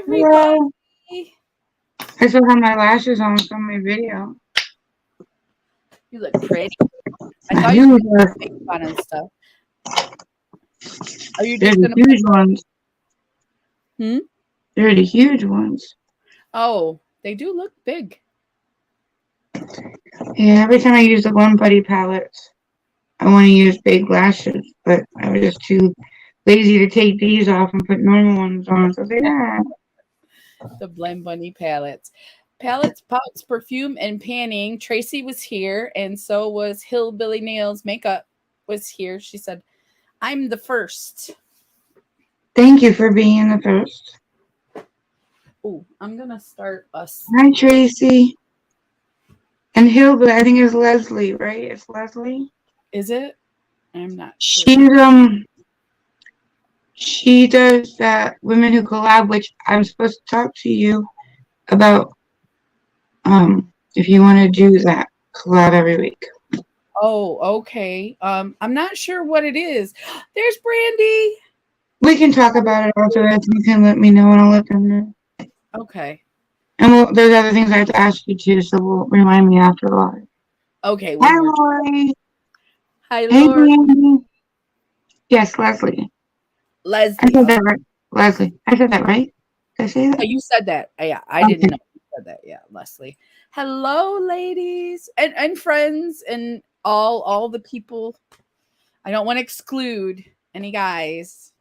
everybody. Hello. I still have my lashes on from my video. You look pretty. I A thought you huge were one. going to make fun and stuff. Are you They're just the going to huge ones. Hmm? They're the huge ones. Oh, they do look big. Yeah, every time I use the One Buddy palettes, I want to use big lashes, but I was just too lazy to take these off and put normal ones on. So I was like, The Blend Bunny palettes. Palettes, pots, perfume, and panning. Tracy was here, and so was Hillbilly Nails Makeup was here. She said, I'm the first. thank you for being the first. Oh, I'm going to start us. Hi, Tracy. And Hillbilly, I think it's Leslie, right? It's Leslie. Is it? I'm not sure. She does that Women Who Collab, which I'm supposed to talk to you about. If you want to do that collab every week. Oh, okay. I'm not sure what it is. There's Brandy. We can talk about it afterwards. You can let me know and I'll let them know. Okay. And there's other things I have to ask you too, so we'll remind me after live. Okay, Hi, when you're. Lori. Hi, Hey, Lord. Brandy. Yes, Leslie. I Leslie. said that right. Leslie. I said that right? Did I say that? You said that. Yeah, I Okay. didn't know you said that. Yeah, Leslie. Hello, ladies and friends and all the people. I don't want to exclude any guys.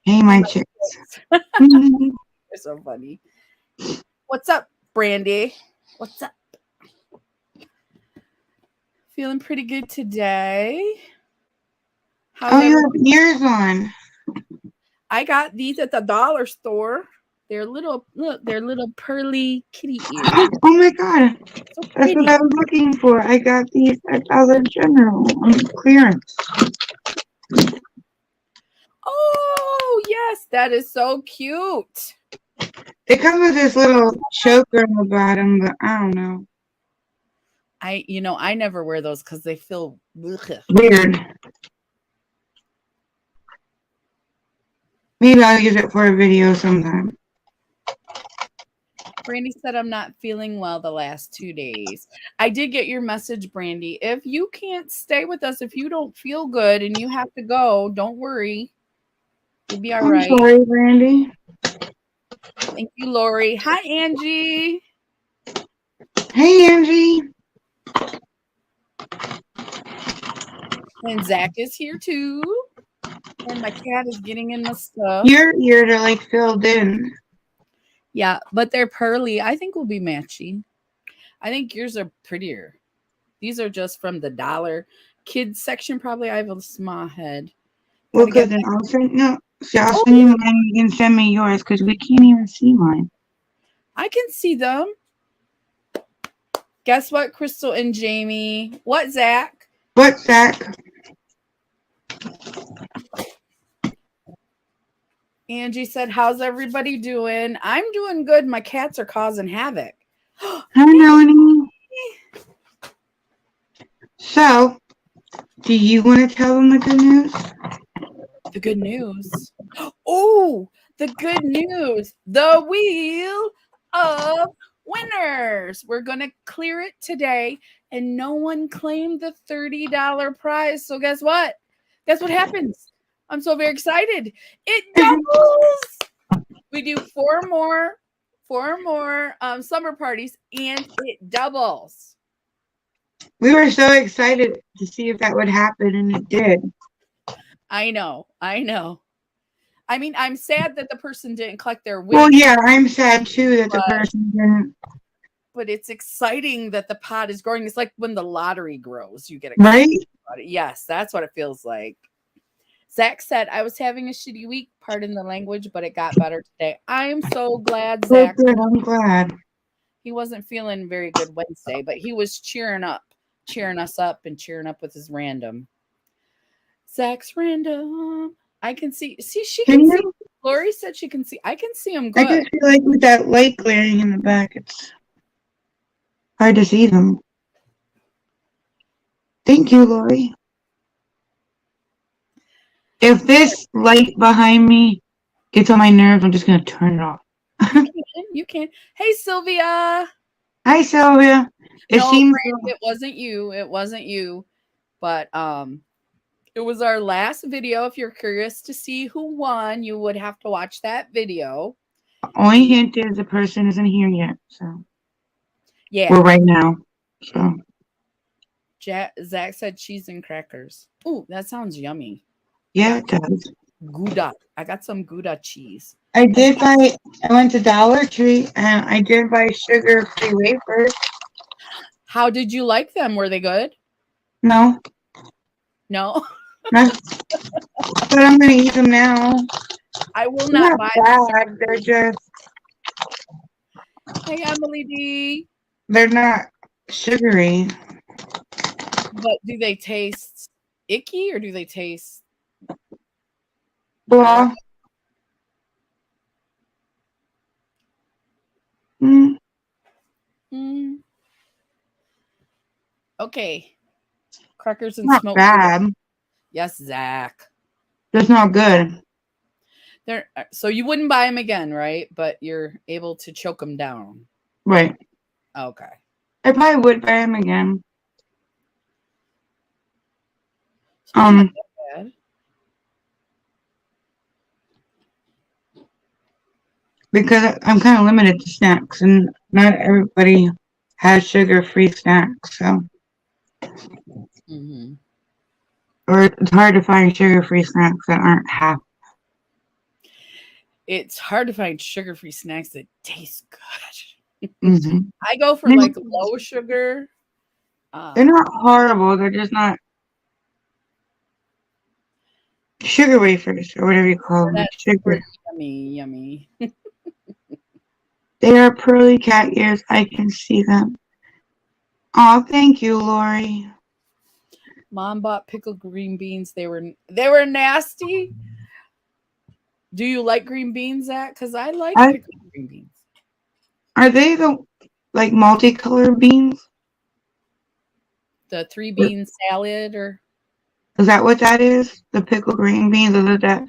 Hey, my chicks. They're so funny. What's up, Brandy? What's up? Feeling pretty good today. How's You have ears on. I got these at the dollar store. They're little, look, they're little pearly kitty ears. Oh my god. So That's what pretty. I was looking for. I got these at Dollar General on clearance. Oh, yes, that is so cute. It comes with this little choker on the bottom, but I don't know. I never wear those because they feel ugh. Weird. Maybe I'll use it for a video sometime. Brandy said I'm not feeling well the last 2 days. I did get your message, Brandy. If you can't stay with us, if you don't feel good and you have to go, don't worry. You'll be all right. I'm sorry, Brandy. Thank you, Lori. Hi, Angie. Hey, Angie. And Zach is here too. And my cat is getting in my stuff. Your ears are like filled in. Yeah, but they're pearly. I think we'll be matching. I think yours are prettier. These are just from the dollar kids section. Probably I have a small head. Well, good. Then I'll send you mine. You can send me yours because we can't even see mine. I can see them. Guess what, Crystal and Jamie? What, Zach? What, Zach? Angie said, how's everybody doing? I'm doing good. My cats are causing havoc. Hi, Melanie. So, do you want to tell them the good news? The good news. Oh, the good news. The wheel of winners. We're going to clear it today, and no one claimed the $30 prize. So guess what? Guess what happens? I'm so very excited. It doubles. We do four more slumber parties, and it doubles. We were so excited to see if that would happen, and it did. I know. I mean, I'm sad that the person didn't collect their win. Well, yeah, I'm sad too that the person didn't. But it's exciting that the pot is growing. It's like when the lottery grows, you get excited. Right? About it. Yes, that's what it feels like. Zach said, I was having a shitty week, pardon the language, but it got better today. I'm so glad, Zach. So good, I'm glad. He wasn't feeling very good Wednesday, but he was cheering us up and cheering up with his random. Zach's random. I can see. See, she can see. Lori said she can see. I can see him good. I just feel like with that light glaring in the back, it's hard to see them. Thank you, Lori. If this light behind me gets on my nerves, I'm just going to turn it off. You can. You can. Hey, Sylvia. Hi, Sylvia. It No, seems friend, it wasn't you. It wasn't you. But it was our last video. If you're curious to see who won, you would have to watch that video. the only And hint is the person isn't here yet. So we're yeah, right now. So Zach said cheese and crackers. Ooh, that sounds yummy. I yeah, got it does. Gouda. I got some Gouda cheese. I And did buy. I went to Dollar Tree and I did buy sugar-free wafers. how did you like them? Were they good? No, No, not, but I'm gonna eat them now. I will They're not not buy the sugar. bad. They're just. Hey, Emily D. They're not sugary. But do they taste icky or do they taste all right? Well, mm, Mm, okay. Crackers and not smoked Gouda. bad. Yes, Zach. Just not good. They're so you wouldn't buy them again, right? But you're able to choke them down. Right. Okay. I probably would buy them again. So they're not that bad. Because I'm kind of limited to snacks, and not everybody has sugar-free snacks. So, Hmm. or it's hard to find sugar-free snacks that aren't half. It's hard to find sugar-free snacks that taste good. Mm-hmm. I go for like low sugar. They're Um, not horrible. They're just not sugar wafers or whatever you call they're them. not Like super sugar. yummy. They are pearly cat ears. I can see them. Oh, thank you, Lori. Mom bought pickled green beans. They were nasty. Do you like green beans, Zach? Because I like I, pickled green beans. are they the like multicolored beans? The three bean salad, or Is that what that is? The pickled green beans, or that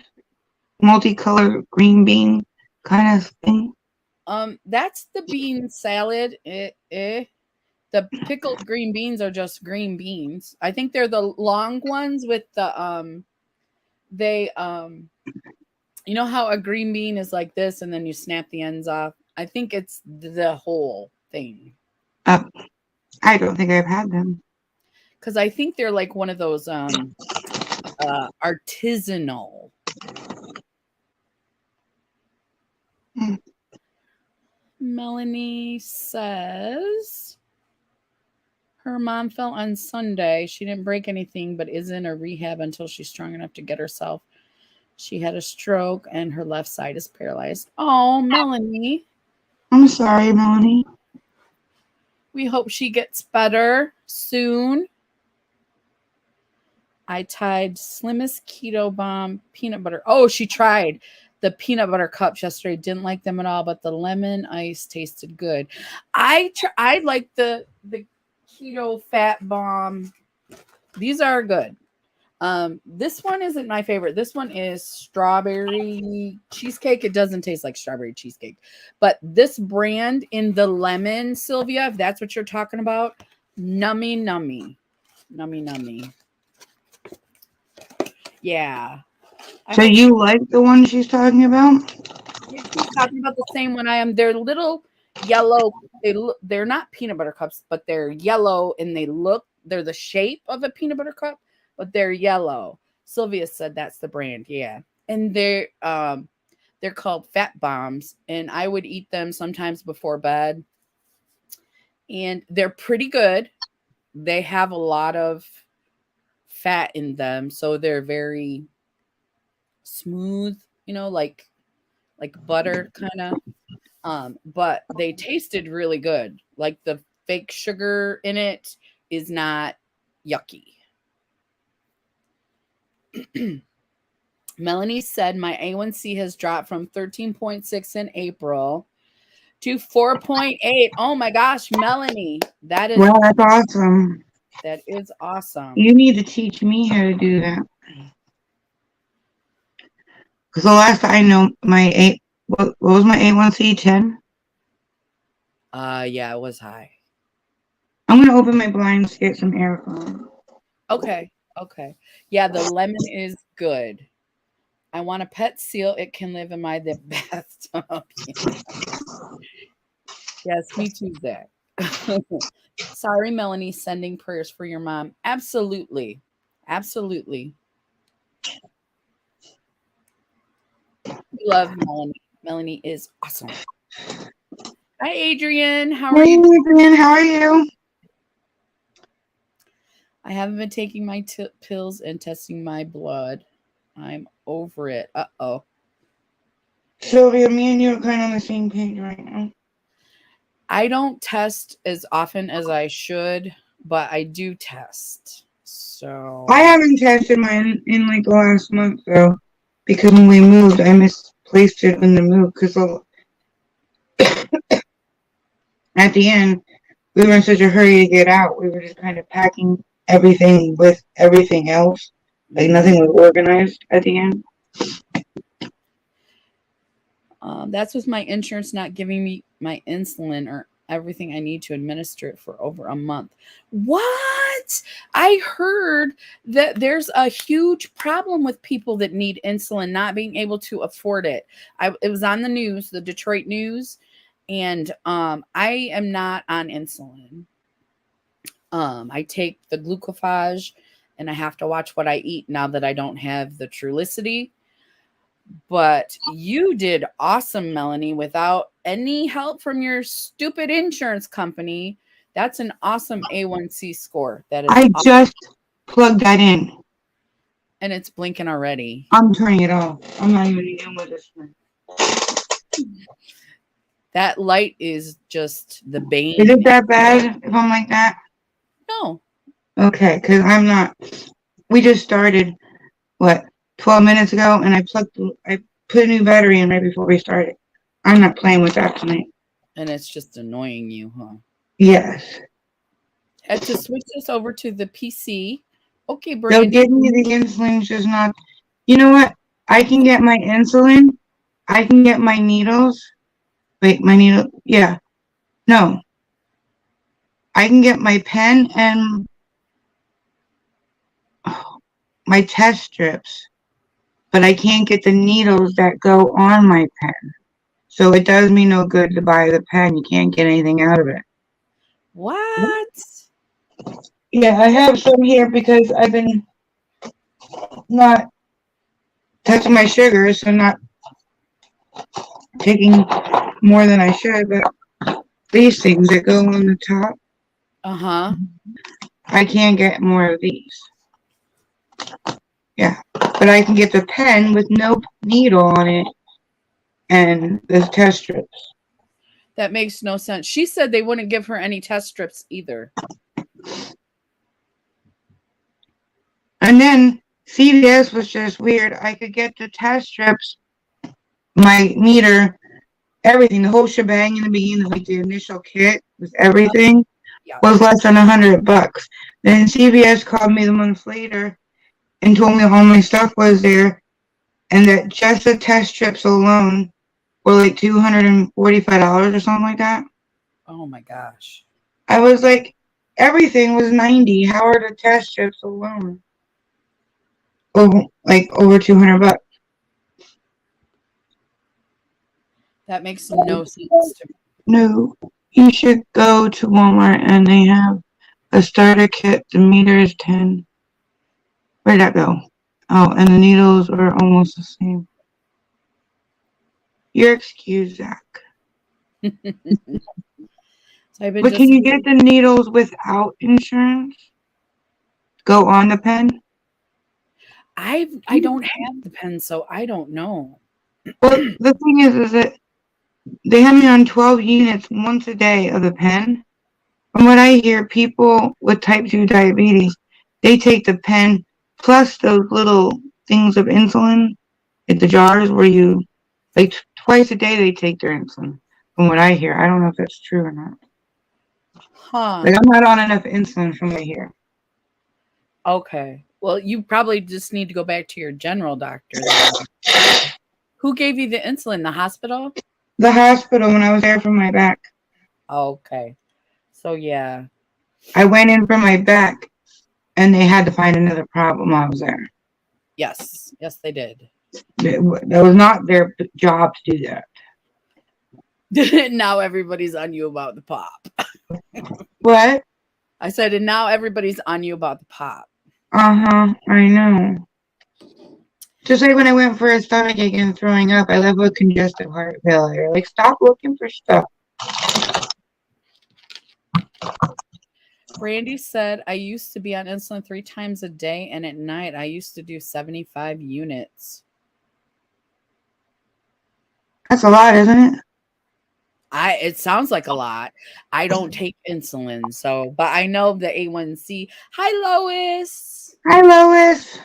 multicolored green bean kind of thing? that's the bean salad. The pickled green beans are just green beans. I think they're the long ones with the they you know how a green bean is like this and then you snap the ends off. I think it's the whole thing. Uh, I don't think I've had them. Cuz I think they're like one of those artisanal. Mm. Melanie says her mom fell on Sunday. She didn't break anything, but is in a rehab until she's strong enough to get herself. She had a stroke and her left side is paralyzed. Oh, Melanie. I'm sorry, Melanie. We hope she gets better soon. I tried Slimmest Keto Bomb peanut butter. Oh, she tried the peanut butter cups yesterday. Didn't like them at all, but the lemon ice tasted good. I like the keto fat bomb. These are good. This one isn't my favorite. This one is strawberry cheesecake. It doesn't taste like strawberry cheesecake, but this brand in the lemon, Sylvia, if that's what you're talking about, nummy nummy, nummy nummy. Yeah, I So hope you like the one she's talking about? she's talking about the same one I am. They're little yellow. They're not peanut butter cups, but they're yellow and they're the shape of a peanut butter cup, but they're yellow. Sylvia said that's the brand, yeah. And they're called fat bombs, and I would eat them sometimes before bed. And they're pretty good. They have a lot of fat in them, so they're very smooth, like butter kind of. But they tasted really good. Like the fake sugar in it is not yucky. Melanie said my A1C has dropped from 13.6 in April to 4.8. Oh my gosh, Melanie, Well, that's awesome. that is awesome. You need to teach me how to do that. Because the last I know, what was my A1C? 10? Yeah, it was high. I'm gonna open my blinds to get some air flowing. Okay. Okay. Yeah, the lemon is good. I want a pet seal. It can live in my the bathtub. Yes, me too, Zach. Sorry, Melanie, sending prayers for your mom. Absolutely. Absolutely. We love Melanie. Melanie is awesome. Hi, Adrian. How are Hey, you? Adrian, how are you? I haven't been taking my pills and testing my blood. I'm over it. Uh-oh. Sylvia, me and you are kind of on the same page right now. I don't test as often as I should, but I do test. I So, haven't tested mine in like the last month though, because when we moved, I misplaced it in the move. Because at the end, we were in such a hurry to get out. We were just kind of packing everything with everything else. Like mhm. nothing was organized at the end. That's with my insurance not giving me my insulin or everything I need to administer it for over a month. What? I heard that there's a huge problem with people that need insulin not being able to afford it. It was on the news, the Detroit news, and I am not on insulin. I take the glucophage and I have to watch what I eat now that I don't have the Trulicity. But you did awesome, Melanie, without any help from your stupid insurance company. That's an awesome A1C score. That is I awesome. just plugged that in. And it's blinking already. I'm turning it off. I'm not even dealing with this one. That light is just the Is it bane. that bad if I'm like that? No. Okay, because I'm not. We just started, what, 12 minutes ago, and I put a new battery in right before we started. I'm not playing with that tonight. And it's just annoying you, huh? Yes. Had to switch this over to the PC. Okay, They'll Brandy. give me the insulin, just not. You know what? I can get my insulin. I can get my needles. Wait, my needle. Yeah. No. I can get my pen and my test strips, but I can't get the needles that go on my pen. So it does me no good to buy the pen. You can't get anything out of it. What? Yeah, I have some here because I've been not touching my sugars, so not taking more than I should. But these things that go on the top, Uh-huh. I can't get more of these. Yeah, but I can get the pen with no needle on it and the test strips. That makes no sense. She said they wouldn't give her any test strips either. And then CVS was just weird. I could get the test strips, my meter, everything, the whole shebang in the beginning, like the initial kit with everything, Yeah. was less than $100. Then CVS called me the month later and told me all my stuff was there, and that just the test strips alone were like $245 or something like that. Oh my gosh. I was like, everything was 90. How are the test strips alone? Over $200. That makes no sense to me. No, you should go to Walmart and they have a starter kit. The meter is 10. Where'd that go? Oh, and the needles are almost the same. You're excused, Zach. So I've been But can just you get the needles without insurance? Go on the pen? I don't have the pen, so I don't know. Well, the thing is that they have me on 12 units once a day of the pen. From what I hear, people with type 2 diabetes, they take the pen plus those little things of insulin, like the jars where you, like twice a day they take their insulin. From what I hear, I don't know if that's true or not. Huh. Like I'm not on enough insulin from what I hear. Okay. Well, you probably just need to go back to your general doctor then. Who gave you the insulin? The hospital? The hospital when I was there for my back. Okay. So yeah. I went in for my back, and they had to find another problem while I was there. Yes. Yes, they did. That was not their job to do that. Now everybody's on you about the pop. What? I said, and now everybody's on you about the pop. Uh-huh, I know. Just like when I went for a stomach ache and throwing up, I left with congestive heart failure. Like, stop looking for stuff. Brandy said, I used to be on insulin 3 times a day, and at night I used to do 75 units. That's a lot, isn't it? It sounds like a lot. I don't take insulin, so but I know the A1C. Hi Lois. Hi, Lois.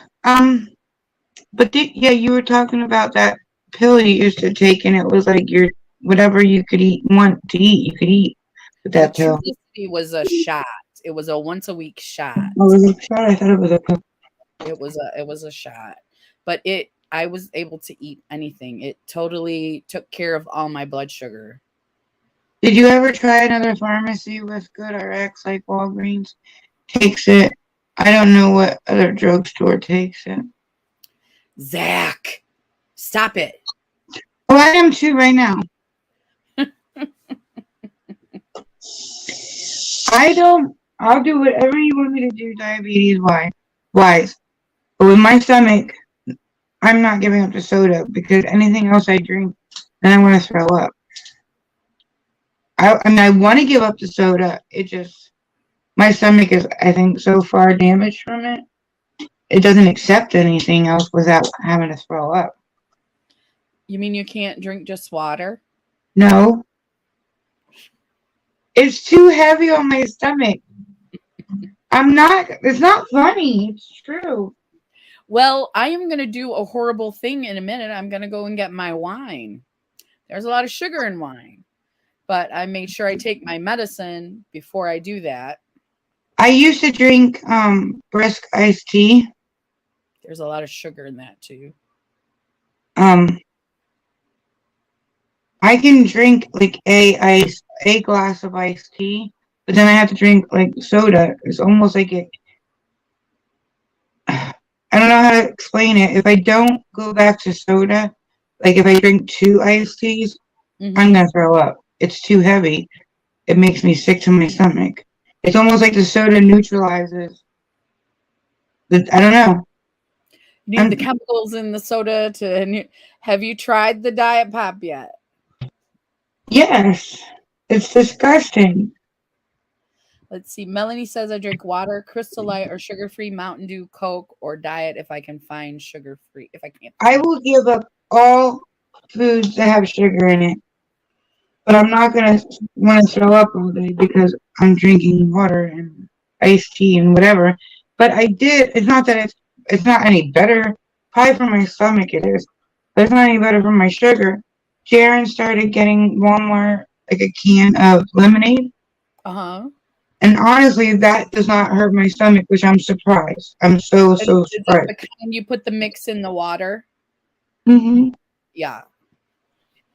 But yeah, you were talking about that pill you used to take, and it was like your whatever you could want to eat, you could eat with The that pill. Trulicity was a shot. It was a once a week shot. Oh, was it a shot? I thought it was a pill. It was a shot. But I was able to eat anything. It totally took care of all my blood sugar. Did you ever try another pharmacy with GoodRx like Walgreens takes it? I don't know what other drugstore takes it. Zach, stop it. Oh, I am too right now. I'll do whatever you want me to do diabetes wise. But with my stomach, I'm not giving up the soda because anything else I drink, then I want to throw up. I mean, I want to give up the soda. It just, my stomach is, I think, so far damaged from it. It doesn't accept anything else without having to throw up. You mean you can't drink just water? No. It's too heavy on my stomach. It's not funny. It's true. Well, I am going to do a horrible thing in a minute. I'm going to go and get my wine. There's a lot of sugar in wine, but I made sure I take my medicine before I do that. I used to drink brisk iced tea. There's a lot of sugar in that too. Um, I can drink like a glass of iced tea, but then I have to drink like soda. It's almost like it. I don't know how to explain it. If I don't go back to soda, like if I drink 2 iced teas, I'm gonna throw up. It's too heavy. It makes me sick to my stomach. It's almost like the soda neutralizes. I don't know. Need the chemicals in the soda to. Have you tried the Diet Pop yet? Yes, it's disgusting. Let's see. Melanie says I drink water, Crystal Light, or sugar-free Mountain Dew, Coke, or Diet if I can find sugar-free. If I can't, I will give up all foods that have sugar in it, but I'm not gonna want to throw up all day because I'm drinking water and iced tea and whatever. But I did. It's not that it's not any better. Probably for my stomach it is, but it's not any better for my sugar. Sharon started getting Walmart like a can of lemonade. And honestly, that does not hurt my stomach, which I'm surprised. I'm so Is that surprised. the kind you put the mix in the water? Hmm. Yeah.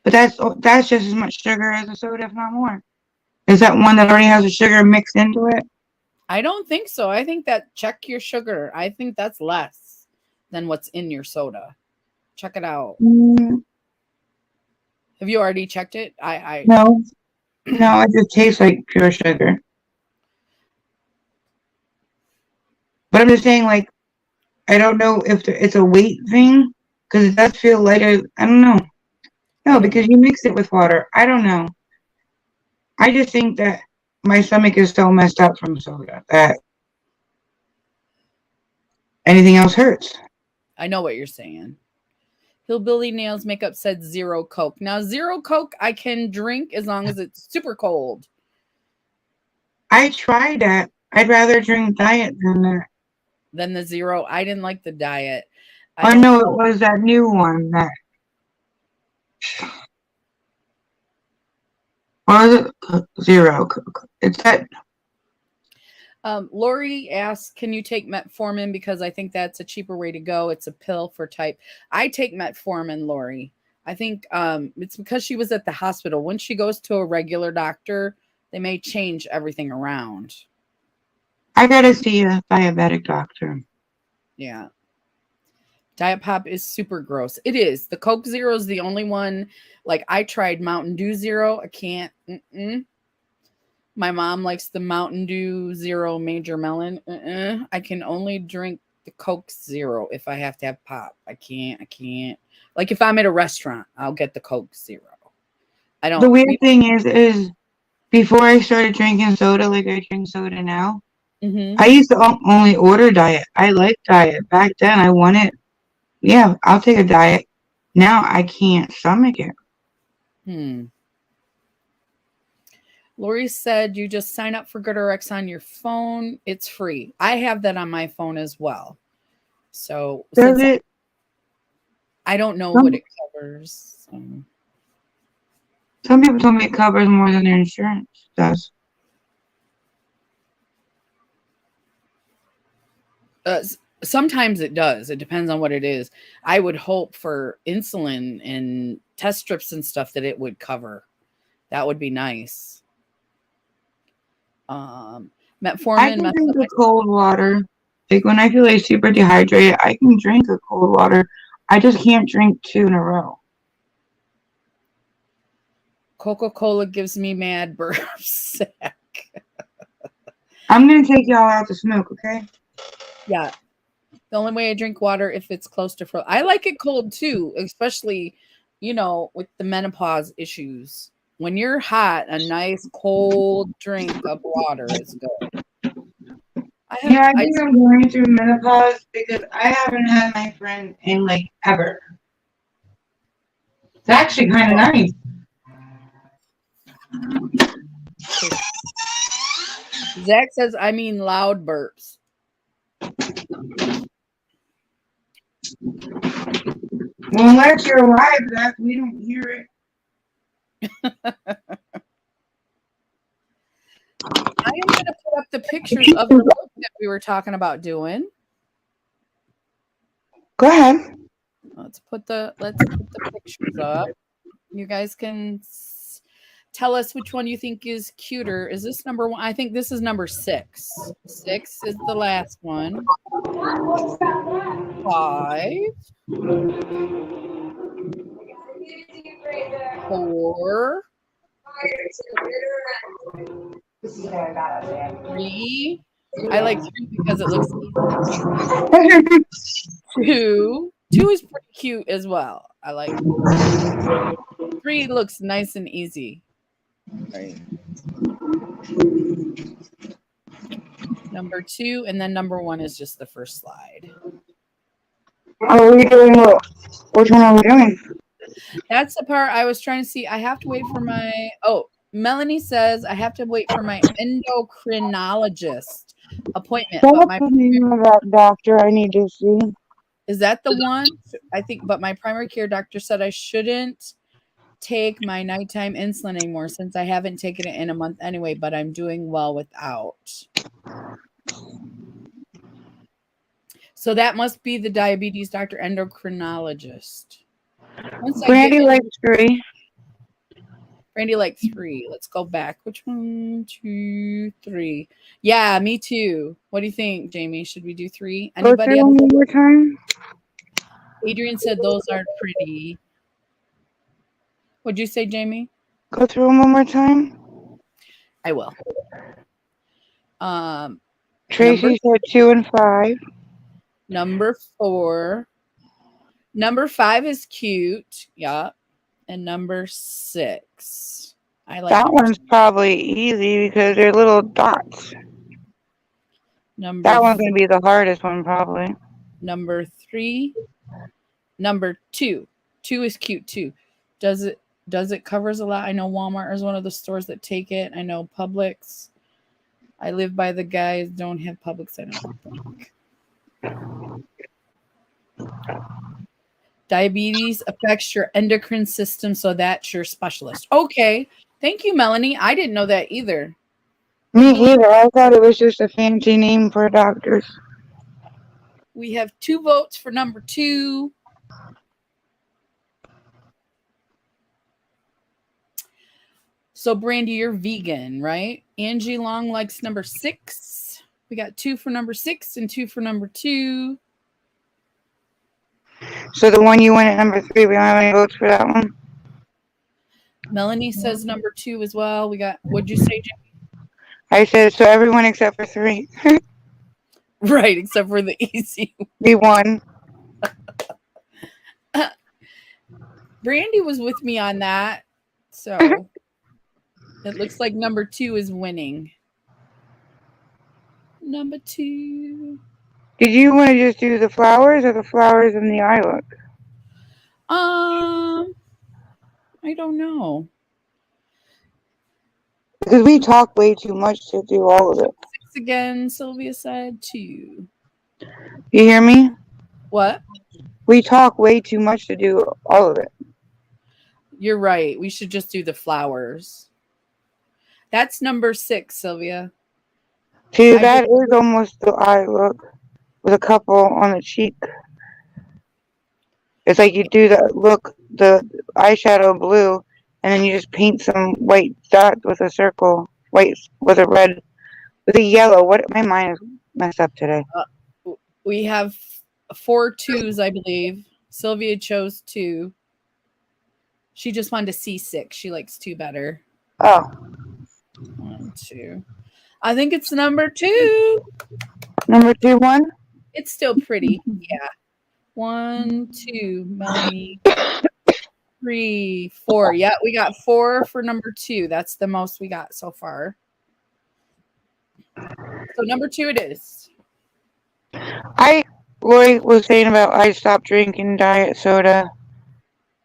But that's just as much sugar as a soda, if not more. Is that one that already has the sugar mixed into it? I don't think so. I think that check your sugar. I think that's less than what's in your soda. Check it out. Mm, Have you already checked it? I no, no, it just tastes like pure sugar. But I'm just saying, like, I don't know if it's a weight thing because it does feel lighter. I don't know. No, because you mix it with water. I don't know. I just think that my stomach is so messed up from soda that anything else hurts. I know what you're saying. Hillbilly Nails Makeup said zero Coke. Now, zero Coke I can drink as long as it's super cold. I tried that. I'd rather drink diet than that. Than the zero. I didn't like the diet. I know it was that new one that. Or is it zero? It's that. Lori asks, can you take metformin? Because I think that's a cheaper way to go. It's a pill for type. I take metformin, Lori. I think it's because she was at the hospital. When she goes to a regular doctor, they may change everything around. I gotta see a diabetic doctor. Yeah. Diet Pop is super gross. It is. The Coke Zero is the only one. Like I tried Mountain Dew Zero. I can't. Mm-mm. My mom likes the Mountain Dew Zero Major Melon. I can only drink the Coke Zero if I have to have pop. I can't. I can't. Like if I'm at a restaurant, I'll get the Coke Zero. I The don't. weird thing is before I started drinking soda, like I drink soda now, Mm-hmm. I used to only order diet. I liked diet back then. I wanted, yeah, I'll take a diet. Now I can't stomach it. Hmm. Lori said you just sign up for GoodRx on your phone. It's free. I have that on my phone as well. So Does since it? I don't know what Some it covers, some people tell me it covers more than their insurance does. sometimes it does. It depends on what it is. I would hope for insulin and test strips and stuff that it would cover. That would be nice. Um, I Metformin, can meth- drink the cold water. Like when I feel like super dehydrated, I can drink the cold water. I just can't drink two in a row. Coca-Cola gives me mad burps. I'm gonna take y'all out to smoke, okay? Yeah, the only way I drink water if it's close to frozen. I like it cold too, especially with the menopause issues. When you're hot, a nice cold drink of water is good. I have Yeah, I I think I'm going through menopause because I haven't had my friend in like ever. It's actually kind of nice. Zach says I mean loud burps. Well, unless you're alive, that we don't hear it. I am going to put up the pictures of the book that we were talking about doing. Go ahead. Let's put the pictures up. You guys can tell us which one you think is cuter. Is this number one? I think this is number 6. 6 is the last one. 5, 4, 3. I like 3 because it looks easy. 2. 2 is pretty cute as well. I like 3 looks nice and easy. Right. Number 2 and then number 1 is just the first slide. Are we doing what? Which one are we doing? That's the part I was trying to see. I have to wait for my Melanie says I have to wait for my endocrinologist appointment. But What's the name of that doctor I need to see? is that the one? I think, but my primary care doctor said I shouldn't take my nighttime insulin anymore since I haven't taken it in a month anyway, but I'm doing well without. So that must be the diabetes doctor endocrinologist. Brandy likes 3. Brandy like 3. Let's go back. Which 1, 2, 3? Yeah, me too. What do you think, Jamie? Should we do 3? Go Anybody through else? them one more time. Adrian said those aren't pretty. What'd you say, Jamie? Go through them one more time. I will. Tracy said 2 and 5. Number 4. Number 5 is cute. Yeah. And number 6. I like that number one's 6. probably easy because they're little dots. That one's going to be the hardest one, probably. Number 3. Number 2. 2 is cute too. Does it covers a lot? I know Walmart is one of the stores that take it. I know Publix. I live by the guys don't have Publix. I don't think. Diabetes affects your endocrine system, so that's your specialist. Okay. Thank you, Melanie. I didn't know that either. Me either. I thought it was just a fancy name for doctors. We have 2 votes for number 2. So, Brandy, you're vegan, right? Angie Long likes number 6. We got 2 for number 6 and 2 for number 2. So the one you went at number 3, we don't have any votes for that one? Melanie says number 2 as well. We got, what'd you say, Jim? I said, so everyone except for 3. Right, except for the easy. We won. Brandy was with me on that. So it looks like number 2 is winning. Number 2. Did you want to just do the flowers or the flowers and the eye look? I don't know. Because we talk way too much to do all of it. 6 again, Sylvia said 2. You hear me? What? We talk way too much to do all of it. You're right. We should just do the flowers. That's number 6, Sylvia. See, that is almost the eye look with a couple on the cheek. It's like you do the look, the eyeshadow blue, and then you just paint some white dots with a circle, white with a red, with a yellow. What? My mind is messed up today. We have 4 2s, I believe. Sylvia chose 2. She just wanted to see 6. She likes 2 better. Oh. 1, 2. I think it's number 2. Number 2 1? It's still pretty. Yeah. 1, 2. Melanie. 3, 4. Yeah, we got 4 for number 2. That's the most we got so far. So number 2 it is. Lori was saying about I stopped drinking diet soda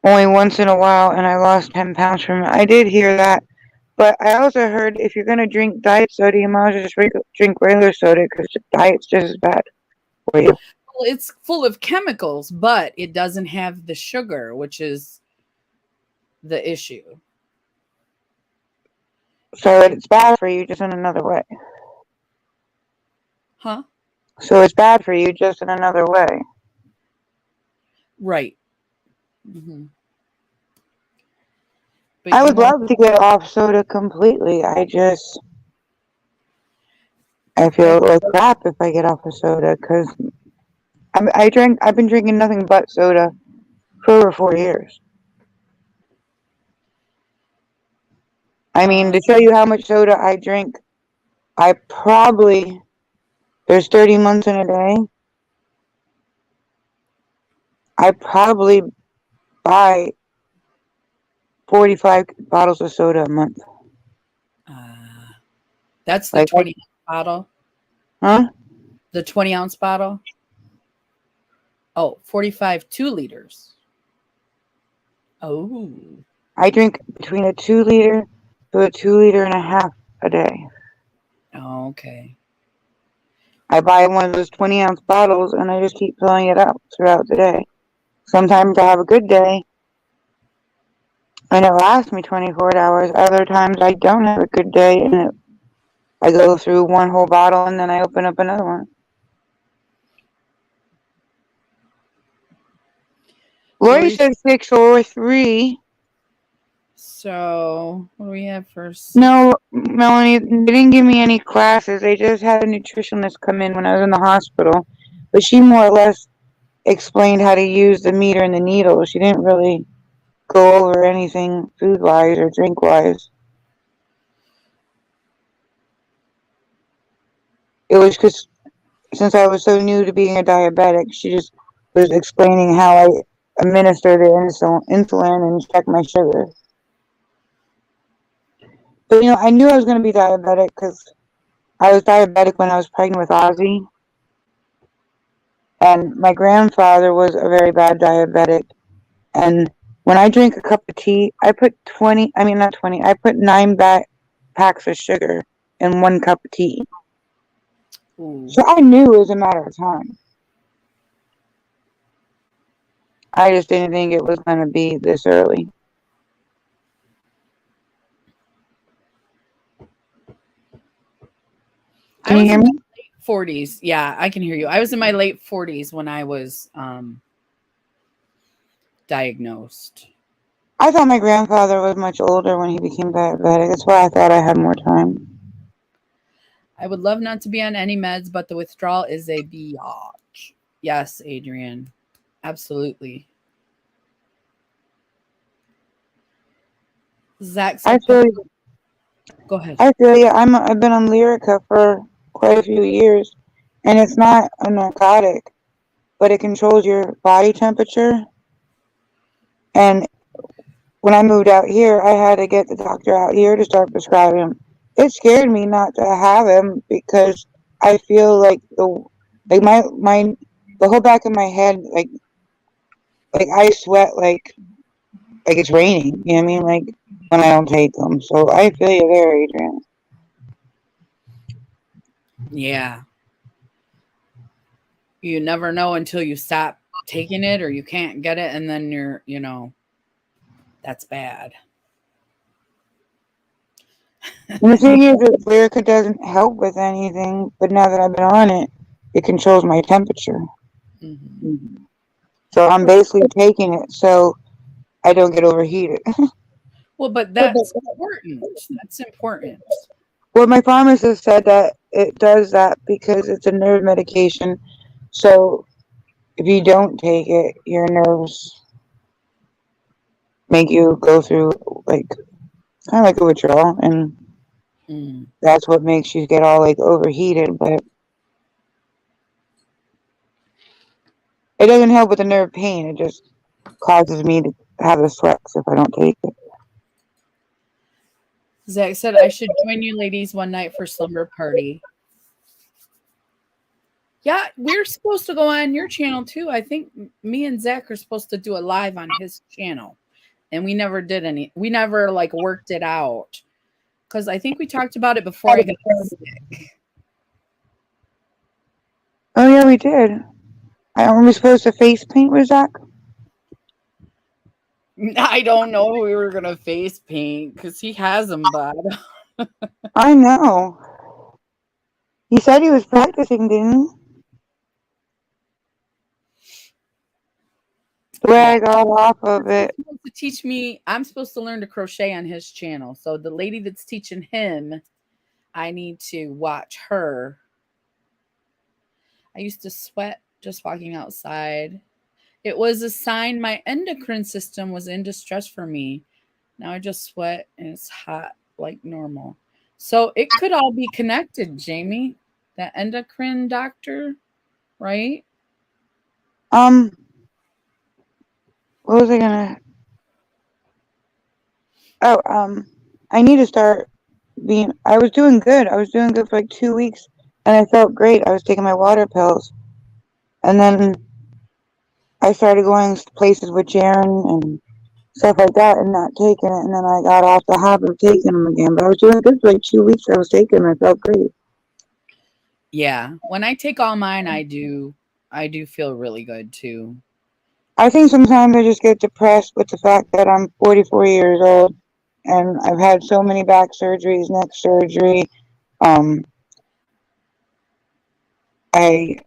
only once in a while, and I lost 10 pounds from it. I did hear that, but I also heard if you're going to drink diet soda, you might as well just drink regular soda because diet's just as bad for you. Well, it's full of chemicals, but it doesn't have the sugar, which is the issue. So it's bad for you just in another way. Huh? So it's bad for you just in another way. Right. Mm-hmm. I would love to get off soda completely. I feel like crap if I get off of soda because I've been drinking nothing but soda for over 4 years. I mean, to show you how much soda I drink, there's 30 months in a day. I probably buy 45 bottles of soda a month. That's the 20-ounce bottle? Huh? The 20-ounce bottle? Oh, 45 2 liters. Oh. I drink between a 2 liter to a 2 liter and a half a day. Oh, okay. I buy one of those 20-ounce bottles and I just keep filling it up throughout the day. Sometimes I have a good day and it lasts me 24 hours. Other times I don't have a good day and I go through one whole bottle and then I open up another one. Lori said 6 or 3. So, what do we have first? No, Melanie, they didn't give me any classes. They just had a nutritionist come in when I was in the hospital. But she more or less explained how to use the meter and the needle. She didn't really go over anything food-wise or drink-wise. It was because since I was so new to being a diabetic, she just was explaining how I administer the insulin and check my sugar. But, I knew I was going to be diabetic because I was diabetic when I was pregnant with Ozzy. And my grandfather was a very bad diabetic. And when I drink a cup of tea, I put 9 packs of sugar in 1 cup of tea. Ooh. So I knew it was a matter of time. I just didn't think it was going to be this early. Can you hear me? In my late 40s. Yeah, I can hear you. I was in my late 40s when I was diagnosed. I thought my grandfather was much older when he became diabetic. That's why I thought I had more time. I would love not to be on any meds, but the withdrawal is a biatch. Yes, Adrian. Absolutely. Zach I said, feel go ahead. I feel you. I've been on Lyrica for quite a few years, and it's not a narcotic, but it controls your body temperature. And when I moved out here, I had to get the doctor out here to start prescribing him. It scared me not to have him because I feel like my the whole back of my head like I sweat like it's raining. You know what I mean? Like when I don't take them. So I feel you there, Adrian. Yeah. You never know until you stop taking it or you can't get it. And then that's bad. And the thing is that Lyrica doesn't help with anything, but now that I've been on it, it controls my temperature. Hmm. So I'm basically taking it so I don't get overheated. Well, but that's important. That's important. Well, my pharmacist said that it does that because it's a nerve medication. So if you don't take it, your nerves make you go through like kind of like a withdrawal, and Mm. that's what makes you get all like overheated. But it doesn't help with the nerve pain. It just causes me to have the sweats if I don't take it. Zach said, I should join you ladies one night for Slumber Party. Yeah, we're supposed to go on your channel too. I think me and Zach are supposed to do a live on his channel. And we never did any, we never like worked it out. Because I think we talked about it before I got sick. Oh yeah, we did. Are we supposed to face paint with Zach? I don't know if we were going to face paint because he has them, bud. I know. He said he was practicing, didn't he? The way Yeah. I got off of it. Supposed to teach me, I'm supposed to learn to crochet on his channel. So the lady that's teaching him, I need to watch her. I used to sweat just walking outside. It was a sign my endocrine system was in distress for me. Now I just sweat and it's hot like normal. So it could all be connected, Jamie. The endocrine doctor, right? Um, what was I gonna? Oh, I need to start being. I was doing good. I was doing good for like 2 weeks, and I felt great. I was taking my water pills, and then I started going places with Jaron and stuff like that, and not taking it. And then I got off the habit of taking them again. But I was doing good for like 2 weeks. I was taking them. I felt great. Yeah. When I take all mine, I do feel really good too. I think sometimes I just get depressed with the fact that I'm 44 years old and I've had so many back surgeries, neck surgery. Um, I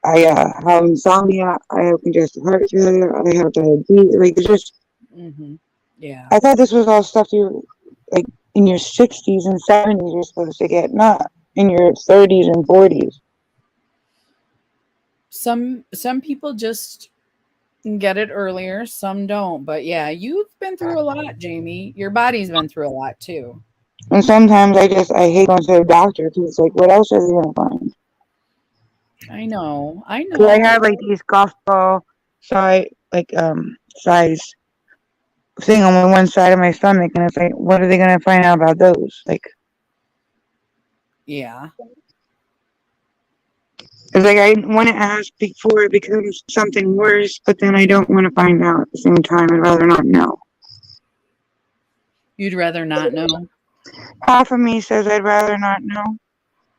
have insomnia. I have congestive heart failure. I have diabetes. Like it's just, Hmm. Yeah. I thought this was all stuff you like in your 60s and 70s you're supposed to get, not in your 30s and 40s. Some people just get it earlier, some don't. But yeah, you've been through a lot, Jamie. Your body's been through a lot too. And sometimes I hate going to the doctor because it's like, what else are they gonna find? I know. I Because I know. have like these golf ball size thing on one side of my stomach, and it's like, what are they gonna find out about those? Like, Yeah. it's like I want to ask before it becomes something worse, but then I don't want to find out at the same time. I'd rather not know. You'd rather not know. Half of me says I'd rather not know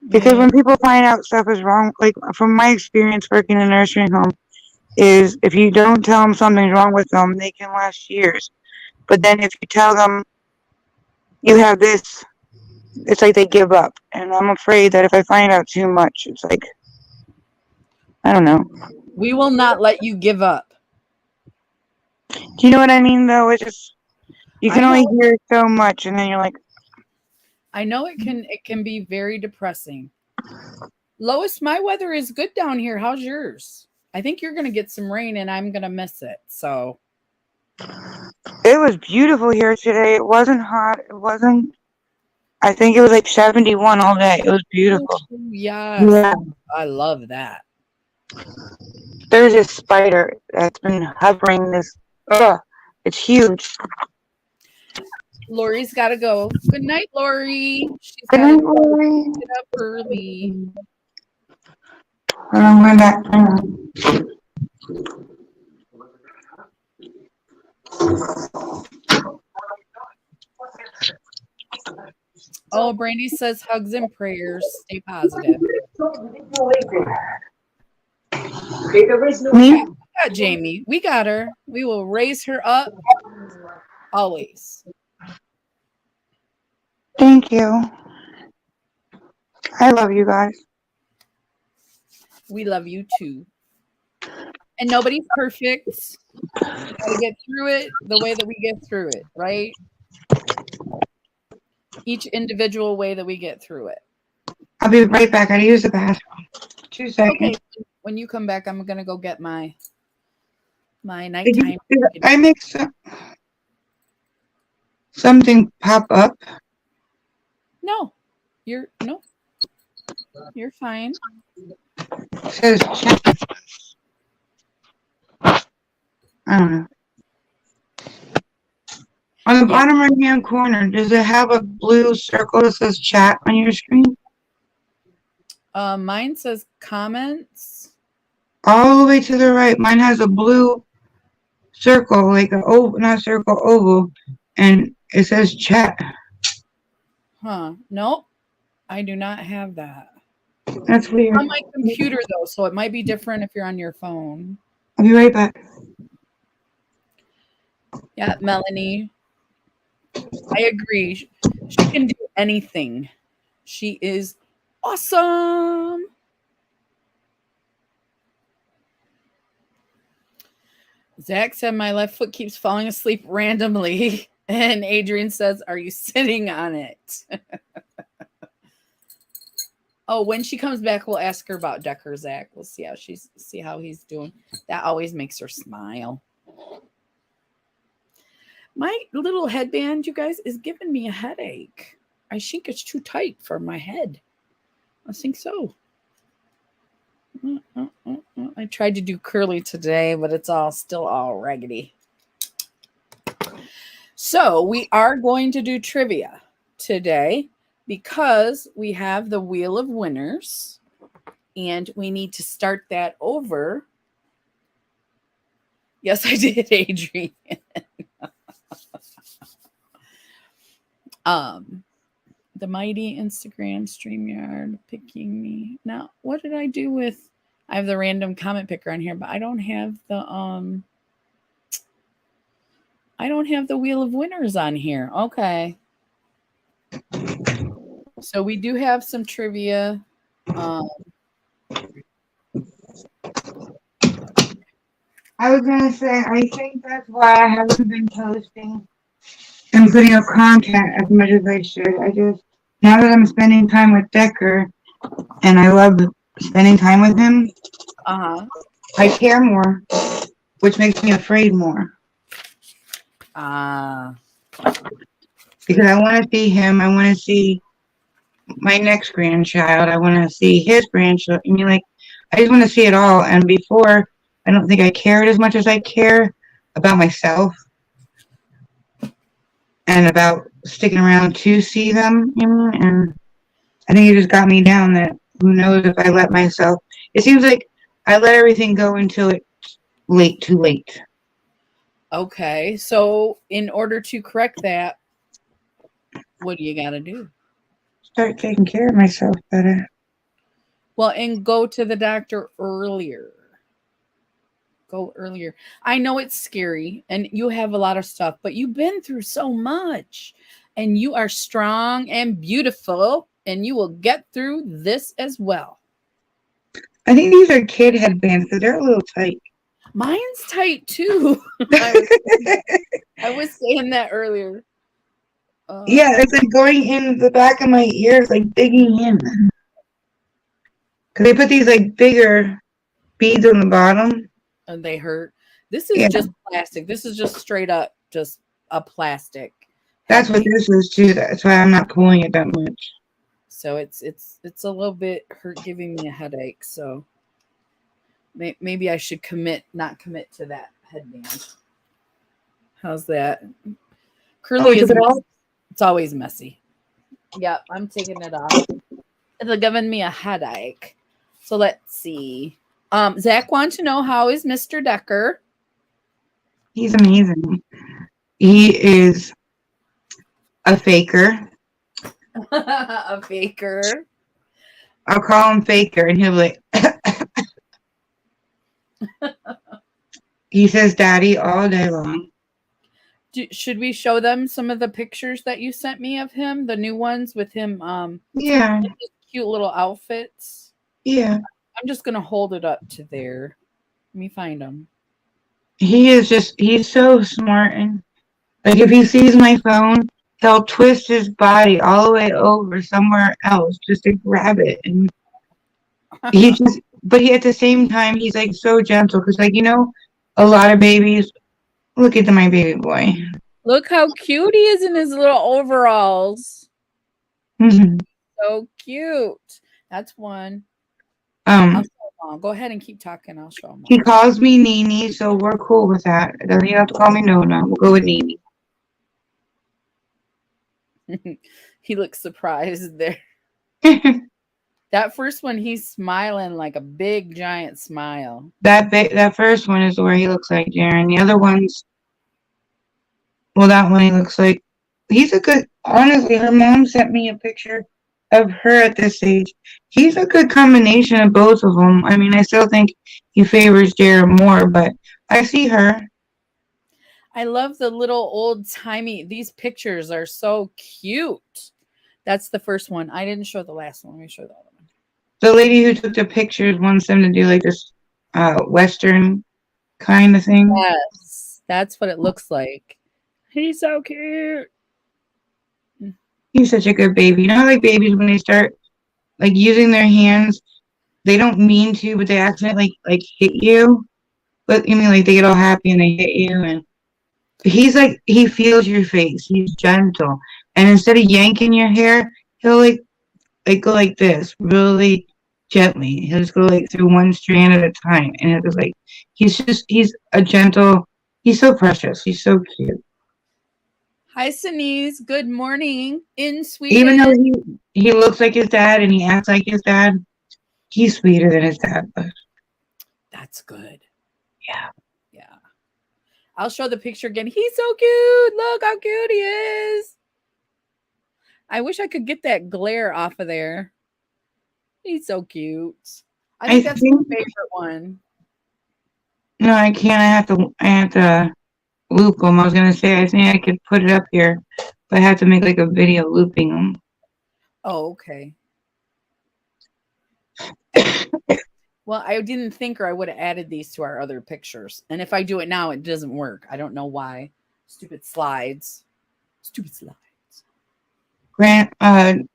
because Yeah. when people find out stuff is wrong, like from my experience working in a nursing home, is if you don't tell them something's wrong with them, they can last years. But then if you tell them you have this, it's like they give up. And I'm afraid that if I find out too much, it's like, I don't know. We will not let you give up. Do you know what I mean, though? It's just, You I can know. only hear so much, and then you're like, I know it can be very depressing. Lois, my weather is good down here. How's yours? I think you're gonna get some rain and I'm gonna miss it. So it was beautiful here today. It wasn't hot. It wasn't. I think it was like 71 all day. It was ooh, beautiful. yes. Yeah. I love that. There's this spider that's been hovering this. Ugh, it's huge. Lori's gotta go. Good night, Lori. She's Good gotta night, go. Lori. Get up early. And I'm going back. Oh, Brandy says hugs and prayers. Stay positive. Me? We got Jamie. We got her. We will raise her up always. Thank you. I love you guys. We love you too. And nobody's perfect. We gotta get through it the way that we get through it, right? Each individual way that we get through it. I'll be right back. I gotta use the bathroom. 2 Okay. seconds. When you come back, I'm gonna go get my Did nighttime. I make something pop up? No, no, you're fine. It says chat. I don't know. On the Yeah. bottom right hand corner, does it have a blue circle that says chat on your screen? Mine says comments. All the way to the right, mine has a blue circle, like an oval, not circle, oval, and it says chat. Huh. Nope. I do not have that. That's weird. On my computer though, so it might be different if you're on your phone. I'll be right back. Yeah, Melanie. I agree. She can do anything. She is awesome. Zach said my left foot keeps falling asleep randomly. And Adrian says, are you sitting on it? Oh, when she comes back, we'll ask her about Decker, Zach. We'll see how he's doing. That always makes her smile. My little headband, you guys, is giving me a headache. I think it's too tight for my head. I think so. I tried to do curly today, but it's still all raggedy. So we are going to do trivia today because we have the Wheel of Winners and we need to start that over. Yes, I did, Adrian. The mighty Instagram StreamYard picking me. Now, what did I do with? I have the random comment picker on here, but I don't have the Wheel of Winners on here. Okay. So we do have some trivia. I was gonna say, I think that's why I haven't been posting and putting up content as much as I should. Now that I'm spending time with Decker, and I love spending time with him, I care more, which makes me afraid more. Because I want to see him. I want to see my next grandchild. I want to see his grandchild. I mean, like, I just want to see it all. And before, I don't think I cared as much as I care about myself and about sticking around to see them. You know? And I think it just got me down that who knows if I let myself. It seems like I let everything go until it's too late. Okay. So in order to correct that, what do you got to do? Start taking care of myself better. Well, and go to the doctor earlier. Go earlier. I know it's scary and you have a lot of stuff, but you've been through so much and you are strong and beautiful and you will get through this as well. I think these are kid headbands because they're a little tight. Mine's tight too. I was I was saying that earlier. Yeah, Uh, it's like going in the back of my ears, like digging in. Because they put these like bigger beads on the bottom. and they hurt. This is Yeah, just plastic. This is just straight up just a plastic that's what headband. this is too. That's why I'm not pulling it that much. So it's a little bit hurt, giving me a headache. So maybe I should not commit to that headband. How's that? Oh, Curly you took is it off? it's always messy. Yep, I'm taking it off. It's giving me a headache. So let's see. Zach wants to know, how is Mr. Decker? He's amazing. He is a faker. A faker. I'll call him Faker, and he'll be like, he says daddy all day long. Should we show them some of the pictures that you sent me of him, the new ones with him Yeah, in his cute little outfits? yeah. I'm just gonna hold it up to there. Let me find him. He's so smart. And like if he sees my phone, he'll twist his body all the way over somewhere else just to grab it. And but he at the same time, he's like so gentle. Because, like, a lot of babies, look at my baby boy. Look how cute he is in his little overalls. Mhm. So cute. That's one. I'll Um, show him. Go ahead and keep talking. I'll show him he all. calls me Nini, so we're cool with that. Doesn't have to call me Nona. We'll go with Nini. He looks surprised there. That first one, he's smiling like a big giant smile. That first one is where he looks like Jaren. The other ones, well, that one he looks like he's a good. Honestly, her mom sent me a picture of her at this age. He's a good combination of both of them. I mean, I still think he favors Jaren more, but I see her. I love the little old timey. These pictures are so cute. That's the first one. I didn't show the last one. Let me show the other one. The lady who took the pictures wants them to do like this Western kind of thing. Yes, that's what it looks like. He's so cute. He's such a good baby. You know how, like, babies, when they start like using their hands, they don't mean to, but they accidentally like hit you. But I mean, like, they get all happy and they hit you, and he's like, he feels your face. He's gentle, and instead of yanking your hair, he'll like go like this, really gently. He'll just go like through one strand at a time, and it's like he's a gentle. He's so precious. He's so cute. Hi, Sinise. Good morning in Even though Sweden. he looks like his dad and he acts like his dad, he's sweeter than his dad. But That's good. yeah, Yeah. I'll show the picture again. He's so cute. Look how cute he is. I wish I could get that glare off of there. He's so cute. I I think that's my think favorite one. no, I can't. I have to loop them. I was gonna say I think I could put it up here, but I have to make like a video looping them. Oh, okay. Well, I didn't think, or I would have added these to our other pictures. And if I do it now, it doesn't work. I don't know why. Stupid slides. Stupid slides.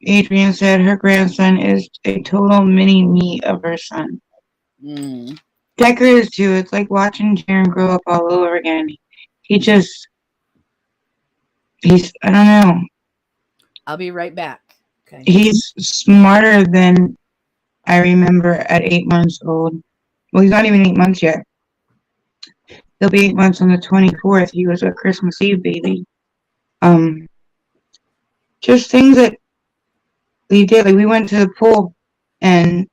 Adrian said her grandson is a total mini me of her son. Mm. Decker is too. It's like watching Jaren grow up all over again. He just, I don't know. I'll be right back. Okay. He's smarter than I remember at 8 months old. Well, he's not even 8 months yet. He'll be 8 months on the 24th. He was a Christmas Eve baby. Just things that we did. Like, we went to the pool and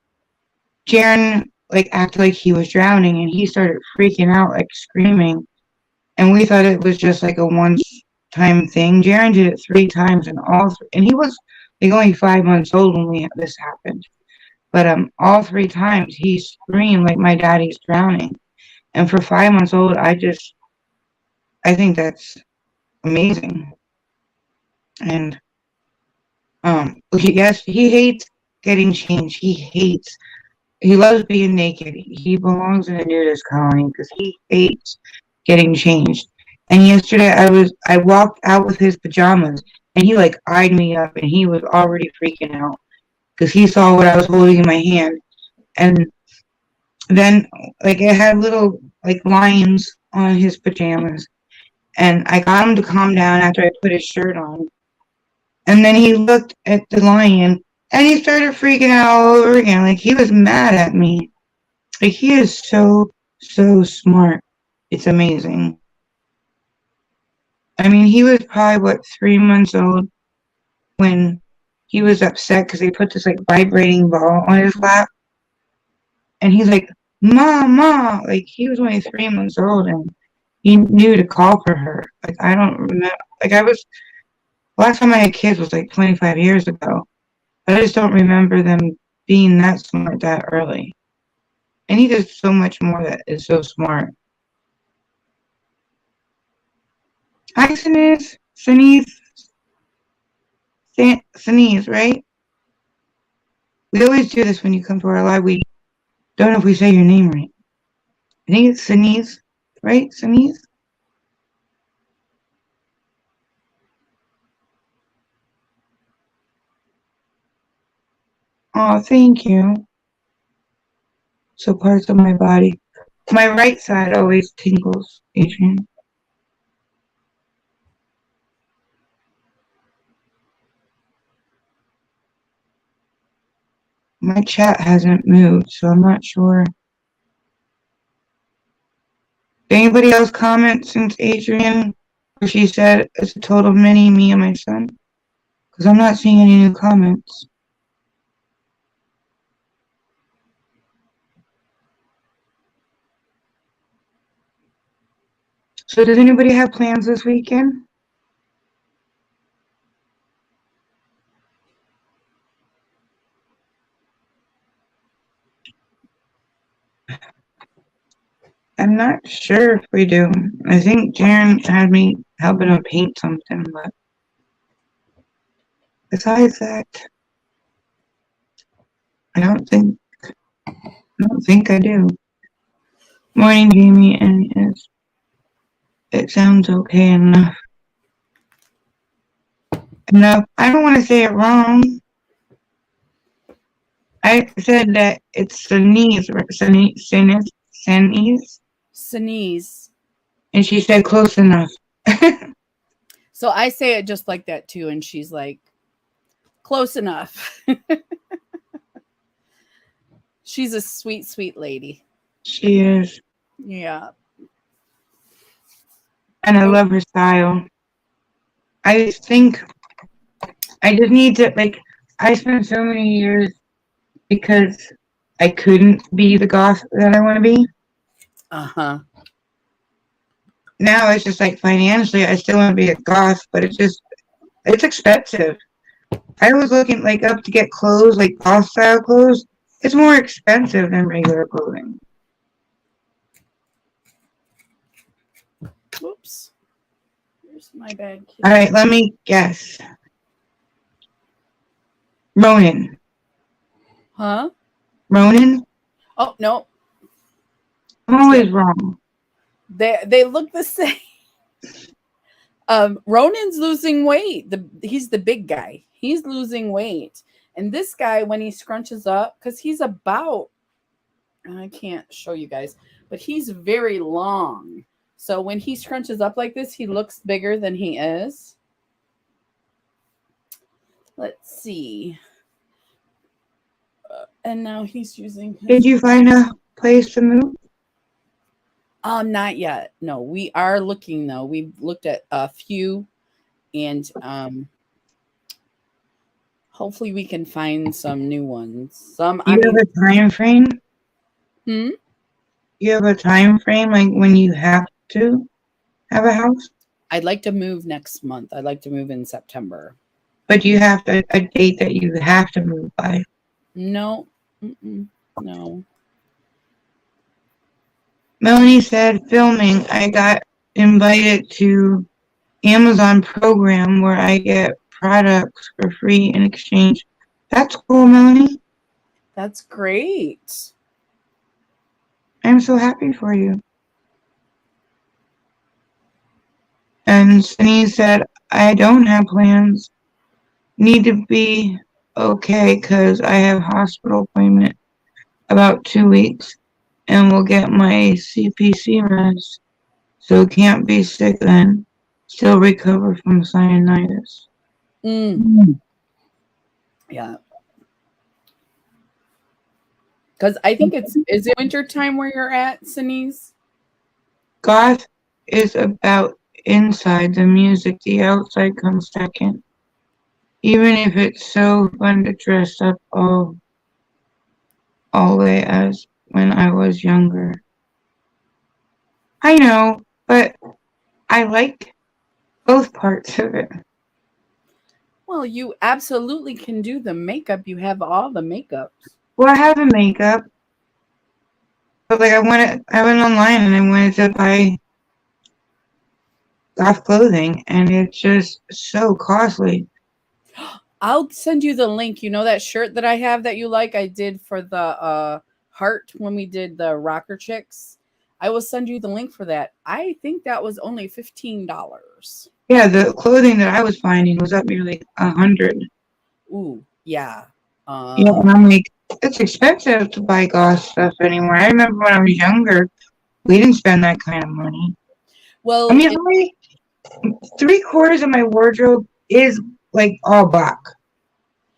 Jaren like acted like he was drowning and he started freaking out, like screaming. And we thought it was just like a one-time thing. Jaren did it 3 times, and he was like only 5 months old when this happened. But all 3 times he screamed like my daddy's drowning. And for 5 months old, I think that's amazing. And yes, he hates getting changed. He hates he loves being naked. He belongs in a nudist colony because he hates getting changed. And yesterday I walked out with his pajamas and he like eyed me up and he was already freaking out because he saw what I was holding in my hand. And then like it had little like lines on his pajamas. And I got him to calm down after I put his shirt on. And then he looked at the lion and he started freaking out all over again. Like he was mad at me. Like he is so, so smart. It's amazing. I mean, he was probably, what, 3 months old when he was upset because they put this like vibrating ball on his lap. And he's like, Mama. Like he was only 3 months old and he knew to call for her. Like I don't remember. Like last time I had kids was like 25 years ago. But I just don't remember them being that smart that early. And he does so much more that is so smart. Hi, Sneeze. Sneeze, right? We always do this when you come to our live. We don't know if we say your name right. I think it's Sneeze, right? Sneeze? Oh, thank you. So parts of my body. My right side always tingles, Adrian. My chat hasn't moved, so I'm not sure. Did anybody else comment since Adrian, where she said it's a total mini me and my son? Because I'm not seeing any new comments. So does anybody have plans this weekend? I'm not sure if we do. I think Jaren had me helping him paint something, but besides that, I don't think I do. Morning, Jamie, and it sounds okay enough. Enough. I don't want to say it wrong. I said that it's Sneeze, Sneeze. and she said close enough. So I say it just like that too, and she's like, close enough. She's a sweet, sweet lady. She is. Yeah. And I love her style. I just think I just need to, like, I spent so many years because I couldn't be the goth that I want to be. Uh-huh. Now it's just like financially, I still want to be a goth, but it's expensive. I was looking like up to get clothes, like goth style clothes. It's more expensive than regular clothing. Whoops. Here's my bag. All right, let me guess. Ronan. Huh? Ronan? Oh, no. I'm always wrong. They look the same. Ronan's losing weight. He's the big guy. He's losing weight. And this guy, when he scrunches up, because he's about, I can't show you guys, but he's very long. So when he scrunches up like this, he looks bigger than he is. Let's see. And now he's using his... Did you find a place to move? Not yet. No, we are looking though. We've looked at a few, and hopefully we can find some new ones. Some. You have a time frame? Hmm. You have a time frame, like when you have to have a house? I'd like to move next month. I'd like to move in September. But you have a date that you have to move by. No. No. Melanie said, filming. I got invited to Amazon program where I get products for free in exchange. That's cool, Melanie. That's great. I'm so happy for you. And Sunny said, I don't have plans. Need to be okay because I have hospital appointment about 2 weeks and will get my CPC rest. So can't be sick then. Still recover from sinusitis. Mm, Mm. yeah. Because I think is it winter time where you're at, Sinise? Goth is about inside the music, the outside comes second. Even if it's so fun to dress up all the way as when I was younger. I know, but I like both parts of it. Well, you absolutely can do the makeup. You have all the makeups. Well, I have the makeup, but like I went online and I wanted to buy goth clothing, and it's just so costly. I'll send you the link. You know that shirt that I have that you like? I did for the heart when we did the rocker chicks. I will send you the link for that. I think that was only $15. Yeah, the clothing that I was finding was up nearly 100. Ooh, yeah. Yeah, Um, and I'm like, it's expensive to buy goth stuff anymore. I remember when I was younger, we didn't spend that kind of money. I well, mean, only 3/4 of my wardrobe is like all black.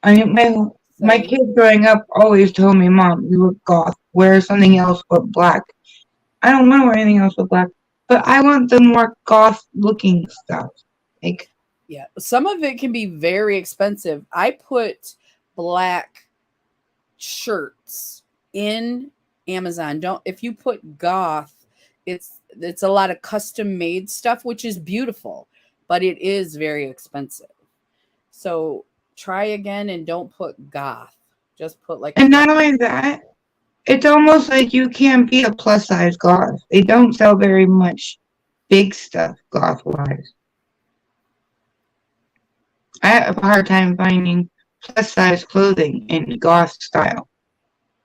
I mean, my say kids growing up always told me, "Mom, you look goth. Wear something else but black." I don't want to wear anything else but black, but I want the more goth looking stuff. Like, yeah. Some of it can be very expensive. I put black shirts in Amazon. Don't if you put goth, it's a lot of custom made stuff, which is beautiful, but it is very expensive. So try again and don't put goth. Just put like a and black. not only that, it's almost like you can't be a plus size goth. They don't sell very much big stuff goth wise. I have a hard time finding plus size clothing in goth style.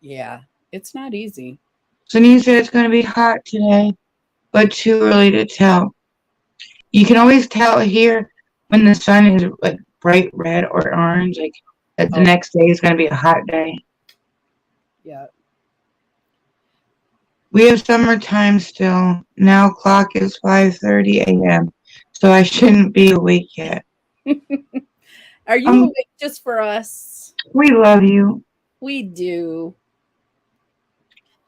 Yeah, it's not easy. Sunny said it's going to be hot today, but too early to tell. You can always tell here when the sun is like bright red or orange, like that the Oh, next day is going to be a hot day. yeah. We have summertime still. Now clock is 5:30 a.m., so I shouldn't be awake yet. Are you Um, awake just for us? we love you. We do.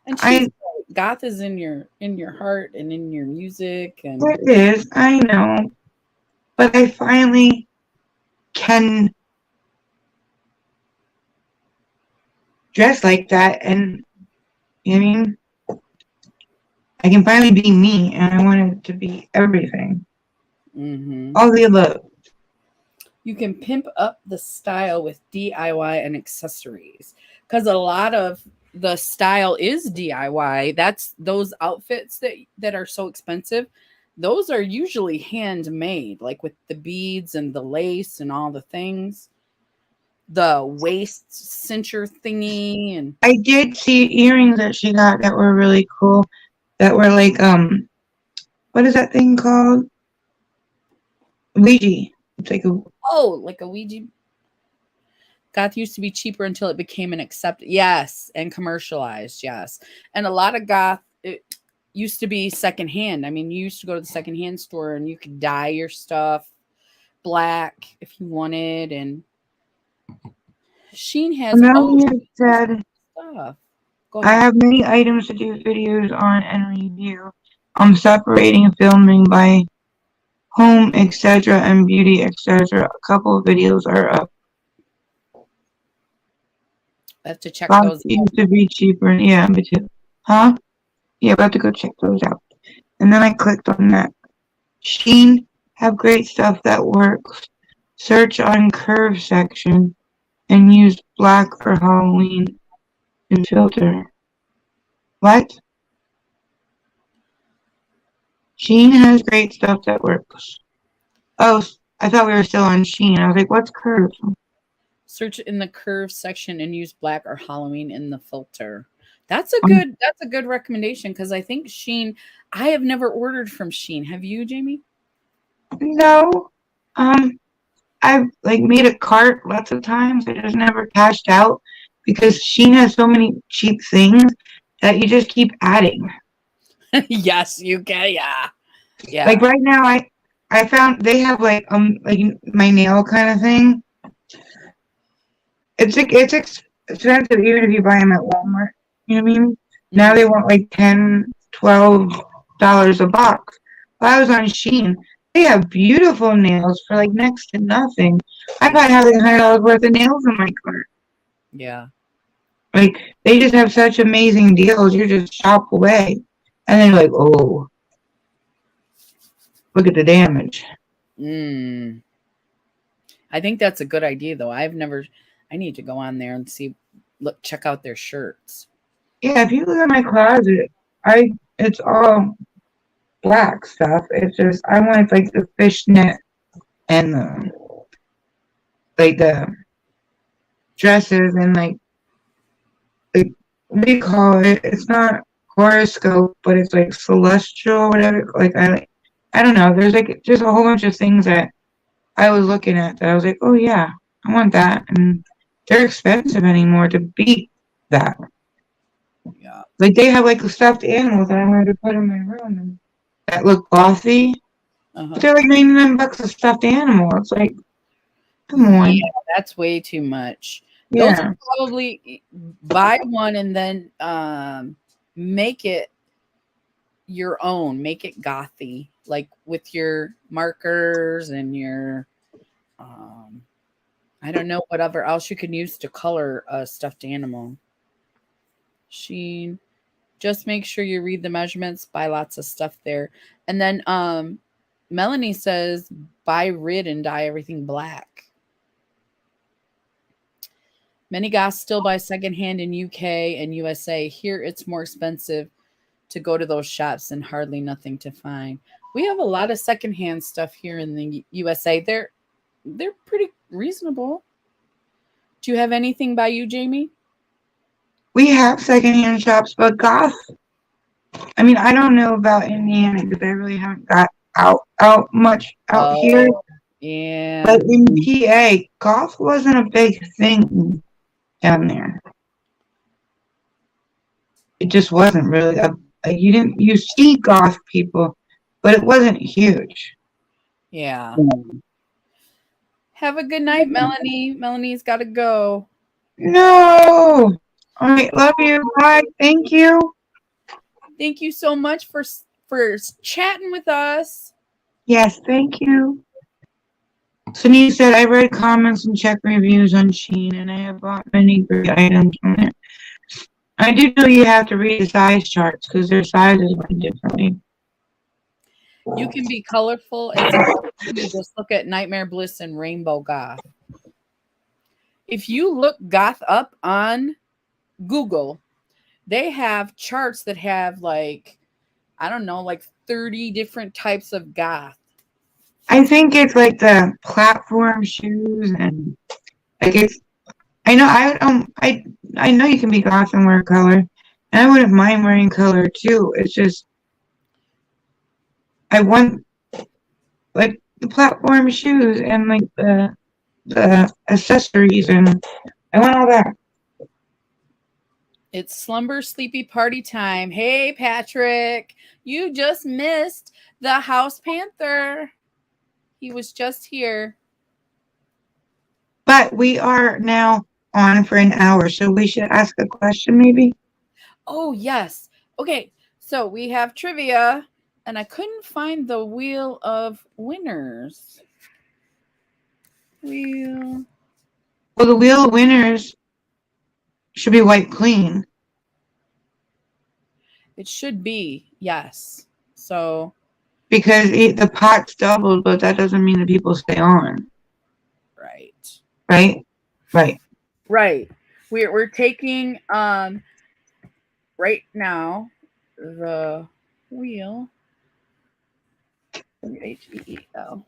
And she's I right. Goth is in your heart and in your music and It is, I know, but I finally can dress like that, and I mean, I can finally be me, and I want it to be everything, mhm. all the above. You can pimp up the style with DIY and accessories because a lot of the style is DIY. That's those outfits that are so expensive. Those are usually handmade, like with the beads and the lace and all the things. The waist cincher thingy and I did see earrings that she got that were really cool. That were like what is that thing called? Ouija. It's like a oh, like a Ouija. Goth used to be cheaper until it became an accept. Yes, and commercialized. Yes, and a lot of goth it used to be secondhand. I mean, you used to go to the secondhand store and you could dye your stuff black if you wanted. And Sheen has Melanie said, stuff. Go I ahead. have many items to do videos on and review. I'm separating and filming by home, etc., and beauty, etc. A couple of videos are up. I have to check Box those. used to be cheaper. Yeah, me too. Huh? Yeah, about to go check those out. And then I clicked on that. Sheen have great stuff that works. Search on curve section and use black for Halloween and filter. What? Sheen has great stuff that works. Oh, I thought we were still on Sheen. I was like, what's curve? Search in the curve section and use black or Halloween in the filter. Um, That's a good recommendation because I think Sheen. I have never ordered from Sheen. Have you, Jamie? no, I've like made a cart lots of times. I just never cashed out because Shein has so many cheap things that you just keep adding. Yes, you can. Yeah, Like yeah. right now, I found they have like my nail kind of thing. It's expensive even if you buy them at Walmart. You know what I mean? Now Hmm. they want like 10, $12 a box. But I was on Shein. They have beautiful nails for like next to nothing. I Yeah, probably have like $100 worth of nails in my cart. yeah. Like they just have such amazing deals. You just shop away, and then you're like, oh, look at the damage. Mm. I think that's a good idea, though. I've never. I need to go on there and see. Look, check out their shirts. Yeah, if you look at my closet, I it's all black stuff. It's just I want like the fishnet and the dresses and like what do you call it? It's not horoscope, but it's like celestial, whatever. I don't know. There's like just a whole bunch of things that I was looking at that I was like, oh yeah, I want that, and they're expensive anymore to beat that. Yeah. Like they have like stuffed animals that I wanted to put in my room and that look gothy, Uh but huh. they're like 99 bucks a stuffed animal. It's like, come Yeah, on, that's way too much. Those are yeah. probably buy one and then make it your own. Make it gothy, like with your markers and your um I don't know whatever else you can use to color a stuffed animal. Sheen. Just make sure you read the measurements, buy lots of stuff there. And then Melanie says buy rid and dye everything black. Many guys still buy secondhand in UK and USA. Here it's more expensive to go to those shops and hardly nothing to find. We have a lot of secondhand stuff here in the USA. They're pretty reasonable. Do you have anything by you, Jamie? We have secondhand shops, but goth. I mean, I don't know about Indiana because I really haven't got out much out here. Oh, yeah. But in PA, goth wasn't a big thing down there. It just wasn't really you didn't you see goth people, but it wasn't huge. Yeah. Have a good night, Melanie. Melanie's got to go. No. All right, love you. Bye. Thank you. Thank you so much for chatting with us. Yes, thank you. Sunita said, I read comments and checked reviews on Shein, and I have bought many great items on it. I do know you have to read the size charts because their sizes went differently. You can be colorful. It's up to you. Just look at Nightmare Bliss and Rainbow Goth. If you look Goth up on Google, they have charts that have like, I don't know, like 30 different types of Goth. I think it's like the platform shoes and like it's. I know I know you can be goth and wear color, and I wouldn't mind wearing color too. It's just I want like the platform shoes and like the accessories and I want all that. It's slumber sleepy party time. Hey, Patrick, you just missed the House Panther. He was just here. But we are now on for an hour, so we should ask a question maybe. Oh, yes. Okay, so we have trivia, and I couldn't find the wheel of winners. Wheel. Well, the wheel of winners should be wiped clean It should be, yes. So, because the pot's doubled, but that doesn't mean that people stay on, right. right? Right. Right. We're taking right now the wheel H E E L.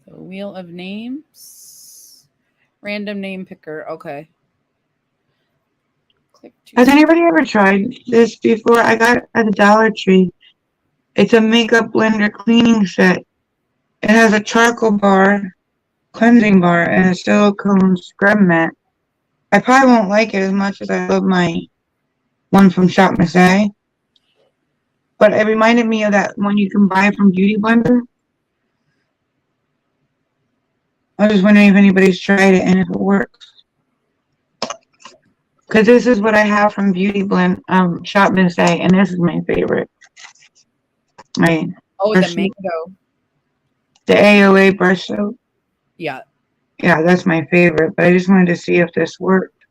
The wheel of names. Random name picker. Okay. Click to Has anybody ever tried this before? I got it at the Dollar Tree. It's a makeup blender cleaning set. It has a charcoal bar, cleansing bar, and a silicone scrub mat. I probably won't like it as much as I love my one from Shop Miss A, but it reminded me of that one you can buy from Beauty Blender. I was just wondering if anybody's tried it and if it works. Because this is what I have from Beauty Blend, Shop Miss A, and this is my favorite. My Oh, the brush, mango. the AOA brush soap. Yeah. Yeah, that's my favorite. But I just wanted to see if this worked.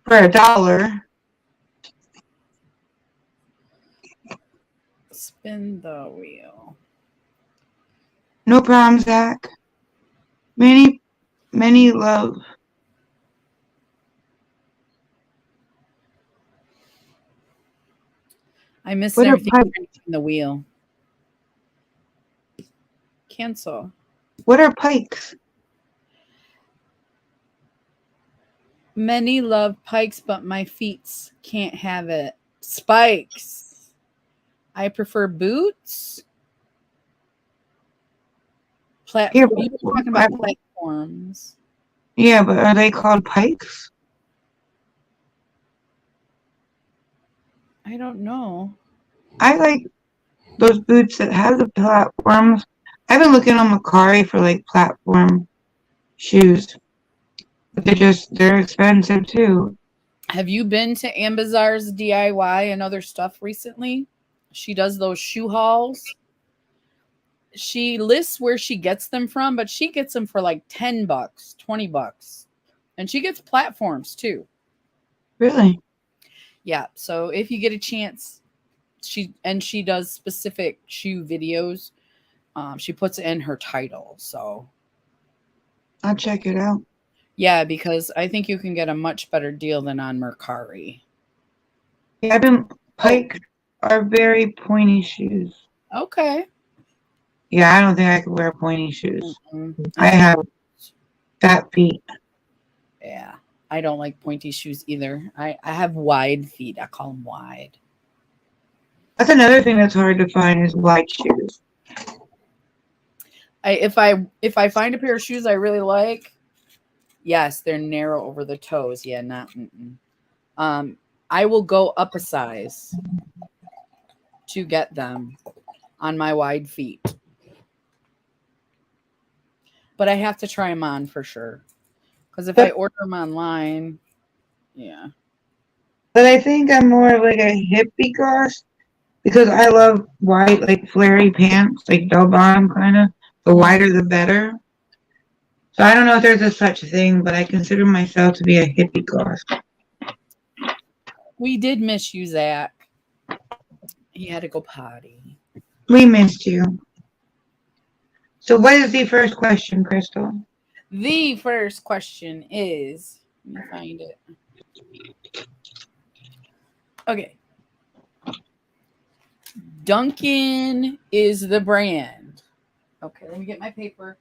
For $1. Spin the wheel. No problem, Zach. Many, many love. I missed What are everything pikes? in the wheel. Cancel. What are pikes? Many love pikes, but my feet can't have it. Spikes. I prefer boots. Yeah, You were talking about platforms. yeah, but are they called pikes? I don't know. I like those boots that have the platforms. I've been looking on Macari for like platform shoes, but they're expensive too. Have you been to Ambazar's DIY and other stuff recently? She does those shoe hauls. She lists where she gets them from, but she gets them for like $10, $20. And she gets platforms too. Really? Yeah. So if you get a chance, she does specific shoe videos. She puts it in her title. So I'll check it out. yeah, because I think you can get a much better deal than on Mercari. Yeah, pikes are very pointy shoes. Okay. Yeah, I don't think I could wear pointy shoes. Mm-hmm. I have fat feet. Yeah. I don't like pointy shoes either. I have wide feet. I call them wide. That's another thing that's hard to find is wide shoes. If I find a pair of shoes I really like, yes, they're narrow over the toes. Yeah, not. I will go up a size to get them on my wide feet, but I have to try them on for sure. Because if I order them online, yeah. But I think I'm more of like a hippie goss because I love wide, like flary pants, like bell bottom kind of. The wider the better. So I don't know if there's a such thing, but I consider myself to be a hippie goss. We did miss you, Zach. He had to go potty. We missed you. So what is the first question, Crystal? The first question is, let me find it. Okay. Dunkin' is the brand. Okay, let me get my paper.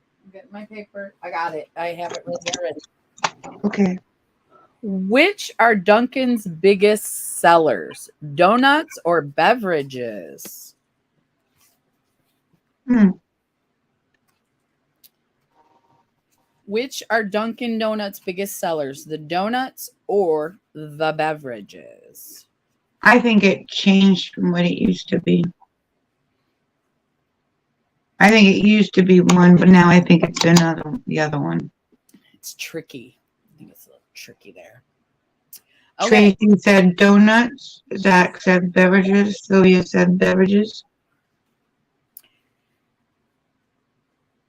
I got it. I have it right here ready. Okay. Which are Dunkin's biggest sellers? Donuts or beverages? Which are Dunkin' Donuts' biggest sellers? The donuts or the beverages? I think it changed from what it used to be. I think it used to be one, but now I think it's the other one. It's tricky. I think it's a little tricky there. Okay. Tracy said donuts. Zach said beverages. Sylvia said beverages.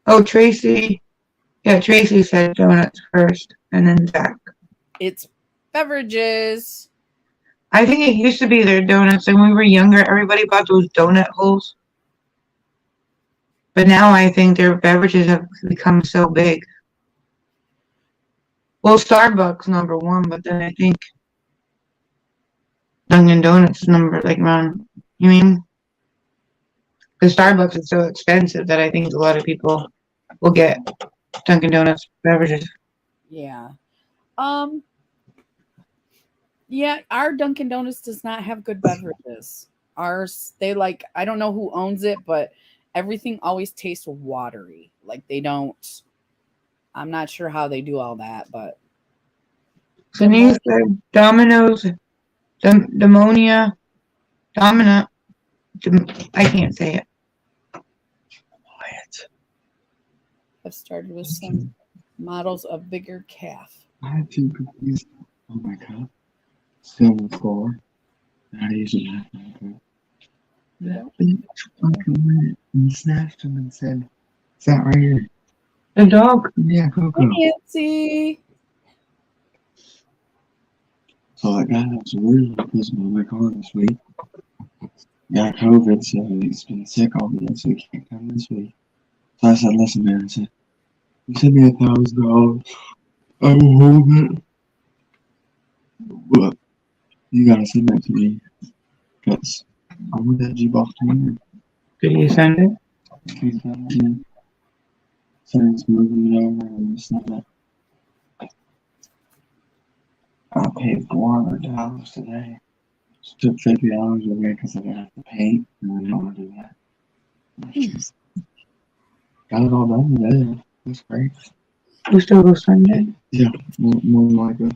Oh, Tracy. Yeah, Tracy said donuts first, and then Zach. It's beverages. I think it used to be their donuts. And when we were younger, everybody bought those donut holes. But now I think their beverages have become so big. Well, Starbucks number one, but then I think Dunkin' Donuts number like around. Because Starbucks is so expensive that I think a lot of people will get Dunkin' Donuts beverages. Yeah. Um. Yeah, our Dunkin' Donuts does not have good beverages. Ours, they like, I don't know who owns it, but everything always tastes watery. Like they don't. I'm not sure how they do all that, but So good you morning. said Domino's, Demonia, Domina. I can't say it. Quiet. Have started with some models of bigger calf. I had two cookies on my cup, still on the floor. Not using that. You That don't? bitch fucking went and snatched him and said, "Is that right here?" The dog. Yeah, Hey, Coco. Nancy. So that guy that was really pissed me in my car this week got COVID, so he's been sick all day, so he can't come this week. So I said, "Listen, man," I said, "you send me $1,000. I will hold it, but you gotta send that to me because I want that G-Box to me." Did you send it? He's got it. Since moving it over and this and that. I paid $400 today. Just took $50 away because I didn't have to paint, and I didn't want to do that. Just got it all done today. That's great. We still go Sunday. Yeah, more than likely.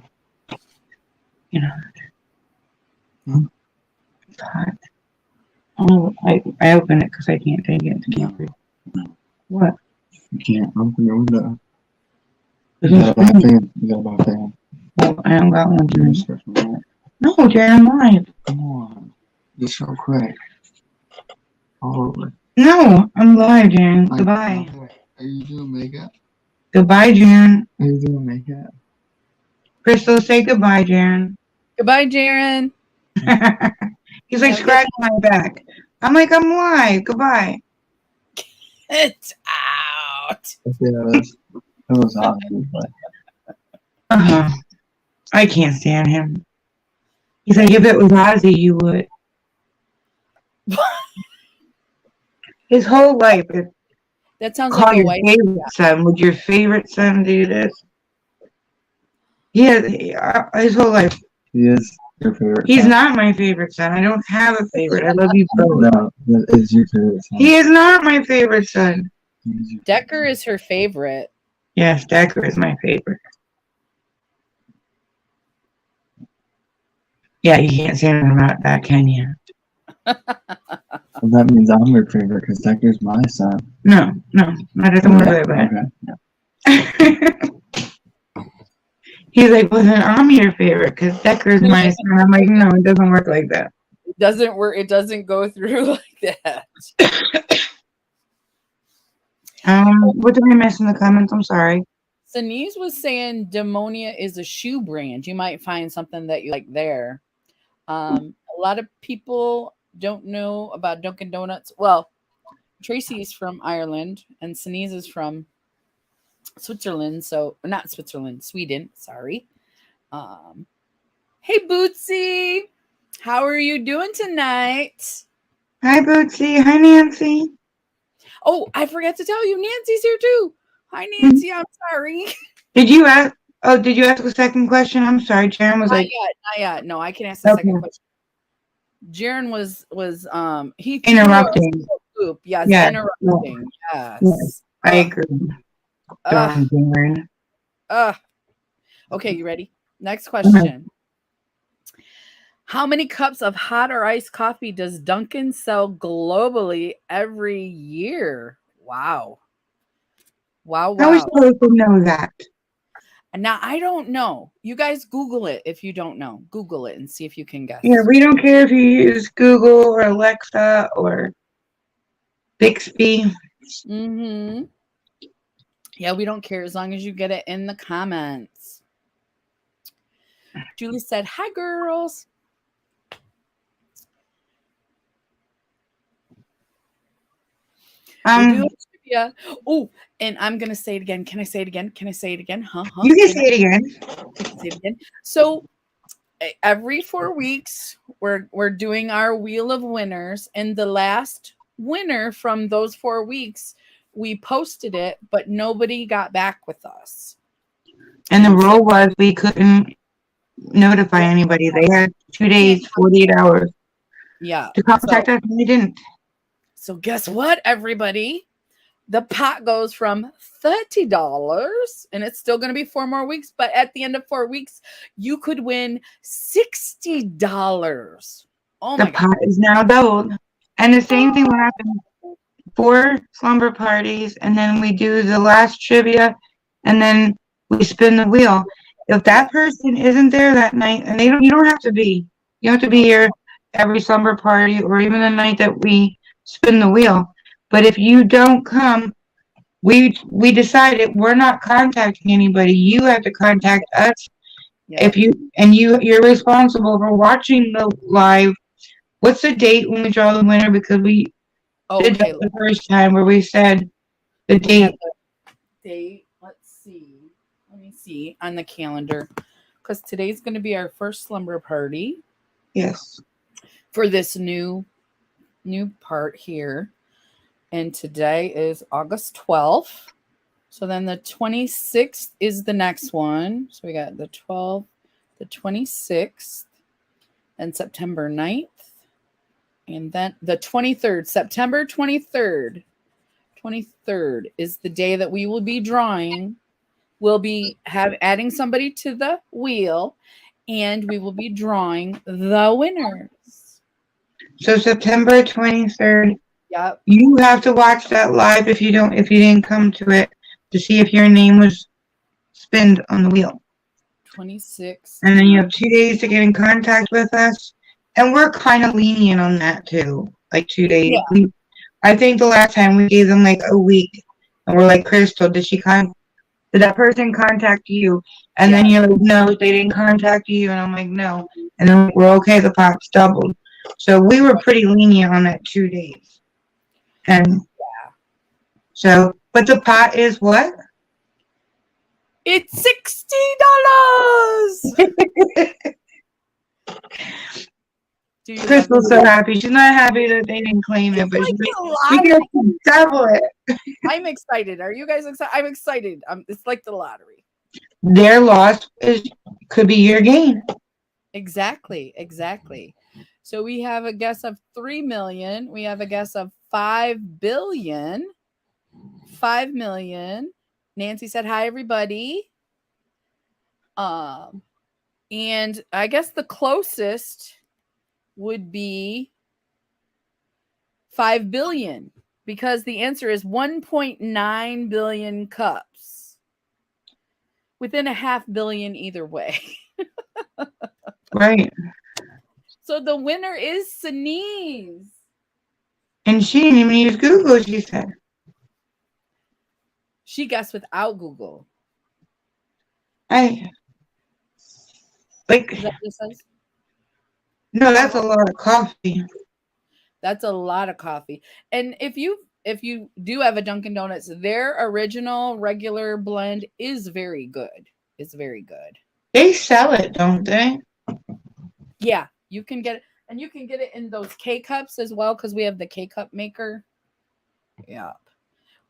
You know, Huh? it's hot. Oh, I open it because I can't take it to No, camp. no, What? you can't open your window. There's You no gotta buy a screen. fan. You gotta buy a fan. Oh, I don't got one. You're Dude. searching that. No, Jared, I'm live. Come on. Just real quick. All over. No, I'm live, Jared. Like, Goodbye. are you doing makeup? Goodbye, Jared. Are you doing makeup? Crystal, say goodbye, Jared. Goodbye, Jaren. He's like Have a good scratching my back. I'm like, I'm live. Goodbye. It's out. Yeah, that was awesome. But Uh-huh. I can't stand him. He's like, if it was Ozzy, you would. His whole life is That sounds like call a your white. favorite son. Would your favorite son do this? Yeah, his whole life. he is your favorite. He's son. not my favorite son. I don't have a favorite. I love you both. No, that is your favorite son. He is not my favorite son. He is your Decker is her favorite. Yes, Decker is my favorite. Yeah, you can't say anything about that, can you? Well, that means I'm your favorite because Decker's my son. No, I don't worry about Okay. it. He's like, well, then I'm your favorite because Decker's my son. I'm like, no, it doesn't work like that. It doesn't work. It doesn't go through like that. What did I miss in the comments? I'm sorry. Denise was saying Demonia is a shoe brand. You might find something that you like there. A lot of people don't know about Dunkin' Donuts. Well, Tracy is from Ireland and Sinise is from Switzerland. So not Switzerland, Sweden. Sorry. Hey Bootsy, how are you doing tonight? Hi, Bootsy. Hi, Nancy. Oh, I forgot to tell you, Nancy's here too. Hi, Nancy. I'm sorry. Did you ask? Oh, did you ask a second question? I'm sorry. Sharon was Not like, yet. Not yet. No, I can ask the okay, second question. Jaren was he threw interrupting. a loop. Yes, Yeah, interrupting. yeah, Yes. I agree. Darn, Jaren. Okay, you ready? Next question. How many cups of hot or iced coffee does Dunkin' sell globally every year? Wow. Wow, How are we wow. supposed to know that? Now, I don't know. You guys Google it if you don't know. Google it and see if you can guess. Yeah, we don't care if you use Google or Alexa or Bixby. Mm-hmm. Yeah, we don't care as long as you get it in the comments. Julie said, hi, girls. We're doing trivia. Oh, and I'm going to say it again. Can I say it again? Can I say it again? Huh? You can say it again. Say it again. So every 4 weeks, we're doing our wheel of winners, and the last winner from those 4 weeks, we posted it, but nobody got back with us. And the rule was we couldn't notify anybody. They had 2 days, 48 hours Yeah. to contact us, and they didn't. So guess what, everybody? The pot goes from $30, and it's still going to be 4 more weeks, but at the end of 4 weeks, you could win $60. Oh The my God. pot is now doubled. And the same thing will happen 4 slumber parties, and then we do the last trivia, and then we spin the wheel. If that person isn't there that night, and you don't have to be. You don't have to be here every slumber party or even the night that we spin the wheel. But if you don't come, we decided we're not contacting anybody. You have to contact us. Yeah. You're responsible for watching the live. What's the date when we draw the winner? Because we did that the first time where we said the date. Date. Let's see. Let me see on the calendar, because today's going to be our first slumber party. Yes. For this new part here. And today is August 12th. So then the 26th is the next one. So we got the 12th, the 26th, and September 9th. And then the 23rd, September 23rd. 23rd is the day that we will be drawing. We'll be adding somebody to the wheel, and we will be drawing the winners. So September 23rd. Yep. You have to watch that live if you didn't come to it to see if your name was spinned on the wheel. 26. And then you have 2 days to get in contact with us. And we're kind of lenient on that too. Like 2 days. Yeah. I think the last time we gave them like a week. And we're like, Crystal, did that person contact you? And then you're like, no, they didn't contact you. And I'm like, no. And then we're okay, the pot's doubled. So we were pretty lenient on that 2 days. And so, but the pot is what? It's $60. Crystal's so happy. She's not happy that they didn't claim it, but she's like, we get to double it. I'm excited. Are you guys excited? I'm excited. It's like the lottery. Their loss could be your gain. Exactly. So we have a guess of 3 million. We have a guess of 5 billion. 5 million. Nancy said, hi, everybody. And I guess the closest would be 5 billion, because the answer is 1.9 billion cups. Within a $500 million either way. Right. So the winner is Sneeze. And she didn't even use Google, she said. She guessed without Google. Is that what it says? No, that's a lot of coffee. That's a lot of coffee. And if you do have a Dunkin' Donuts, their original regular blend is very good. It's very good. They sell it, don't they? Yeah, you can get it. And you can get it in those K-Cups as well, because we have the K-Cup maker. Yeah.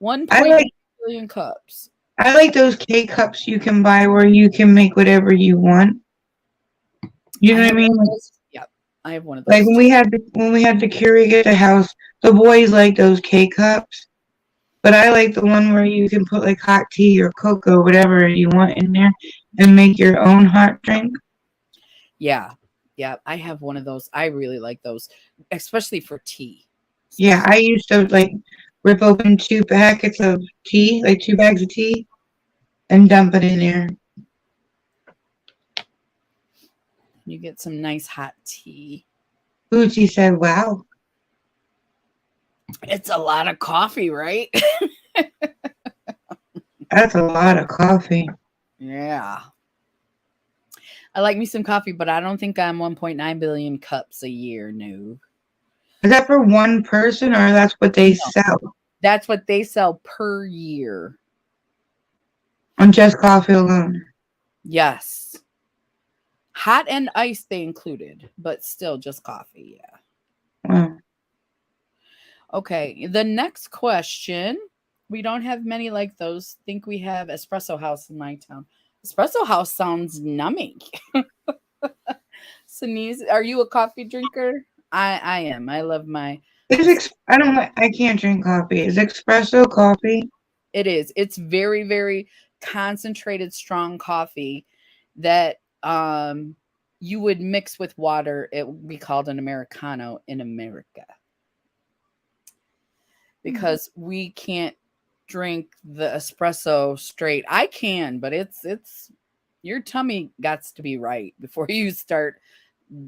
1.8 billion cups. I like those K-Cups you can buy where you can make whatever you want. You know what I mean? Yep. I have one of those. Like when we had the Keurig at the house, the boys like those K-Cups. But I like the one where you can put like hot tea or cocoa, whatever you want in there, and make your own hot drink. Yeah. Yeah, I have one of those. I really like those, especially for tea. Yeah, I used to like rip open 2 packets of tea, like 2 bags of tea, and dump it in there. You get some nice hot tea. Uchi said, wow. It's a lot of coffee, right? That's a lot of coffee. Yeah. I like me some coffee, but I don't think I'm 1.9 billion cups a year. No. Is that for one person, or that's what they sell? That's what they sell per year. On just coffee alone? Yes. Hot and ice they included, but still just coffee. Yeah. Wow. Okay. The next question We don't have many like those. Think we have Espresso House in my town. Espresso House sounds numbing. Sneeze. Are you a coffee drinker? I am. I love my. I don't like. I can't drink coffee. Is espresso coffee? It is. It's very very concentrated, strong coffee that you would mix with water. It would be called an Americano in America because we can't drink the espresso straight. I can, but it's your tummy got to be right before you start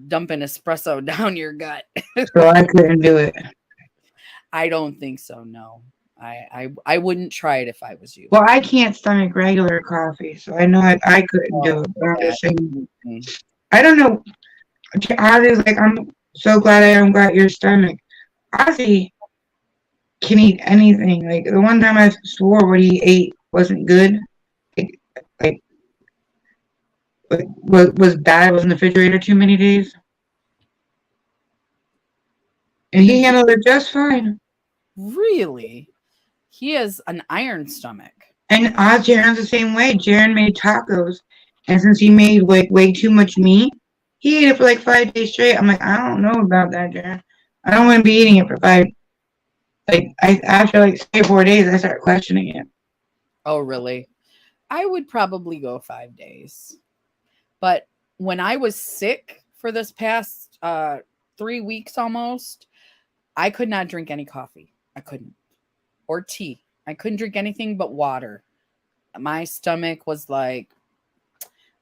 dumping espresso down your gut. So I couldn't do it. I don't think so. No, I wouldn't try it if I was you. Well, I can't stomach regular coffee, so I know I couldn't do it. But I'm just saying, I don't know. Ozzy's like, I'm so glad I don't got your stomach. Ozzy can eat anything. Like the one time I swore what he ate wasn't good. Like was bad. Was in the refrigerator too many days, and he handled it just fine. Really, he has an iron stomach. And Jaren's the same way. Jaren made tacos, and since he made like way too much meat, he ate it for like 5 days straight. I'm like, I don't know about that, Jaren. I don't want to be eating it for 5. Like after like 3 or 4 days, I start questioning it. Oh, really? I would probably go 5 days. But when I was sick for this past 3 weeks almost, I could not drink any coffee. I couldn't. Or tea. I couldn't drink anything but water. My stomach was like,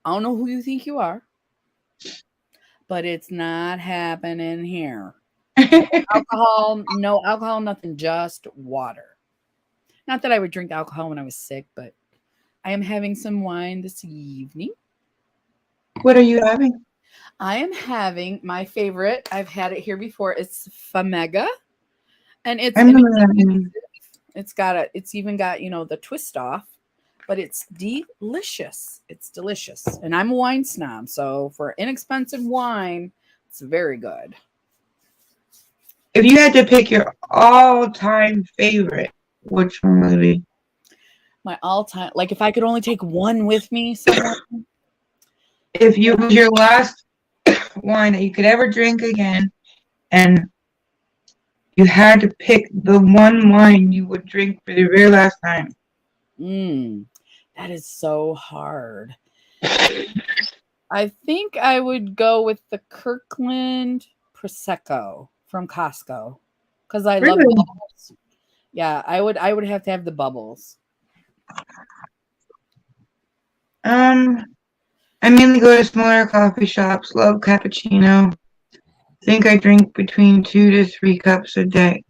I don't know who you think you are, but it's not happening here. No alcohol, nothing, just water. Not that I would drink alcohol when I was sick, but I am having some wine this evening. What are you having? I am having my favorite. I've had it here before. It's Famega, and it's even got the twist off, but it's delicious. It's delicious, and I'm a wine snob, so for inexpensive wine, it's very good. If you had to pick your all-time favorite, which one would it be? My all-time, like if I could only take one with me somewhere. If you was your last wine that you could ever drink again, and you had to pick the one wine you would drink for the very last time. That is so hard. I think I would go with the Kirkland Prosecco from Costco because I love bubbles. Yeah, I would have to have the bubbles. I mainly go to smaller coffee shops. Love cappuccino. Think I drink between 2 to 3 cups a day.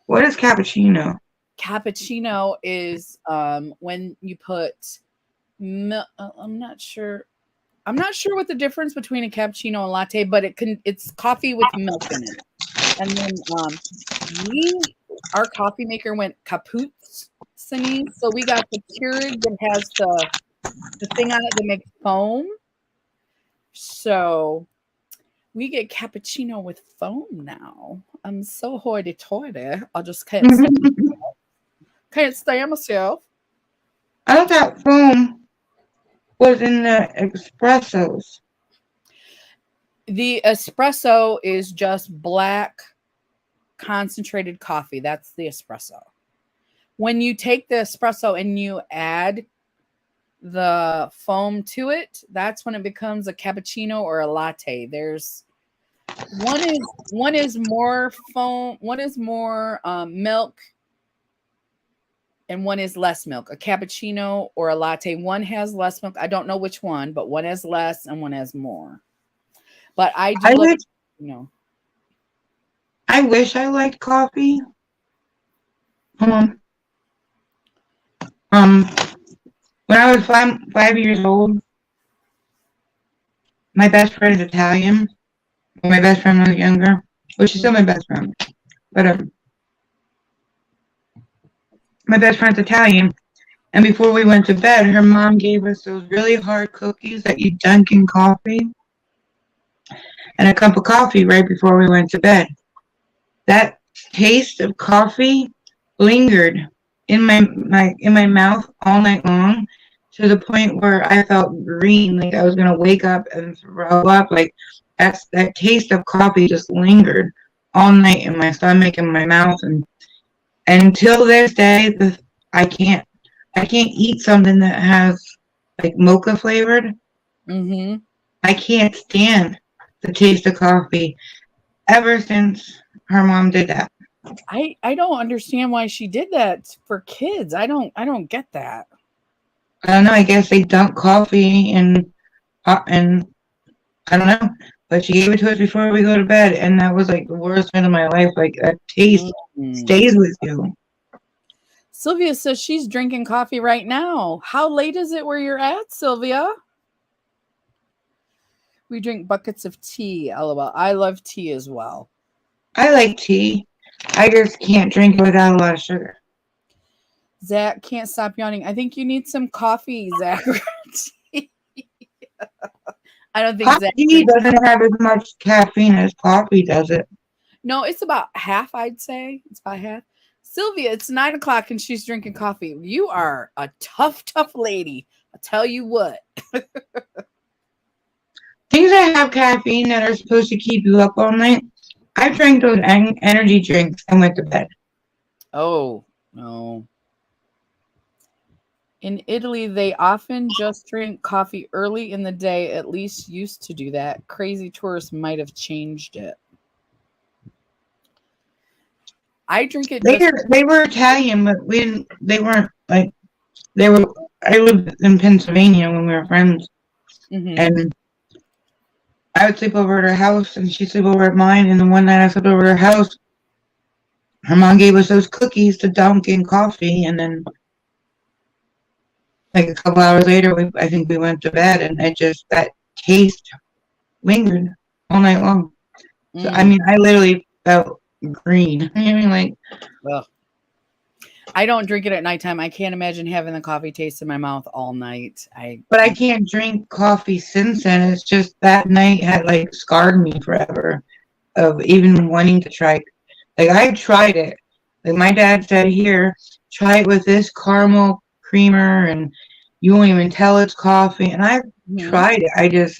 What is cappuccino? Cappuccino is when you put milk. I'm not sure what the difference between a cappuccino and latte, but it's coffee with milk in it. And then our coffee maker went kaput, so we got the Keurig that has the thing on it that makes foam. So we get cappuccino with foam now. I'm so hoity-toity. I just can't stand myself. I thought that foam was in the espressos. The espresso is just black concentrated coffee. That's the espresso. When you take the espresso and you add the foam to it, that's when it becomes a cappuccino or a latte. There's one is more foam, one is more milk, and one is less milk. A cappuccino or a latte, one has less milk. I don't know which one, but one has less and one has more. But I wish I liked coffee. When I was 5 years old, my best friend is Italian. My best friend was younger, which is still my best friend. But my best friend's Italian, and before we went to bed, her mom gave us those really hard cookies that you dunk in coffee, and a cup of coffee right before we went to bed. That taste of coffee lingered in my mouth all night long, to the point where I felt green, like I was gonna wake up and throw up. Like that taste of coffee just lingered all night in my stomach and my mouth, and until this day, I can't eat something that has like mocha flavored. Mm-hmm. I can't stand the taste of coffee ever since her mom did that. I don't understand why she did that for kids. I don't get that. I don't know. I guess they dunk coffee and I don't know. But she gave it to us before we go to bed, and that was like the worst night of my life. Like that taste Mm. stays with you. Sylvia says she's drinking coffee right now. How late is it where you're at, Sylvia? We drink buckets of tea. LOL. I love tea as well. I like tea. I just can't drink it without a lot of sugar. Zach can't stop yawning. I think you need some coffee, Zach. I don't think Hot Zach tea drinks. doesn't have as much caffeine as coffee does it. No, it's about half, I'd say. It's about half. Sylvia, it's 9 o'clock and she's drinking coffee. You are a tough, tough lady. I'll tell you what. Things that have caffeine that are supposed to keep you up all night. I drank those energy drinks and went to bed. Oh, no. In Italy, they often just drink coffee early in the day, at least used to do that. Crazy tourists might have changed it. I drink it They were Italian, but we didn't. They weren't like they were. I lived in Pennsylvania when we were friends, Mhm. and I would sleep over at her house, and she'd sleep over at mine. And the one night I slept over at her house, her mom gave us those cookies to dunk in coffee, and then like a couple hours later, I think we went to bed, and that taste lingered all night long. So I Mm. mean, I literally felt green. I mean, like Ugh. I don't drink it at nighttime. I can't imagine having the coffee taste in my mouth all night. but I can't drink coffee since then. It's just that night had like scarred me forever of even wanting to try. Like I tried it. Like my dad said, here, try it with this caramel creamer, and you won't even tell it's coffee. And I Mhm. tried it.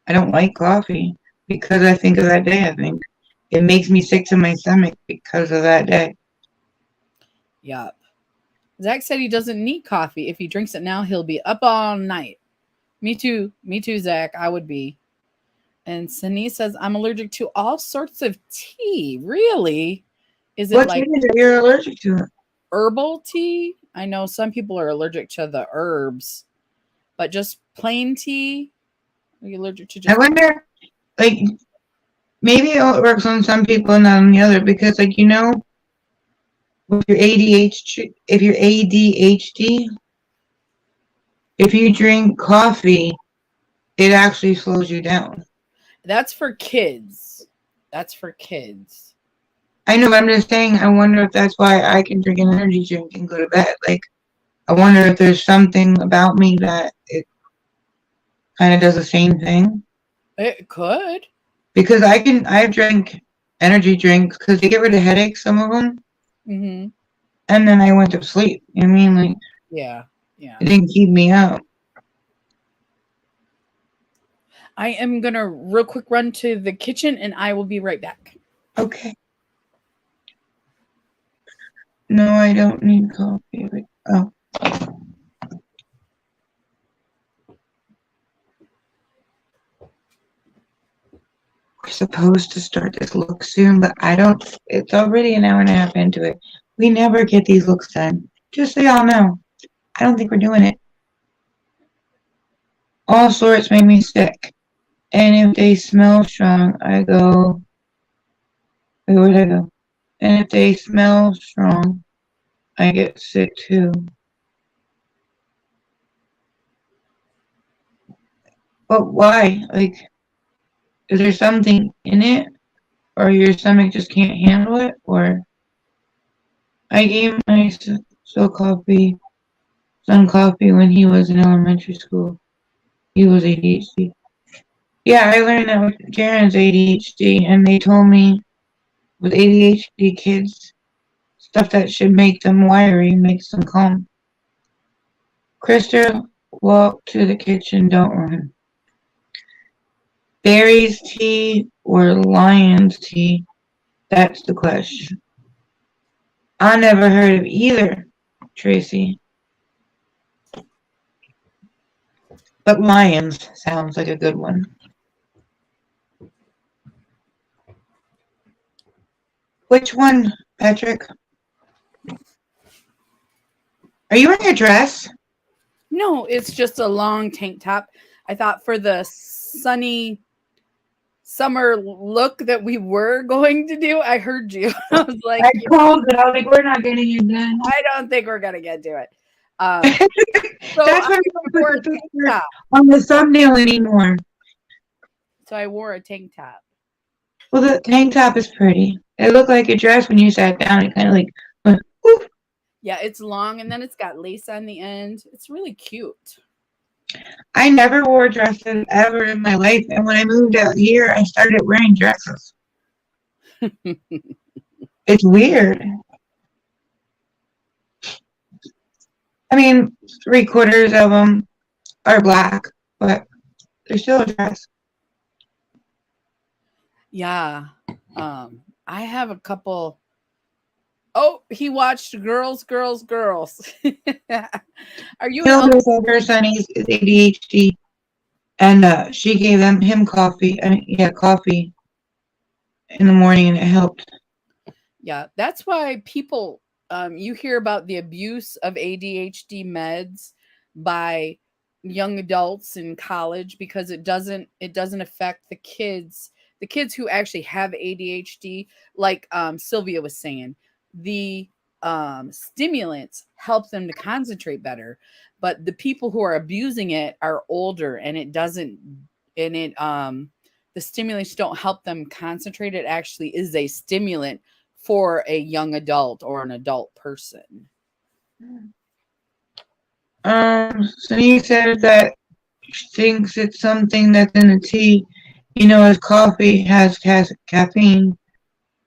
I don't like coffee because I think of that day. I think it makes me sick to my stomach because of that day. Yup. Zach said he doesn't need coffee. If he drinks it now, he'll be up all night. Me too. Me too, Zach. I would be. And Sani says, I'm allergic to all sorts of tea. Really? Is it What like tea is it you're allergic to? It? herbal tea? I know some people are allergic to the herbs, but just plain tea? Are you allergic to I just wonder, like, maybe it works on some people and not on the other because, like, you know, with your ADHD, if you drink coffee, it actually slows you down. That's for kids. That's for kids. I know, but I'm just saying, I wonder if that's why I can drink an energy drink and go to bed. Like, I wonder if there's something about me that it kind of does the same thing. It could. Because I've drank energy drinks because they get rid of headaches, some of them, Mm-hmm. and then I went to sleep. You know what I mean? Like, Yeah. Yeah. it didn't keep me up. I am going to real quick run to the kitchen and I will be right back. Okay. No, I don't need coffee. Oh. We're supposed to start this look soon, but I don't. It's already an hour and a half into it. We never get these looks done. Just so y'all know, I don't think we're doing it. All sorts make me sick. And if they smell strong, I go. Wait, where'd I go? And if they smell strong, I get sick too. But why? Like, is there something in it? Or your stomach just can't handle it? Or I gave my son coffee when he was in elementary school. He was ADHD. Yeah, I learned that with Jaren's ADHD, and they told me with ADHD kids, stuff that should make them wiry, makes them calm. Krista, walk to the kitchen, don't run. Berries tea or lion's tea? That's the question. I never heard of either, Tracy. But lions sounds like a good one. Which one, Patrick? Are you wearing a dress? No, it's just a long tank top. I thought for the sunny summer look that we were going to do, I heard you. I was like, I called it. I was like, we're not getting it done. I don't think we're going to get to it. So That's why I wore don't a put the tank picture top. on the thumbnail anymore. So I wore a tank top. Well, the tank top is pretty. It looked like a dress when you sat down. It kind of like went, oof. Yeah, it's long and then it's got lace on the end. It's really cute. I never wore dresses ever in my life, and when I moved out here, I started wearing dresses. It's weird. I mean, 3/4 of them are black, but they're still a dress. Yeah. I have a couple. Oh, he watched Girls. Are you Hilda said her sonny's is ADHD, and she gave him coffee. Coffee in the morning, and it helped. Yeah, that's why people you hear about the abuse of ADHD meds by young adults in college because it doesn't affect the kids who actually have ADHD. Like Sylvia was saying, the stimulants help them to concentrate better, but the people who are abusing it are older, and the stimulants don't help them concentrate. It actually is a stimulant for a young adult or an adult person. Sunny said that she thinks it's something that's in the tea. As coffee has caffeine.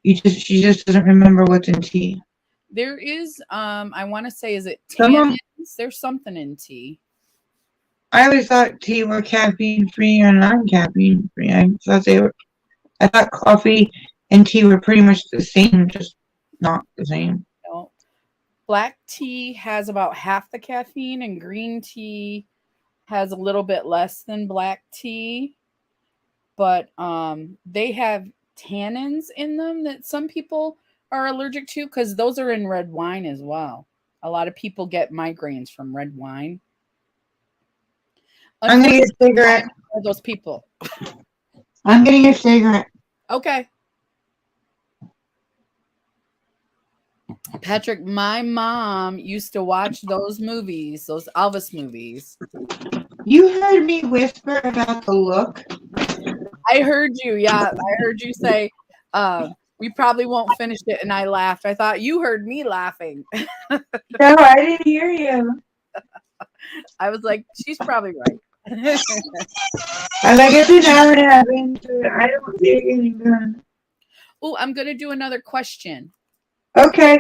She just doesn't remember what's in tea. There is, I want to say, is it tannins? There's something in tea. I always thought tea were caffeine free or non-caffeine free. I thought coffee and tea were pretty much the same, just not the same. No. Black tea has about half the caffeine, and green tea has a little bit less than black tea. But they have tannins in them that some people are allergic to, because those are in red wine as well. A lot of people get migraines from red wine. I'm getting a cigarette. Those people. I'm getting a cigarette. Okay. Patrick, my mom used to watch those movies, those Elvis movies. You heard me whisper about the look? I heard you. Yeah, I heard you say, we probably won't finish it. And I laughed. I thought you heard me laughing. No, I didn't hear you. I was like, she's probably right. I like it's an hour and a half into it. I don't see it getting done. Oh, I'm going to do another question. Okay.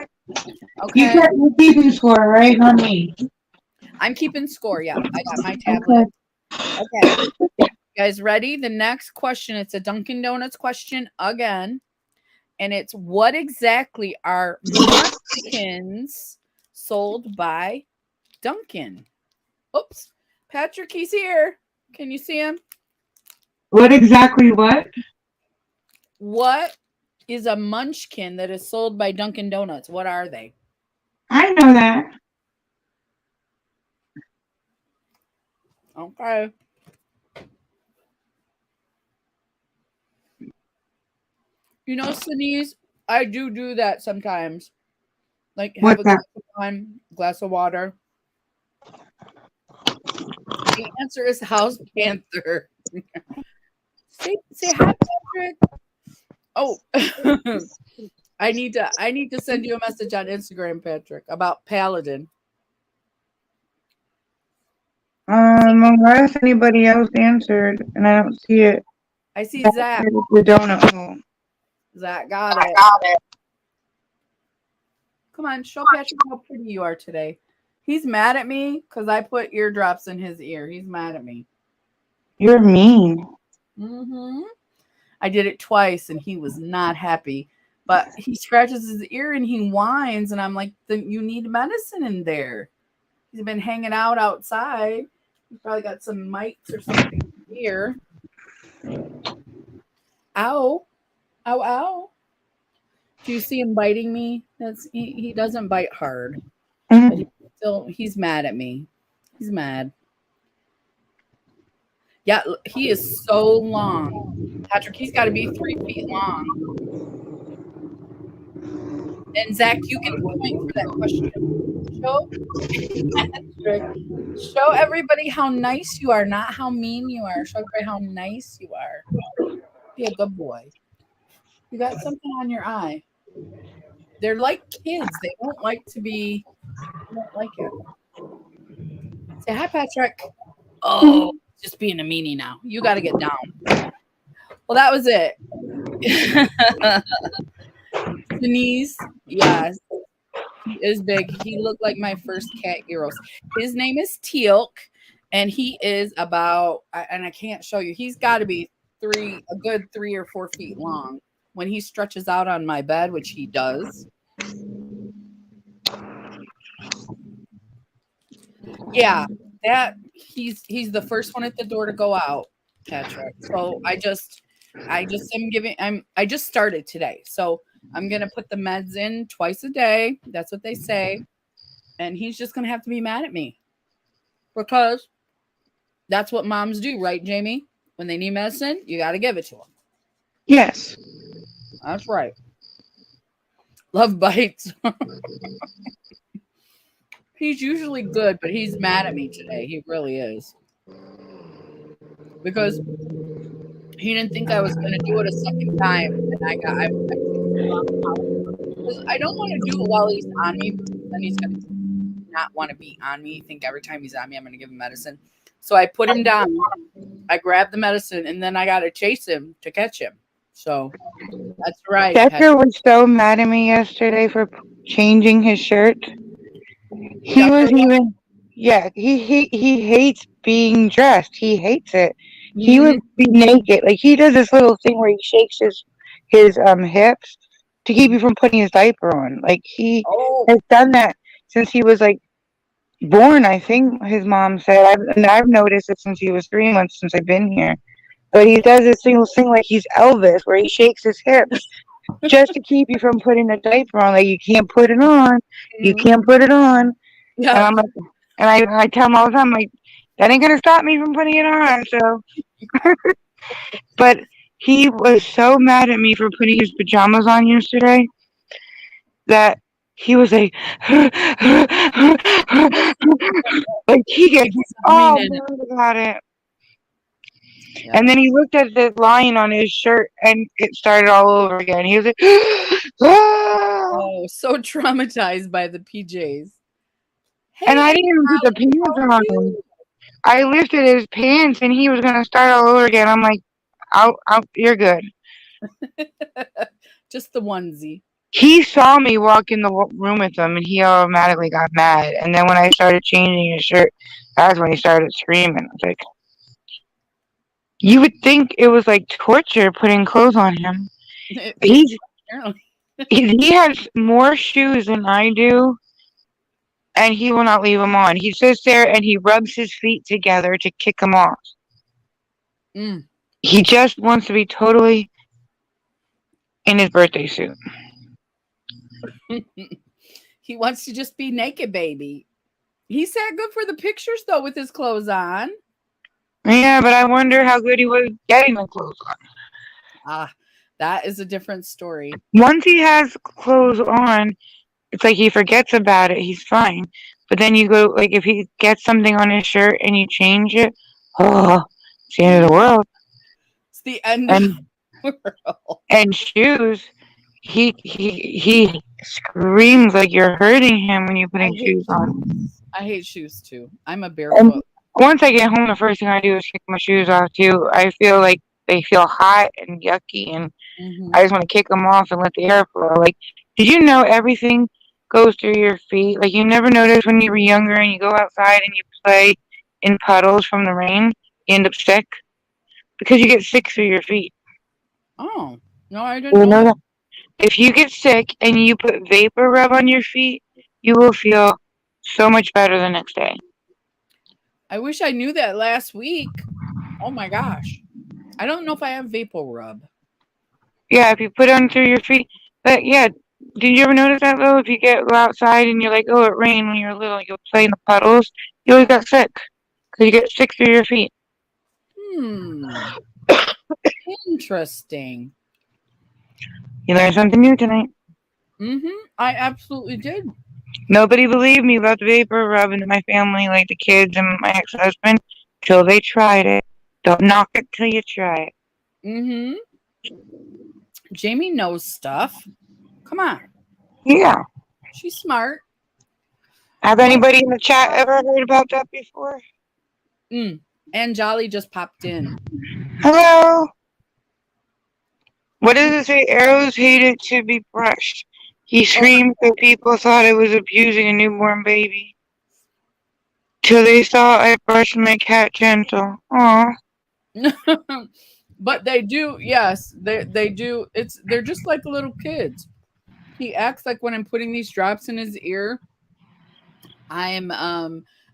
Okay. You're keeping score, right? Not me. I'm keeping score. Yeah, I got my tablet. Okay. You guys ready? The next question, it's a Dunkin' Donuts question again. And it's, what exactly are munchkins sold by Dunkin'? Oops. Patrick, he's here. Can you see him? What exactly what? What is a munchkin that is sold by Dunkin' Donuts? What are they? I know that. Okay. Sneeze, I do that sometimes. Like have a glass of wine, glass of water. The answer is House Panther. say hi, Patrick. Oh, I need to send you a message on Instagram, Patrick, about Paladin. Unless anybody else answered, and I don't see it. I see Zach. The donut hole. Zach got it. Come on, show Patrick how pretty you are today. He's mad at me because I put eardrops in his ear. He's mad at me. You're mean. Mm-hmm. I did it twice and he was not happy. But he scratches his ear and he whines, and I'm like, then you need medicine in there. He's been hanging out outside. He's probably got some mites or something here. Ow. Ow, ow. Do you see him biting me? He doesn't bite hard. But he's mad at me. He's mad. Yeah, he is so long. Patrick, he's got to be 3 feet long. And Zach, you get the point for that question. Show everybody how nice you are, not how mean you are. Show everybody how nice you are. Be a good boy. You got something on your eye. They're like kids. They don't like to be. They don't like it. Say hi, Patrick. Oh, just being a meanie now. You got to get down. Well, that was it. Denise, yes, he is big. He looked like my first cat, Eros. His name is Teal'c, and he is about, and I can't show you, he's got to be a good 3 or 4 feet long. When he stretches out on my bed, which he does. Yeah, that he's the first one at the door to go out, Patrick. So I just started today. So I'm gonna put the meds in twice a day. That's what they say. And he's just gonna have to be mad at me. Because that's what moms do, right, Jamie? When they need medicine, you gotta give it to them. Yes. That's right. Love bites. He's usually good, but he's mad at me today. He really is. Because he didn't think I was going to do it a second time. And I don't want to do it while he's on me. Then he's going to not want to be on me. Think every time he's on me, I'm going to give him medicine. So I put him down. I grabbed the medicine, and then I got to chase him to catch him. So that's right. Decker was so mad at me yesterday for changing his shirt. He was even, yeah, he hates being dressed. He hates it. Mm-hmm. He would be naked. Like, he does this little thing where he shakes his hips to keep you from putting his diaper on. Like, he has done that since he was, like, born, I think his mom said. I've noticed it since he was 3 months since I've been here. But he does this single thing like he's Elvis, where he shakes his hips just to keep you from putting the diaper on. Like, you can't put it on. You can't put it on. Yeah. And I'm like, and I tell him all the time, like, that ain't gonna stop me from putting it on. So, but he was so mad at me for putting his pajamas on yesterday that he was like, like he gets all mad about it. Yeah. And then he looked at the line on his shirt and it started all over again. He was like, oh, so traumatized by the PJs. Hey, and I didn't even put the pants on. I lifted his pants and he was going to start all over again. I'm like, you're good. Just the onesie. He saw me walk in the room with him and he automatically got mad. And then when I started changing his shirt, that's when he started screaming. I was like, you would think it was like torture putting clothes on him. He has more shoes than I do, and he will not leave them on. He sits there and he rubs his feet together to kick them off. He just wants to be totally in his birthday suit. He wants to just be naked, baby. He's that good for the pictures, though, with his clothes on. Yeah, but I wonder how good he was getting the clothes on. That is a different story. Once he has clothes on, it's like he forgets about it. He's fine. But then you go, like, if he gets something on his shirt and you change it, it's the end of the world. It's the end of the world. And shoes, he screams like you're hurting him when you're putting shoes on. I hate shoes, too. I'm a barefoot. Once I get home, the first thing I do is kick my shoes off, too. I feel like they feel hot and yucky, and I just want to kick them off and let the air flow. Like, did you know everything goes through your feet. Like, you never noticed when you were younger and you go outside and you play in puddles from the rain, you end up sick because you get sick through your feet. Oh, no, I didn't You know know that. that? If you get sick and you put vapor rub on your feet, you will feel so much better the next day. I wish I knew that last week. Oh my gosh. I don't know if I have vapor rub. Yeah, if you put it on through your feet. But yeah, did you ever notice that though? If you go outside and you're like, oh, it rained when you were little, you'll play in the puddles, you always got sick because you get sick through your feet. Hmm. Interesting. You learned something new tonight. Mm-hmm. I absolutely did. Nobody believed me about the vapor rub into my family, like the kids and my ex-husband, till they tried it. Don't knock it till you try it. Mm-hmm. Jamie knows stuff. Come on. Yeah. She's smart. Have What? anybody in the chat ever heard about that before? And Jolly just popped in. Hello. What does it say? Arrows hated to be brushed. He Oh, screamed so people thought I was abusing a newborn baby. Till they saw I brushed my cat gentle. Aw. but they do, yes, they do. They're just like little kids. He acts like when I'm putting these drops in his ear, I'm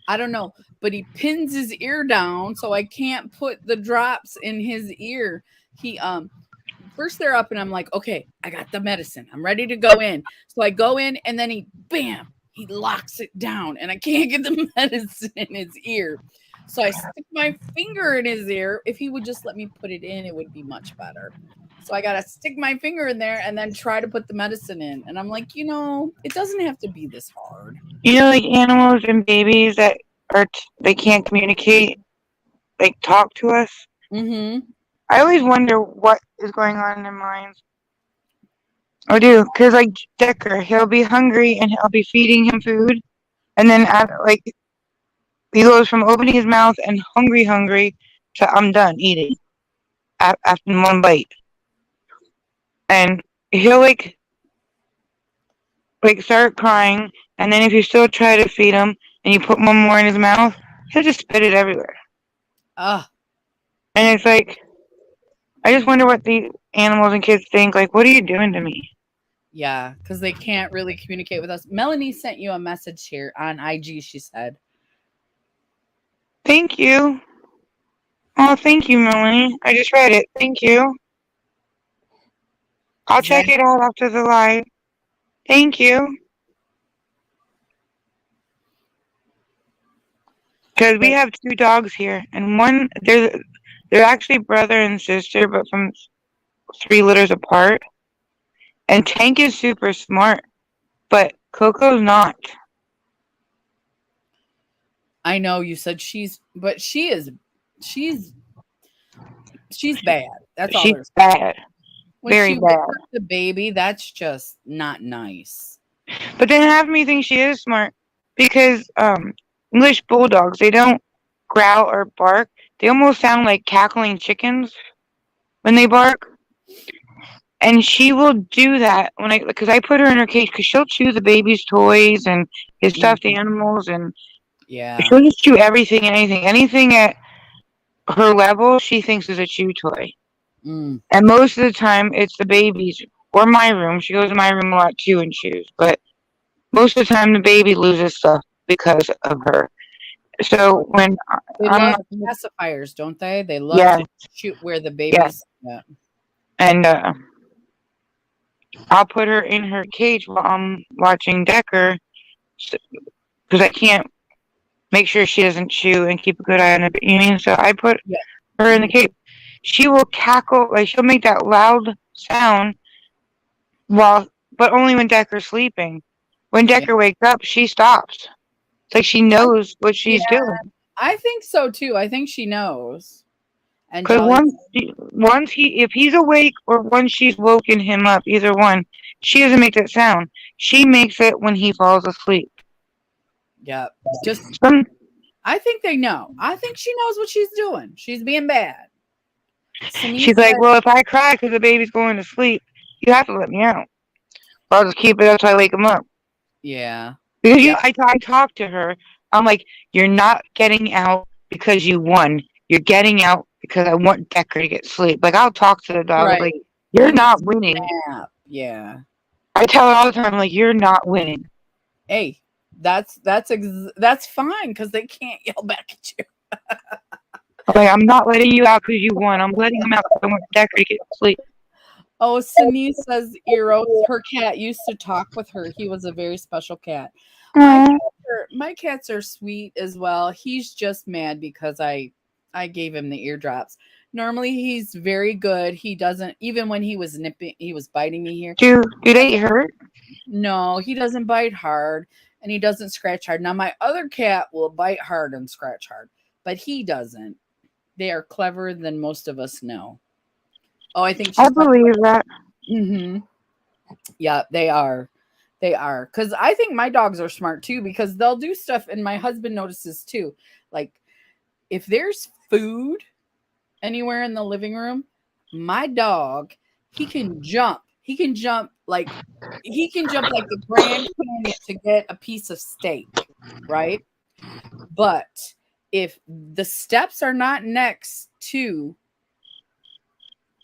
I don't know, but he pins his ear down so I can't put the drops in his ear. He first they're up and I'm like, okay, I got the medicine. I'm ready to go in. So I go in and then he bam, he locks it down and I can't get the medicine in his ear. So I stick my finger in his ear. If he would just let me put it in, it would be much better. So I got to stick my finger in there and then try to put the medicine in. And I'm like, it doesn't have to be this hard. You know, like animals and babies that they can't communicate, like talk to us. Mm-hmm. I always wonder what is going on in their minds. Or do, because like Decker, he'll be hungry and I'll be feeding him food, and then like he goes from opening his mouth and hungry to I'm done eating after one bite, and he'll like start crying, and then if you still try to feed him and you put one more in his mouth, he'll just spit it everywhere. Ah, And it's like, I just wonder what the animals and kids think. Like, what are you doing to me? yeah, because they can't really communicate with us. Melanie sent you a message here on IG, she said. Thank you. Oh, thank you, Melanie. I just read it. Thank you. I'll check it out after the live. Thank you. Because we have two dogs here, and they're actually brother and sister, but from 3 litters apart. And Tank is super smart, but Coco's not. I know you said but she's bad. That's all She's there's. bad. When Very she wakes bad. up the baby, that's just not nice. But then half me thinks she is smart because English bulldogs, they don't growl or bark. They almost sound like cackling chickens when they bark. And she will do that because I put her in her cage because she'll chew the baby's toys and his stuffed animals, and Yeah. she'll just chew everything and anything at her level she thinks is a chew toy. Mm. And most of the time it's the baby's or my room. She goes to my room a lot too and chews, but most of the time the baby loses stuff because of her. So when They I'm love pacifiers, don't they? They love yeah, to shoot where the yeah, baby's at. and I'll put her in her cage while I'm watching Decker because I can't make sure she doesn't chew and keep a good eye on her. You mean? So I put her in the cage. She will cackle, like she'll make that loud sound but only when Decker's sleeping. When Decker wakes up, she stops. It's like she knows what she's doing. I think so too. I think she knows. And Because Jolly, if he's awake or once she's woken him up, either one, she doesn't make that sound. She makes it when he falls asleep. yeah, just Some, I think they know. I think she knows what she's doing. She's being bad. she's like, well, if I cry because the baby's going to sleep, you have to let me out. I'll just keep it up till I wake him up. Yeah. Because Yep. I talked to her. I'm like, you're not getting out because you won. You're getting out because I want Decker to get sleep. Like, I'll talk to the dog. Like, Right. you're He not needs winning. a nap. Yeah. I tell her all the time, like, you're not winning. Hey, that's fine because they can't yell back at you. Like, I'm not letting you out because you won. I'm letting him out because I want Decker to get sleep. Oh, Sunise says Eros, her cat used to talk with her. He was a very special cat. Aww. My cats are sweet as well. He's just mad because I gave him the eardrops. Normally he's very good. He doesn't even when he was biting me here. Do they hurt? No, he doesn't bite hard and he doesn't scratch hard. Now my other cat will bite hard and scratch hard, but he doesn't. They are cleverer than most of us know. Oh, I think I she's talking. believe that. Mm-hmm. Yeah, they are. They are. Because I think my dogs are smart too, because they'll do stuff, and my husband notices too. Like, if there's food anywhere in the living room, my dog, he can jump. He can jump like the Grand Canyon to get a piece of steak, right? But if the steps are not next to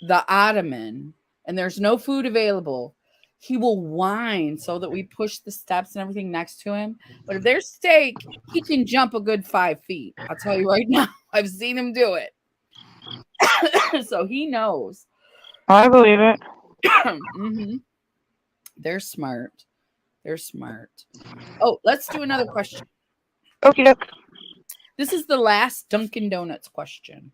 the ottoman and there's no food available, he will whine so that we push the steps and everything next to him. But if there's steak, he can jump a good 5 feet. I'll tell you right now. I've seen him do it. So he knows. I believe it. Mm-hmm. They're smart. They're smart. Oh, let's do another question. Okie doke. This is the last Dunkin' Donuts question.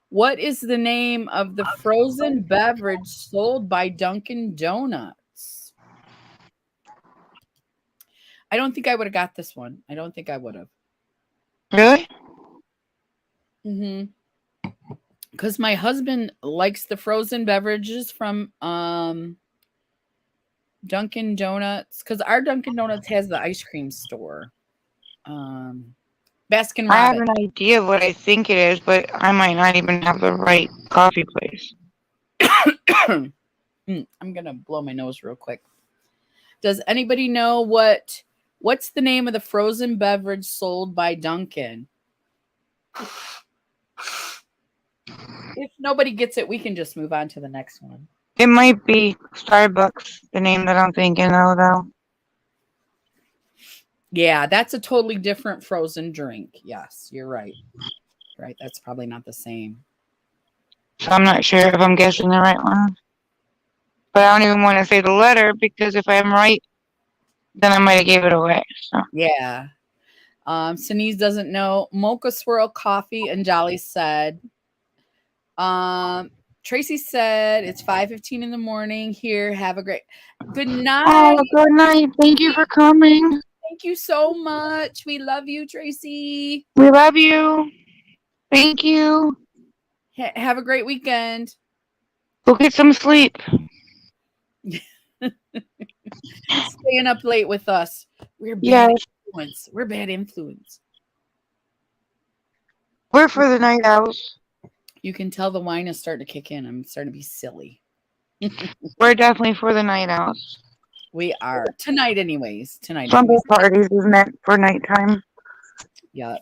What is the name of the frozen beverage sold by Dunkin' Donuts? I don't think I would have got this one. I don't think I would have. Really? Because my husband likes the frozen beverages from Dunkin' Donuts. Because our Dunkin' Donuts has the ice cream store. Baskin I have Robbins. an idea of what I think it is, but I might not even have the right coffee place. I'm gonna blow my nose real quick. Does anybody know what's the name of the frozen beverage sold by Dunkin'? If nobody gets it, we can just move on to the next one. It might be Starbucks, the name that I'm thinking of, though. Yeah, that's a totally different frozen drink. Yes, you're right. Right, that's probably not the same. So I'm not sure if I'm guessing the right one. But I don't even want to say the letter because if I'm right, then I might have gave it away. So Yeah. Sinise doesn't know. Mocha Swirl Coffee and Jolly said. Tracy said it's 5:15 in the morning. Here, have a great good night. oh, good night. Thank you for coming. Thank you so much. We love you, Tracy. We love you. Thank you. Have a great weekend. Go get some sleep. Staying up late with us. We're bad Yes, influence. We're bad influence. we're for the night owls. You can tell the wine is starting to kick in. I'm starting to be silly. We're definitely for the night owls. We are tonight, anyways. Slumber parties is meant for nighttime. Yeah.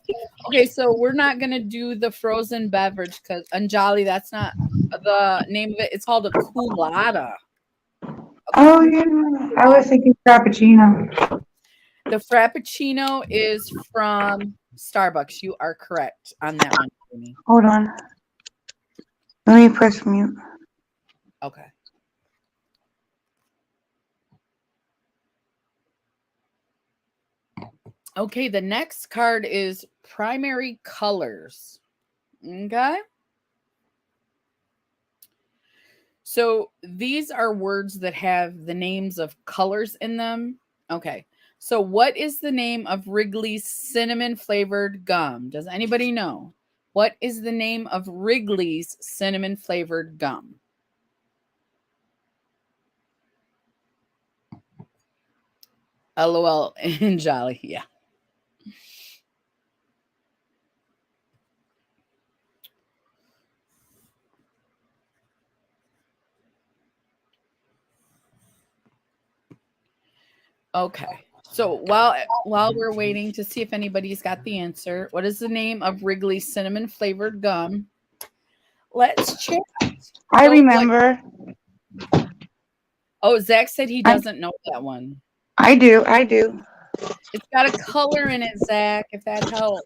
Okay, so we're not gonna do the frozen beverage because Anjali, that's not the name of it. It's called a culotta. Oh yeah, I was thinking Frappuccino. The Frappuccino is from Starbucks. You are correct on that one, Jamie. Hold on. Let me press mute. Okay. Okay, the next card is primary colors. Okay. So these are words that have the names of colors in them. Okay. So what is the name of Wrigley's cinnamon flavored gum? Does anybody know? What is the name of Wrigley's cinnamon flavored gum? LOL and Jolly. Yeah. Okay. So while we're waiting to see if anybody's got the answer, what is the name of Wrigley's cinnamon flavored gum? Let's check. I So what? remember. Oh, Zach said he I, doesn't know that one. I do. I do. It's got a color in it, Zach, if that helps.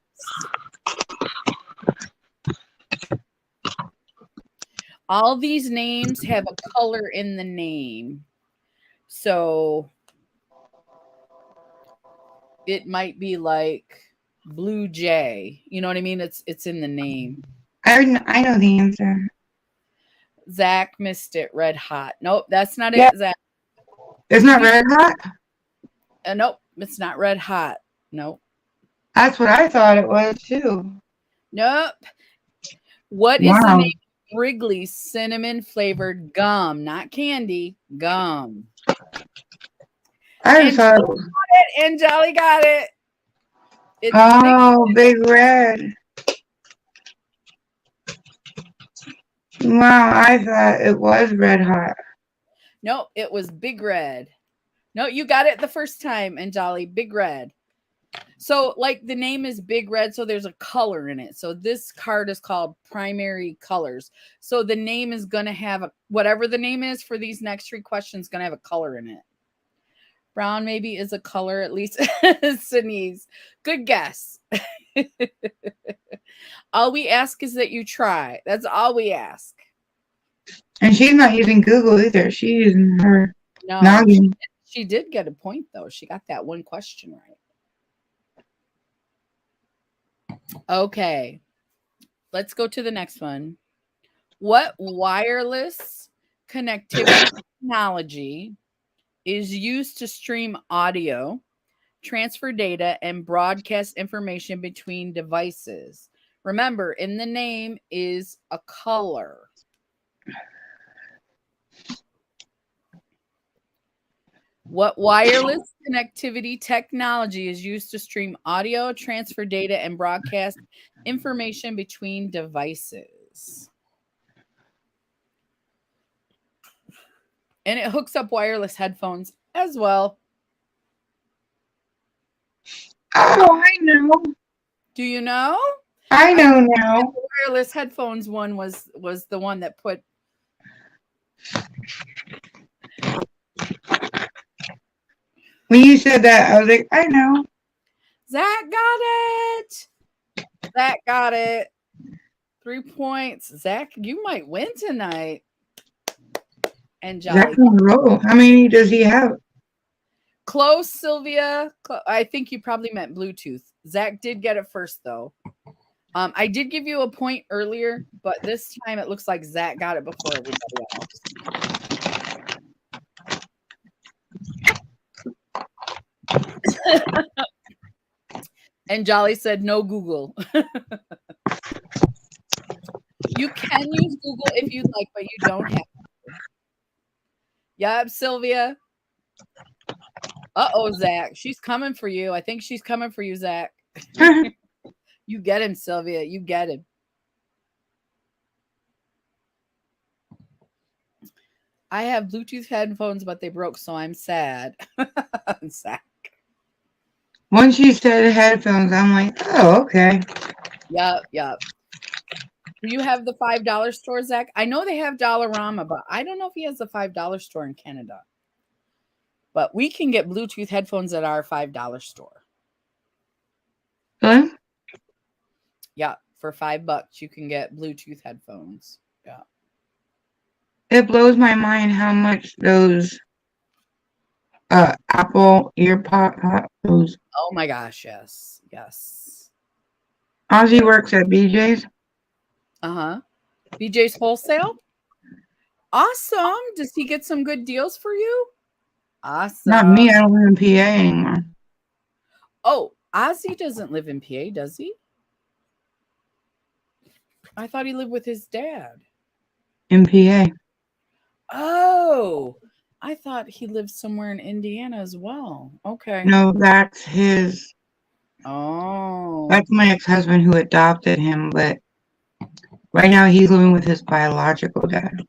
All these names have a color in the name. So it might be like Blue Jay. You know what I mean? It's in the name. I know the answer. Zach missed it. Red Hot. Nope, that's not Yeah. it, Zach. It's not Red Hot? Nope, it's not Red Hot. Nope. That's what I thought it was too. Nope. What is the Wow. name of Wrigley's cinnamon flavored gum? Not candy, gum. I just thought it was. And Jolly got it. It's Oh, Big Red. Wow, I thought it was Red Hot. No, it was Big Red. No, you got it the first time, and Jolly, Big Red. So, like, the name is Big Red, so there's a color in it. So this card is called Primary Colors. So the name is going to have whatever the name is for these next 3 questions, going to have a color in it. Brown maybe is a color, at least. Sini's. Good guess. All we ask is that you try. That's all we ask. And she's not using Google either. She's using her No, noggin. she did get a point, though. She got that one question right. Okay. Let's go to the next one. What wireless connectivity technology is used to stream audio, transfer data, and broadcast information between devices? Remember, in the name is a color. What wireless connectivity technology is used to stream audio, transfer data, and broadcast information between devices? And it hooks up wireless headphones as well. Oh, I know. Do you know? I know now. The wireless headphones one was the one that put. When you said that, I was like, I know. Zach got it. Zach got it. 3 points. Zach, you might win tonight. And Jolly. Zach's on the roll. How many does he have? Close, Sylvia. I think you probably meant Bluetooth. Zach did get it first, though. I did give you a point earlier, but this time it looks like Zach got it before everybody else. And Jolly said, no Google. You can use Google if you'd like, but you don't have to. Yep, Sylvia. Uh-oh, Zach. She's coming for you. I think she's coming for you, Zach. You get him, Sylvia. You get him. I have Bluetooth headphones, but they broke, so I'm sad. Zach. Once you said headphones, I'm like, oh, okay. Yep. Do you have the $5 store, Zach? I know they have Dollarama, but I don't know if he has the $5 store in Canada. But we can get Bluetooth headphones at our $5 store. Huh? Yeah, for $5 you can get Bluetooth headphones. Yeah. It blows my mind how much those Apple earpods. Oh my gosh, yes. Ozzy works at BJ's. Uh-huh. BJ's Wholesale? Awesome. Does he get some good deals for you? Awesome. Not me. I don't live in PA anymore. Oh, Ozzy doesn't live in PA, does he? I thought he lived with his dad. In PA. Oh, I thought he lived somewhere in Indiana as well. Okay. No, that's his. Oh. That's my ex-husband who adopted him, but right now he's living with his biological dad.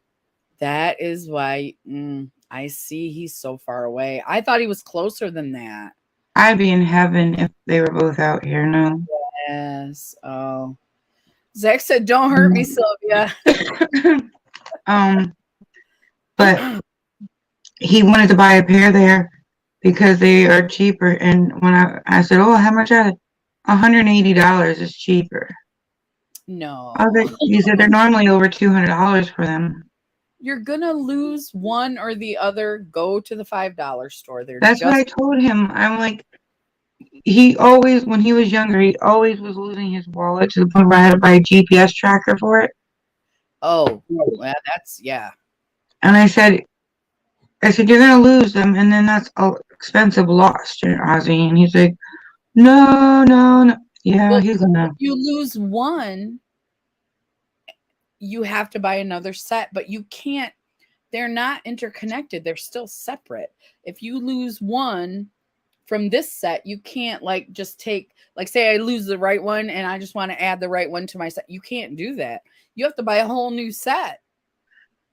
That is why I see. He's so far away. I thought he was closer than that. I'd be in heaven if they were both out here. No. Yes. Oh. Zach said, "Don't hurt me, Sylvia." But he wanted to buy a pair there because they are cheaper. And when I said, "Oh, how much are they?" $180 is cheaper. No. I was like, he said they're normally over $200 for them. You're gonna lose one or the other. Go to the $5 store. They're That's what I just told him. I'm like, he always, when he was younger, he always was losing his wallet to the point where I had to buy a GPS tracker for it. oh, well, that's yeah. And I said, you're gonna lose them, and then that's an expensive loss, Ozzy. And he's like, no, no, no. Yeah, Well, he's gonna. if you lose one, you have to buy another set, but you can't. They're not interconnected. They're still separate. If you lose one from this set, you can't like just take, like, say I lose the right one and I just want to add the right one to my set. You can't do that. You have to buy a whole new set.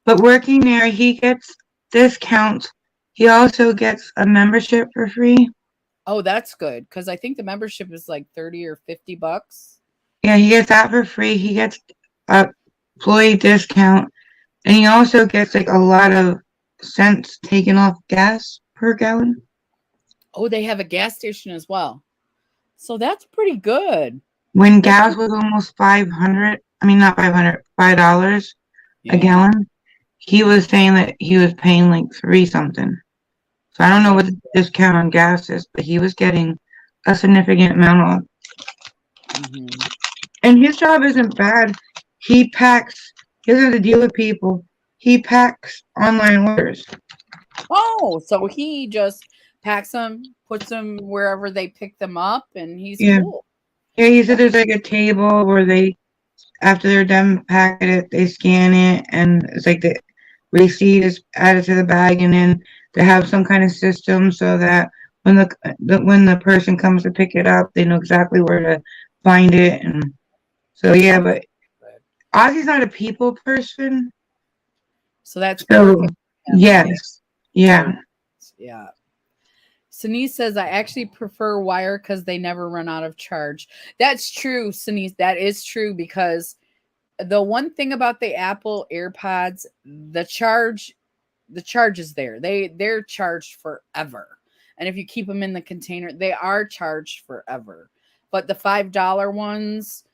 But working there, he gets discounts. He also gets a membership for free. Oh, that's good, because I think the membership is like 30 or $50. Yeah, he gets that for free. He gets a employee discount, and he also gets like a lot of cents taken off gas per gallon. Oh, they have a gas station as well. So that's pretty good. When gas was almost 500, I mean not 500, $5 a gallon, he was saying that he was paying like 3 something. So I don't know what the discount on gas is, but he was getting a significant amount off. Mm-hmm. And his job isn't bad. He packs. He doesn't have to deal with people. He packs online orders. Oh, so he just packs them, puts them wherever they pick them up, and he's cool. Yeah, he said there's like a table where they, after they're done packing it, they scan it, and it's like the receipt is added to the bag, and then they have some kind of system so that when the person comes to pick it up, they know exactly where to find it. And so yeah, but Ozzy's not a people person, so that's perfect. Yes, yeah. Sinise says, I actually prefer wire because they never run out of charge. That's true, Sinise. That is true, because the one thing about the Apple AirPods, the charge is there. They're charged forever. And if you keep them in the container, they are charged forever. But the $5 ones,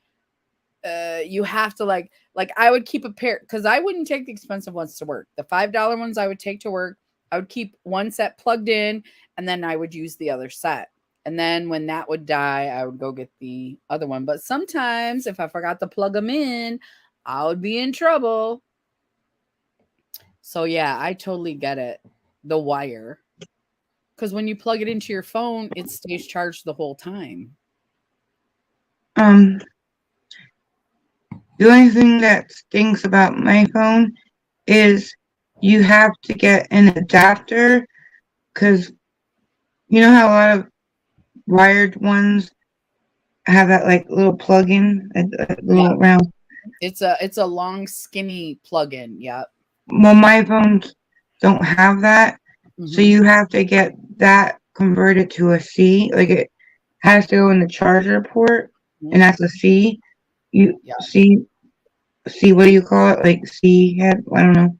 you have to like I would keep a pair, because I wouldn't take the expensive ones to work. The $5 ones I would take to work. I would keep one set plugged in, and then I would use the other set. And then when that would die, I would go get the other one. But sometimes if I forgot to plug them in, I would be in trouble. So yeah, I totally get it. The wire. Because when you plug it into your phone, it stays charged the whole time. The only thing that stinks about my phone is you have to get an adapter, because you know how a lot of wired ones have that like little plug-in, a little round. It's a long, skinny plug-in. Yeah. Well, my phones don't have that, so you have to get that converted to a C. Like it has to go in the charger port, and that's a C. C. What do you call it? Like C head? I don't know.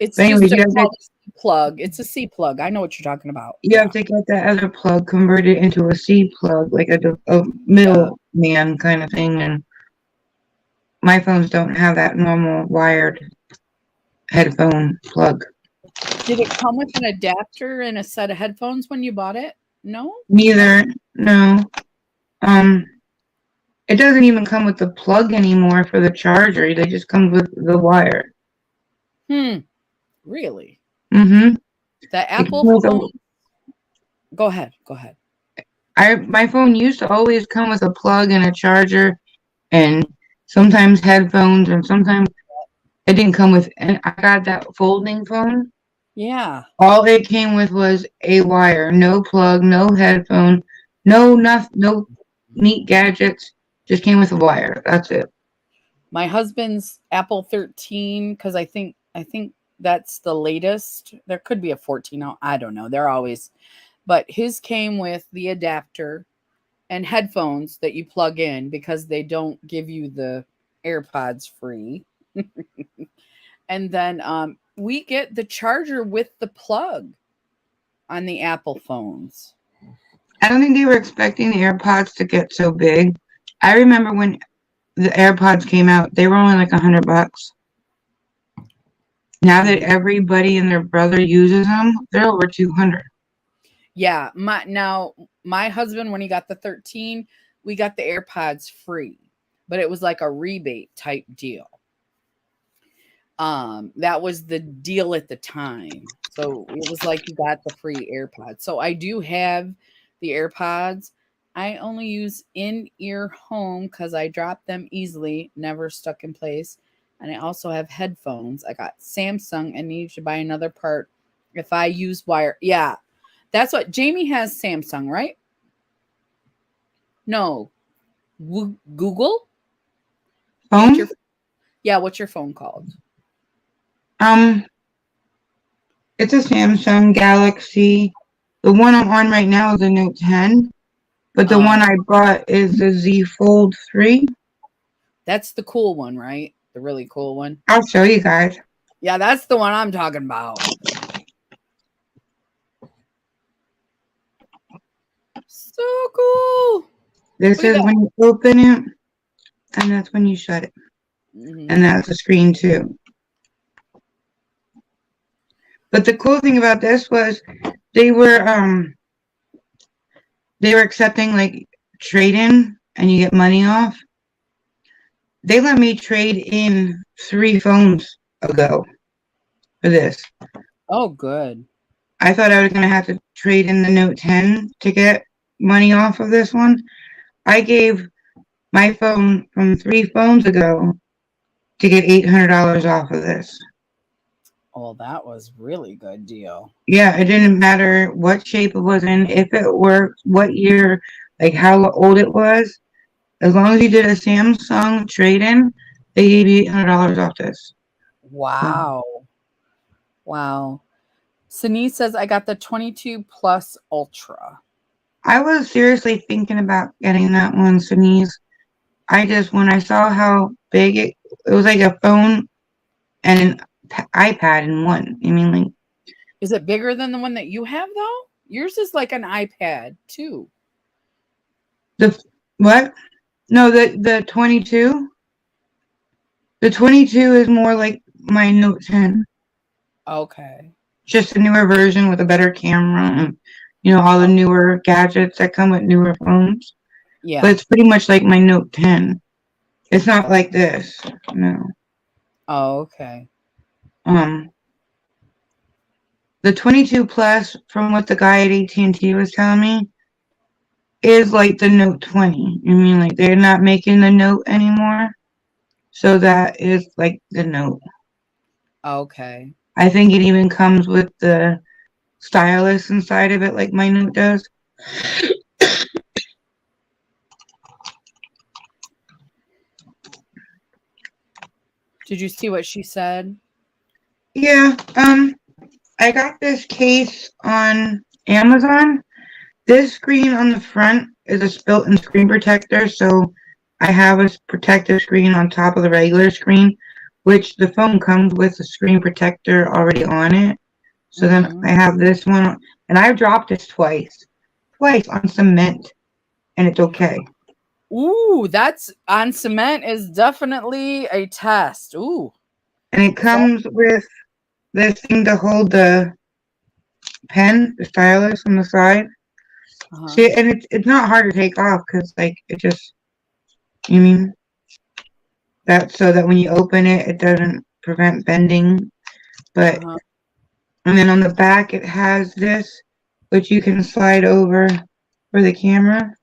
It's anyway, just a C plug. It's a C plug. I know what you're talking about. You have to get that other plug converted into a C plug, like a middleman kind of thing. And my phones don't have that normal wired headphone plug. Did it come with an adapter and a set of headphones when you bought it? No? Neither. No. It doesn't even come with the plug anymore for the charger. They just come with the wire. Really? Mm-hmm. The Apple phone. Go ahead. My phone used to always come with a plug and a charger, and sometimes headphones, and sometimes it didn't come with. And I got that folding phone. Yeah. All it came with was a wire, no plug, no headphone, no neat gadgets. Just came with a wire. That's it. My husband's Apple 13, because I think That's the latest. There could be a 14. I don't know. They're always, but his came with the adapter and headphones that you plug in because they don't give you the AirPods free. And then we get the charger with the plug on the Apple phones. I don't think they were expecting the AirPods to get so big. I remember when the AirPods came out, they were only like $100. Now that everybody and their brother uses them, they're over 200. Yeah, my husband, when he got the 13, we got the AirPods free, but it was like a rebate type deal. That was the deal at the time. So it was like you got the free AirPods. So I do have the AirPods. I only use in-ear home because I drop them easily, never stuck in place. And I also have headphones. I got Samsung and need to buy another part if I use wire. Yeah, that's what Jamie has. Samsung, right? No, Google. Phone? What's your phone called? It's a Samsung Galaxy. The one I'm on right now is a Note 10, but the one I bought is the Z Fold 3. That's the cool one, right? The really cool one. I'll show you guys. Yeah, that's the one I'm talking about. So cool. This is when you open it, and that's when you shut it. Mm-hmm. And that's the screen too. But the cool thing about this was they were accepting like trade-in and you get money off. They let me trade in 3 phones ago for this. Oh, good. I thought I was going to have to trade in the Note 10 to get money off of this one. I gave my phone from 3 phones ago to get $800 off of this. Oh, that was really good deal. Yeah, it didn't matter what shape it was in, if it worked, what year, like how old it was. As long as you did a Samsung trade-in, they gave you $800 off this. Wow. Wow. Sanice says, I got the 22 Plus Ultra. I was seriously thinking about getting that one, Sanice. When I saw how big it was like a phone and an iPad in one. I mean, like. Is it bigger than the one that you have, though? Yours is like an iPad, too. The what? No, the 22. The 22 is more like my Note 10. Okay. Just a newer version with a better camera and, all the newer gadgets that come with newer phones. Yeah. But it's pretty much like my Note 10. It's not like this. No. Oh, okay. The 22 Plus, from what the guy at AT&T was telling me, is like the Note 20. I mean, like, they're not making the Note anymore. So that is like the Note. Okay. I think it even comes with the stylus inside of it, like my Note does. Did you see what she said? Yeah. I got this case on Amazon. This screen on the front is a built-in screen protector, so I have a protective screen on top of the regular screen, which the phone comes with a screen protector already on it. So then I have this one, and I've dropped this twice on cement, and it's okay. Ooh, that's on cement is definitely a test. Ooh. And it comes with this thing to hold the pen, the stylus on the side. See, and it's not hard to take off because, like, it just, that's so that when you open it, it doesn't prevent bending. But, and then on the back, it has this, which you can slide over for the camera.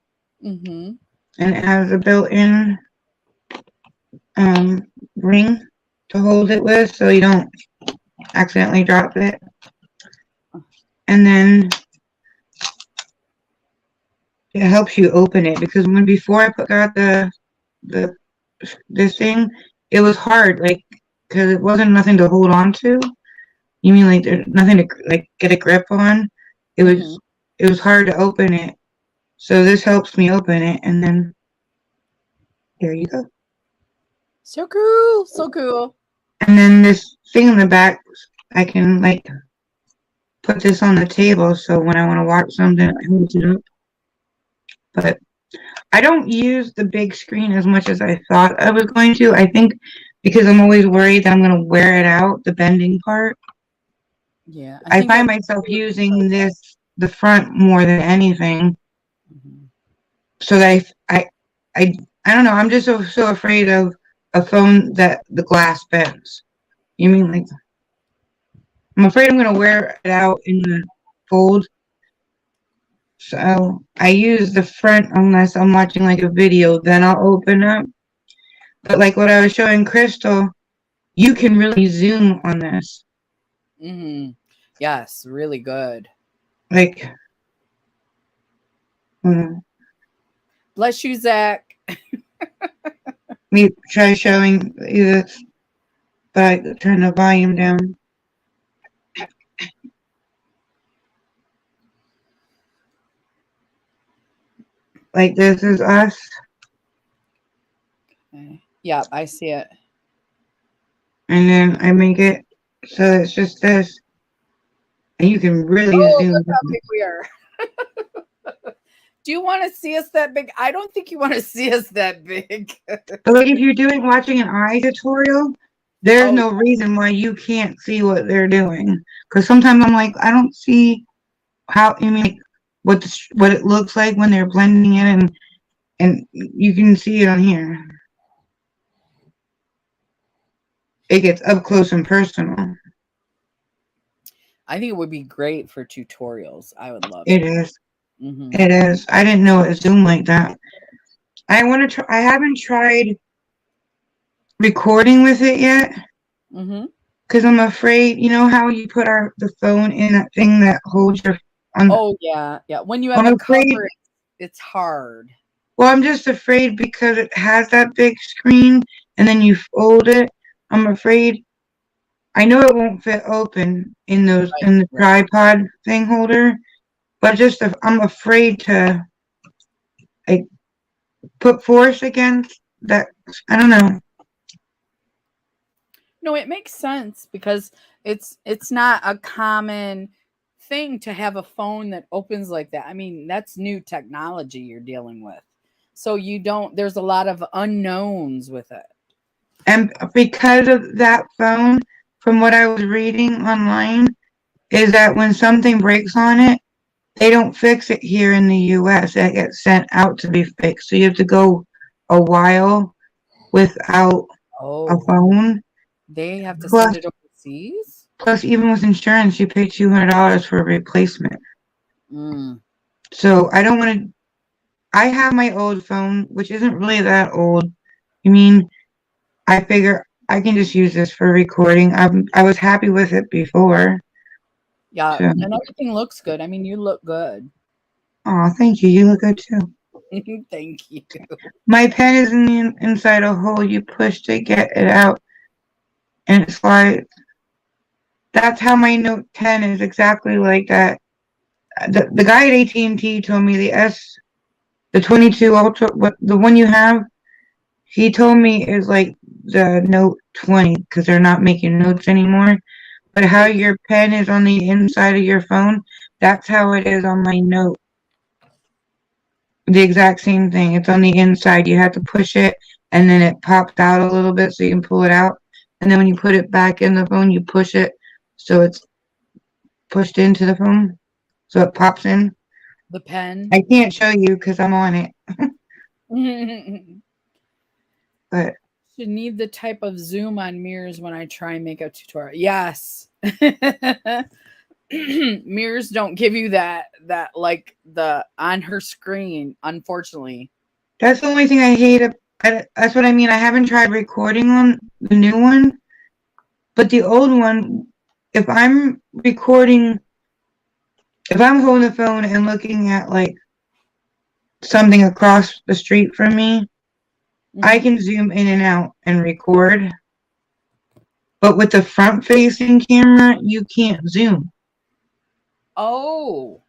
Mm-hmm. And it has a built-in ring to hold it with so you don't accidentally drop it. And then it helps you open it because before I got this thing, it was hard, like, because it wasn't nothing to hold on to. You mean like there's nothing to like get a grip on? It Mhm. was it was hard to open it. So this helps me open it, and then there you go. So cool. So cool. And then this thing in the back, I can like put this on the table, so when I want to watch something, I hold it up. But I don't use the big screen as much as I thought I was going to. I think because I'm always worried that I'm going to wear it out, the bending part. Yeah. I I think find it'll myself using the front more than anything. Mhm. So that I, I don't know. I'm just so afraid of a phone that the glass bends. You mean like I'm afraid I'm going to wear it out in the fold. So I use the front unless I'm watching like a video, then I'll open up. But like what I was showing Crystal, you can really zoom on this. Mhm. Yes, really good. Like, hmm, Bless you, Zach. me try showing you this, but I turn the volume down. Like this is us, Okay. Yeah, I see it. and then I make it so it's just this, and you can really Oh, zoom look how in. big we are. Do you want to see us that big? I don't think you want to see us that big. But like if you're doing watching an eye tutorial, there's Oh, no reason why you can't see what they're doing. Because sometimes I'm like, I don't see how. I mean, like, what it looks like when they're blending it, and you can see it on here. It gets up close and personal. I think it would be great for tutorials. I would love It it. is. Mm-hmm. It is. I didn't know it zoomed like that. I want to try. I haven't tried recording with it yet Mm-hmm. because I'm afraid. You know how you put the phone in that thing that holds your on. Oh yeah, yeah. When you have I'm a afraid. cover, it's hard. Well, I'm just afraid because it has that big screen, and then you fold it. I'm afraid. I know it won't fit open Right, in the right. tripod thing holder, but just I'm afraid to like put force against that. I don't know. No, it makes sense because it's not a common thing to have a phone that opens like that. I mean, that's new technology you're dealing with. So you don't there's a lot of unknowns with it. And because of that phone, from what I was reading online, is that when something breaks on it, they don't fix it here in the US. It gets sent out to be fixed. So you have to go a while without a Oh, phone. they have to send Plus, it overseas? plus, even with insurance, you pay $200 for a replacement. Mm. So I don't want to. I have my old phone, which isn't really that old. I mean, I figure I can just use this for recording. I was happy with it before. Yeah, So, and everything looks good. I mean, you look good. oh, thank you. You look good too. Thank you. My pen is inside a hole you push to get it out, and it slides. That's how my Note 10 is exactly like that. The guy at AT&T told me the 22 Ultra, the one you have, he told me is like the Note 20 because they're not making notes anymore. But how They your pen is on the inside of your phone, that's how it is on my Note. The exact same thing. It's on the inside. You have to push it, and then it pops out a little bit so you can pull it out. And then when you put it back in the phone, you push it so it's pushed into the phone, so it pops in. the pen. I can't show you because I'm on it, Should but need the type of zoom on mirrors when I try and make a tutorial. Yes. Mirrors don't give you that like the on her screen, unfortunately. that's the only thing I hate. That's what I mean. I haven't tried recording on the new one, but the old one, if I'm recording, if I'm holding the phone and looking at like something across the street from me, I Hmm. can zoom in and out and record. But with the front-facing camera, you can't zoom. Oh.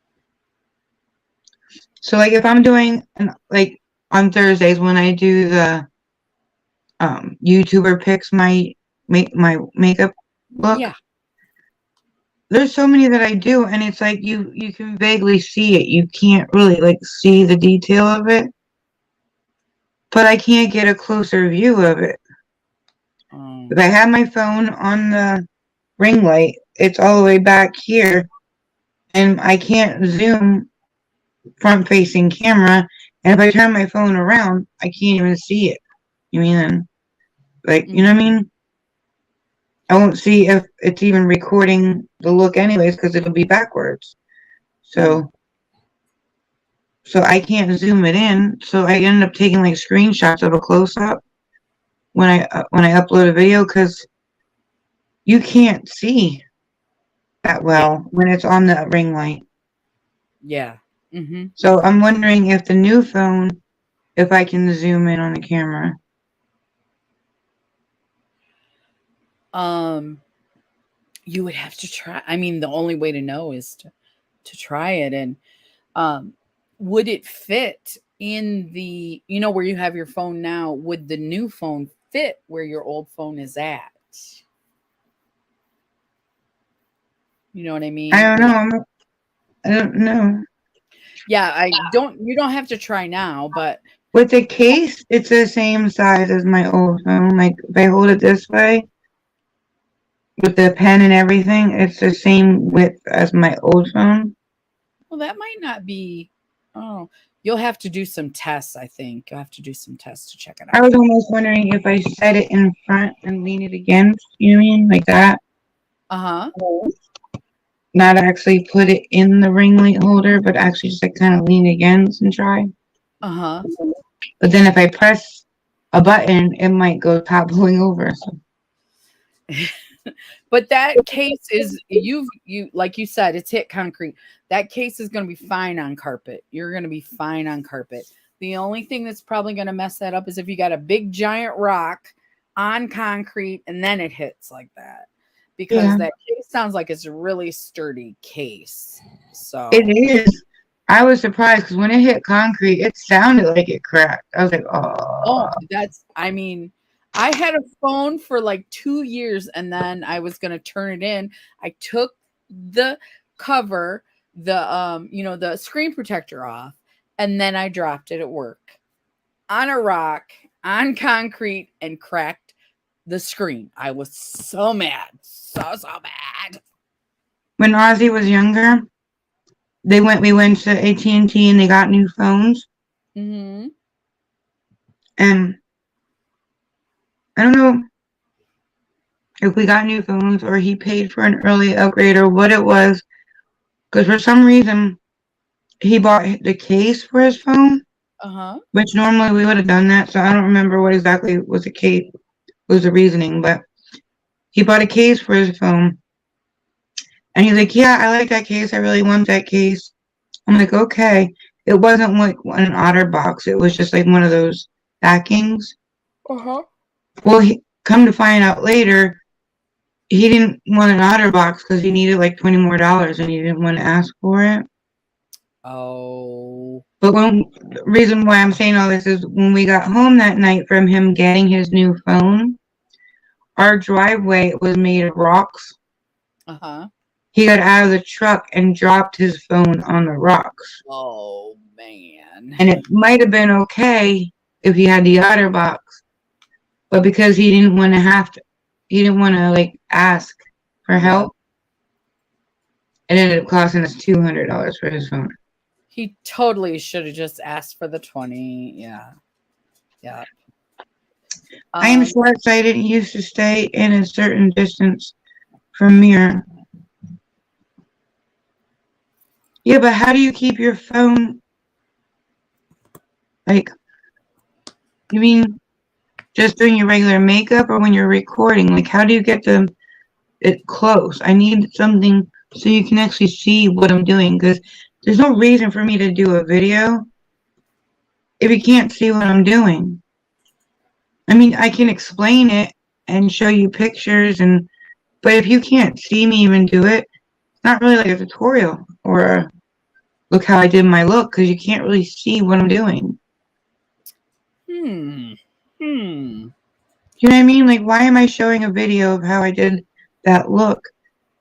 So, like, if I'm doing, like, on Thursdays when I do the YouTuber picks my makeup look, Yeah. there's so many that I do, and it's like you can vaguely see it. You can't really, like, see the detail of it. But I can't get a closer view of it. If I have my phone on the ring light, it's all the way back here, and I can't zoom front-facing camera. And if I turn my phone around, I can't even see it. You mean, like, you know what I mean? I won't see if it's even recording the look anyways, because it'll be backwards. So I can't zoom it in. So I end up taking like screenshots of a close-up when I upload a video, because you can't see that well when it's on the ring light. Yeah. Mm-hmm. So I'm wondering if the new phone, if I can zoom in on the camera. You would have to try. I mean, the only way to know is to try it. And would it fit in the, where you have your phone now? Would the new phone fit where your old phone is at? You know what I mean? I don't know. I don't know. Yeah, you don't have to try now, but With the case, it's the same size as my old phone. Like, if I hold it this way, with the pen and everything, it's the same width as my old phone. well, that might not be. Oh, you'll have to do some tests, I think. You'll have to do some tests to check it I out. was almost wondering if I set it in front and lean it against, you know what I mean? Like that. Uh-huh. Not actually put it in the ring light holder, but actually just like kind of lean against and try. Uh-huh. But then if I press a button, it might go toppling over. So. But that case is you like you said, it's hit concrete. That case is going to be fine on carpet. You're going to be fine on carpet. The only thing that's probably going to mess that up is if you got a big giant rock on concrete and then it hits like that. Because that case sounds like it's a really sturdy case. So it is. I was surprised because when it hit concrete, it sounded like it cracked. I was like, oh. I had a phone for like 2 years and then I was going to turn it in. I took the cover, the screen protector off, and then I dropped it at work on a rock, on concrete, and cracked the screen. I was so mad. So mad. When Ozzy was younger, we went to AT&T and they got new phones. Mm-hmm. And I don't know if we got new phones or he paid for an early upgrade or what it was, because for some reason he bought the case for his phone, which normally we would have done that. So I don't remember what exactly was the reasoning, but he bought a case for his phone. And he's like, yeah, I like that case. I really want that case. I'm like, okay. It wasn't like an OtterBox. It was just like one of those backings. Well, come to find out later, he didn't want an OtterBox because he needed like $20 more and he didn't want to ask for it. Oh. But the reason why I'm saying all this is when we got home that night from him getting his new phone, our driveway was made of rocks. He got out of the truck and dropped his phone on the rocks. Oh, man. And it might have been okay if he had the OtterBox, but because he didn't want to like ask for help, it ended up costing us $200 for his phone. He totally should have just asked for the 20. Yeah. Yeah. I am short-sighted and used to stay in a certain distance from mirror. Yeah, but how do you keep your phone, like, you mean just doing your regular makeup or when you're recording? Like, how do you get it close? I need something so you can actually see what I'm doing, because there's no reason for me to do a video if you can't see what I'm doing. I mean, I can explain it and show you pictures but if you can't see me even do it, it's not really like a tutorial or a look how I did my look because you can't really see what I'm doing. Hmm. You know what I mean? Like, why am I showing a video of how I did that look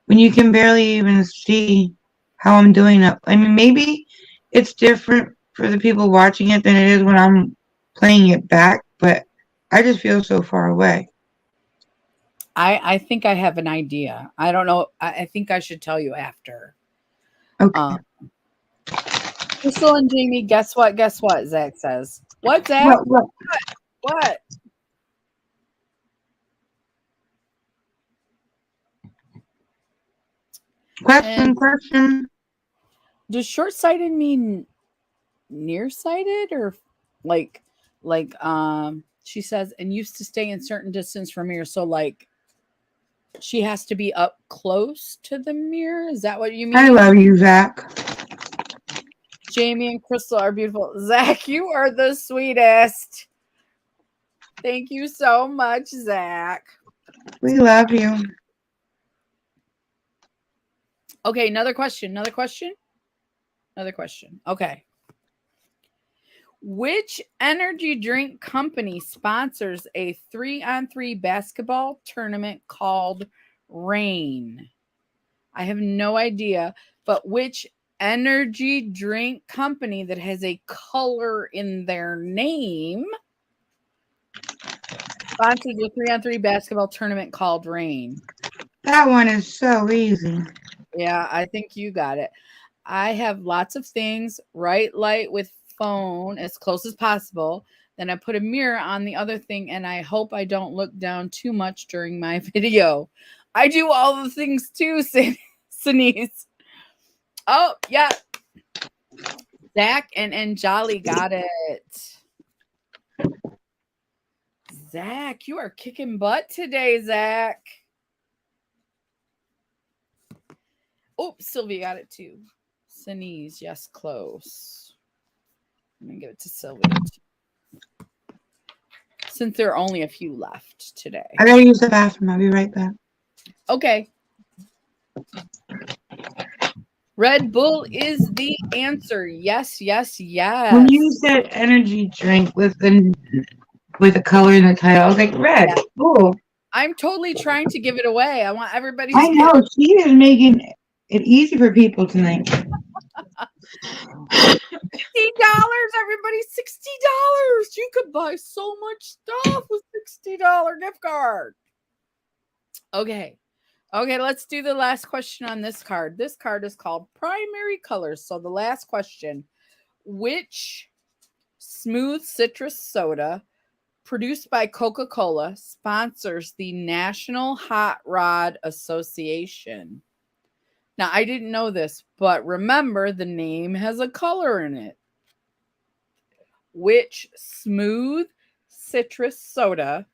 when you can barely even see how I'm doing it? I mean, maybe it's different for the people watching it than it is when I'm playing it back, but I just feel so far away. I think I have an idea. I don't know. I think I should tell you after. Okay. Crystal and Jamie, guess what? Guess what? Zach says. What, Zach? What? What? Question. Does short-sighted mean nearsighted or like she says and used to stay in certain distance from mirror, so like she has to be up close to the mirror? Is that what you mean? I love you, Zach. Jamie and Crystal are beautiful. Zach, you are the sweetest. Thank you so much, Zach. We love you. Okay, another question. Okay. Which energy drink company sponsors a 3-on-3 basketball tournament called Rain? I have no idea, but which energy drink company that has a color in their name sponsors a 3-on-3 basketball tournament called Rain? That one is so easy. Yeah, I think you got it. I have lots of things. Right light with phone as close as possible. Then I put a mirror on the other thing, and I hope I don't look down too much during my video. I do all the things too, Sinise. Oh, yeah. Zach and Jolly got it. Zach, you are kicking butt today, Zach. Oh, Sylvia got it too. Sinise, yes, close. I'm going to give it to Sylvia too, since there are only a few left today. I gotta use the bathroom. I'll be right back. Okay. Red Bull is the answer. Yes. When you said energy drink with a color in the title, I was like, Red Bull. I'm totally trying to give it away. I want everybody I know. She is making it easy for people tonight. $60, everybody, $60. You could buy so much stuff with $60 gift card. Okay, let's do the last question on this card. This card is called Primary Colors. So the last question, which smooth citrus soda produced by Coca-Cola sponsors the National Hot Rod Association? Now, I didn't know this, but remember the name has a color in it. Which smooth citrus soda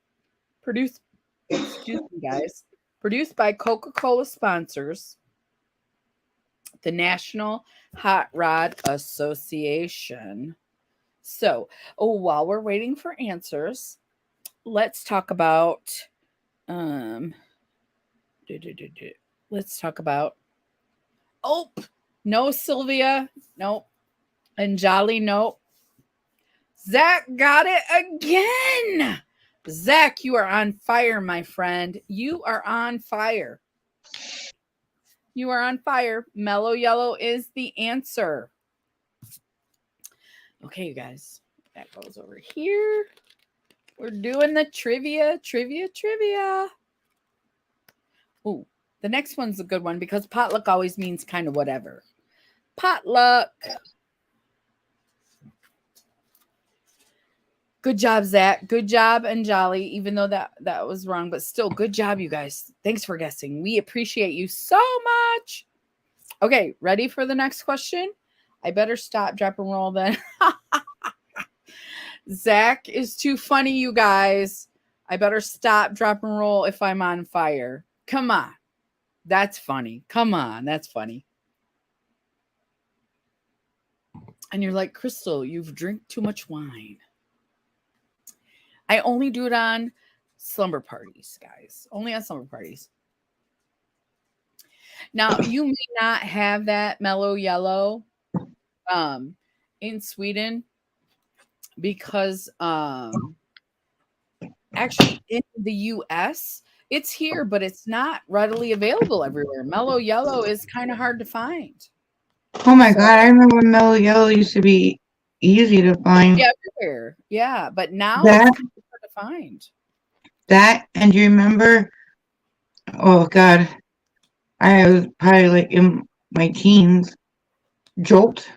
produced by Coca-Cola sponsors the National Hot Rod Association? So, while we're waiting for answers, let's talk about let's talk about no, Sylvia, nope, and Jolly, nope. Zach got it again. Zach, you are on fire, my friend. You are on fire. Mellow yellow is the answer. Okay, you guys, that goes over here. We're doing the trivia. Ooh, the next one's a good one because potluck always means kind of whatever. Potluck. Good job, Zach. Good job, and Jolly, even though that was wrong, but still good job, you guys. Thanks for guessing. We appreciate you so much. Okay, ready for the next question? I better stop, drop, and roll then. Zach is too funny, you guys. I better stop, drop, and roll if I'm on fire. Come on. That's funny. Come on. That's funny. And you're like, Crystal, you've drank too much wine. I only do it on slumber parties, guys. Only on slumber parties. Now, you may not have that mellow yellow um in Sweden because actually in the US it's here, but it's not readily available everywhere. Mellow yellow is kind of hard to find. Oh my So God, I remember when Mellow Yellow used to be easy to find. yeah, everywhere. Yeah, but now it's That, kind of hard to find. and do you remember? Oh God, I was probably like in my teens. Jolt.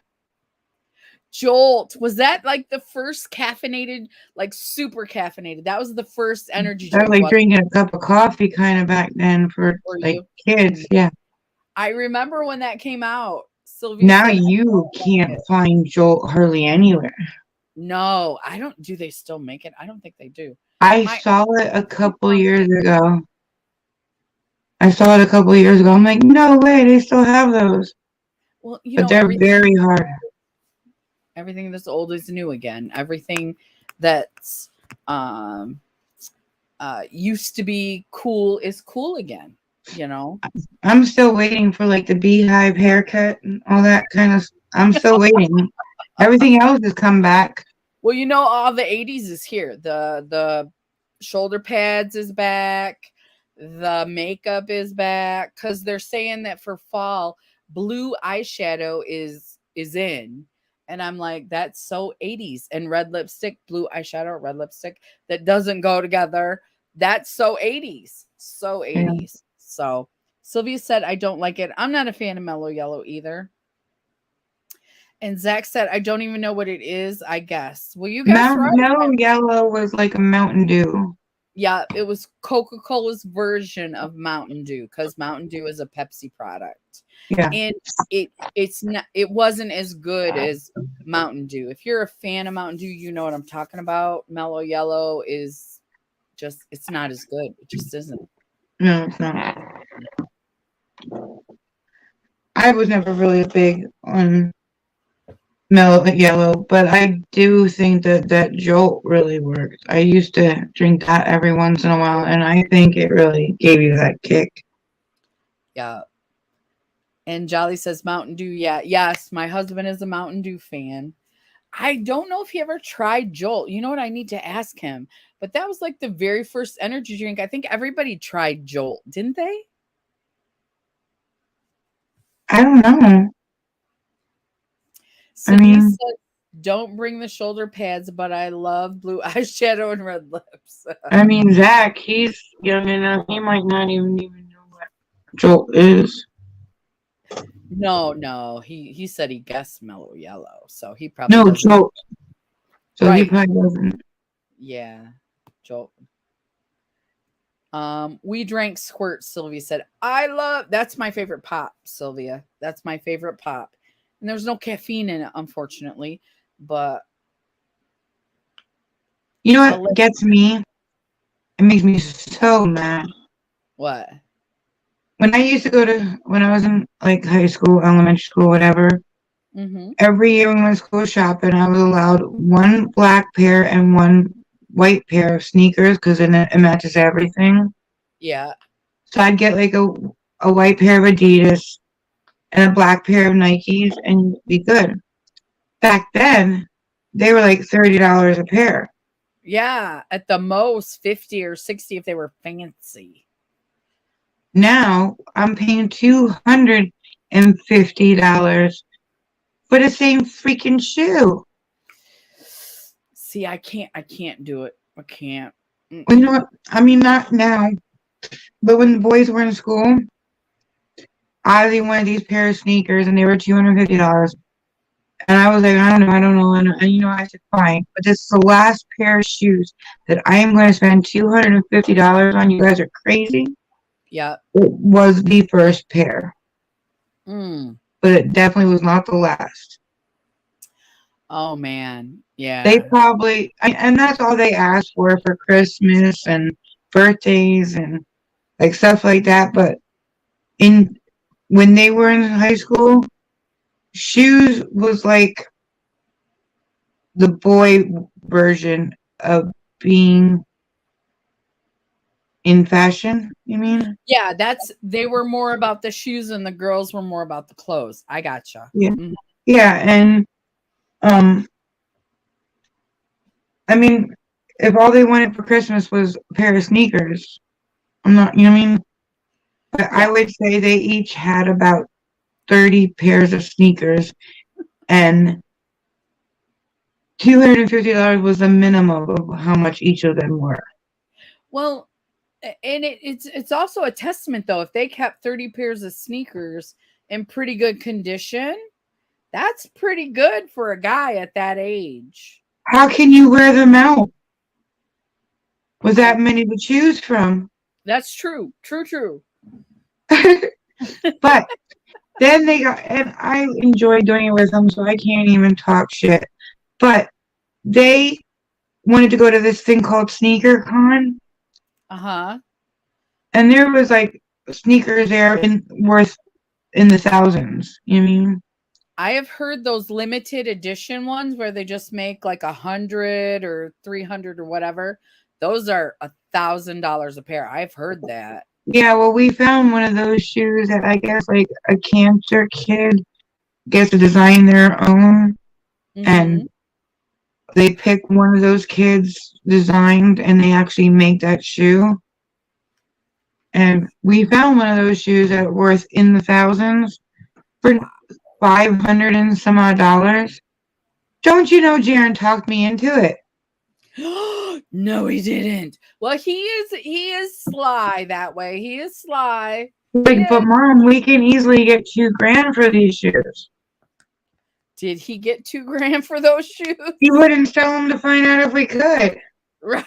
Jolt, was that like the first caffeinated, like super caffeinated? That was the first energy I was drink, like was drinking a cup of coffee kind of back then for for like you? kids. Yeah. I remember when that came out. Sylvia Now said, I you don't like can't it. find Jolt hardly anywhere. No, I don't. Do they still make it? I don't think they do. I My saw it a aunt couple found years it. ago. I saw it a couple years ago. I'm like, no way, they still have those. Well, you But know, they're very hard. everything that's old is new again. Everything that's um used to be cool is cool again. You know. I'm still waiting for like the beehive haircut and all that kind of. I'm still waiting. Everything else has come back. Well, you know, all the '80s is here. The shoulder pads is back. The makeup is back because they're saying that for fall, blue eyeshadow is in, and I'm like, that's so '80s. And red lipstick, blue eyeshadow, red lipstick that doesn't go together. That's so '80s, so Yeah. '80s. So Sylvia said, I don't like it. I'm not a fan of mellow yellow either. And Zach said, I don't even know what it is, I guess. Well, you guessed right. Mellow Yellow was like a Mountain Dew. Yeah, it was Coca-Cola's version of Mountain Dew because Mountain Dew is a Pepsi product. Yeah. And it wasn't as good as Mountain Dew. If you're a fan of Mountain Dew, you know what I'm talking about. Mellow Yellow is just it's not as good. It just isn't. No, it's not. I was never really big on Mellow Yellow, but I do think that Jolt really works. I used to drink that every once in a while, and I think it really gave you that kick. Yeah. And Jolly says Mountain Dew. Yeah, yes, my husband is a Mountain Dew fan. I don't know if he ever tried Jolt. You know what? I need to ask him. But that was like the very first energy drink. I think everybody tried Jolt, didn't they? I don't know. Sylvia mean, said, don't bring the shoulder pads, but I love blue eyeshadow and red lips. Zach, he's young enough. He might not even know what Jolt is. No. He said he guessed mellow yellow. So he probably No, doesn't. Jolt. So he Right. probably doesn't. Yeah. Jolt. We drank squirt, Sylvia said. That's my favorite pop, Sylvia. That's my favorite pop. And there's no caffeine in it, unfortunately. But You know what gets me? It makes me so mad. What? When I was in like high school, elementary school, whatever, every year when I was school shopping, I was allowed one black pair and one white pair of sneakers because it matches everything. Yeah. So I'd get like a white pair of Adidas and a black pair of Nikes and be good. Back then, they were like $30 a pair. Yeah. At the most 50 or 60 if they were fancy. Now I'm paying $250 for the same freaking shoe. See, I can't do it. I can't. You know what? Not now, but when the boys were in school, I really wanted these pair of sneakers, and they were $250. And I was like, I don't know. And I said, fine. But this is the last pair of shoes that I am going to spend $250 on. You guys are crazy. Yeah. It was the first pair. But it definitely was not the last. Oh, man. Yeah. They probably, and that's all they asked for Christmas and birthdays and like stuff like that. But when they were in high school, shoes was like the boy version of being in fashion, you mean? Yeah, they were more about the shoes and the girls were more about the clothes. I gotcha. Yeah. Mhm. Yeah, and um I mean, if all they wanted for Christmas was a pair of sneakers, I'm not, you know what I mean? But I Yeah. would say they each had about 30 pairs of sneakers, and $250 was the minimum of how much each of them were. Well, and it's also a testament though. If they kept 30 pairs of sneakers in pretty good condition, that's pretty good for a guy at that age. How can you wear them out with I that many to choose from? That's true. True. But then they got, and I enjoy doing it with them, so I can't even talk shit. But they wanted to go to this thing called Sneaker Con, Uh-huh. and there was like sneakers there in worth in the thousands. You mean? I have heard those limited edition ones where they just make like 100 or 300 or whatever. Those are $1,000 a pair. I've heard that. Yeah. Well, we found one of those shoes that I guess like a cancer kid gets to design their own, Mm-hmm. and they pick one of those kids designed, and they actually make that shoe. And we found one of those shoes that worth in the thousands for 500 and some odd dollars. Don't you know Jaron talked me into it? No, he didn't. Well, he is sly that way. He is sly. He Like, but is. mom, we can easily get $2,000 for these shoes. Did he get $2,000 for those shoes? He wouldn't sell them to find out if we could. Right.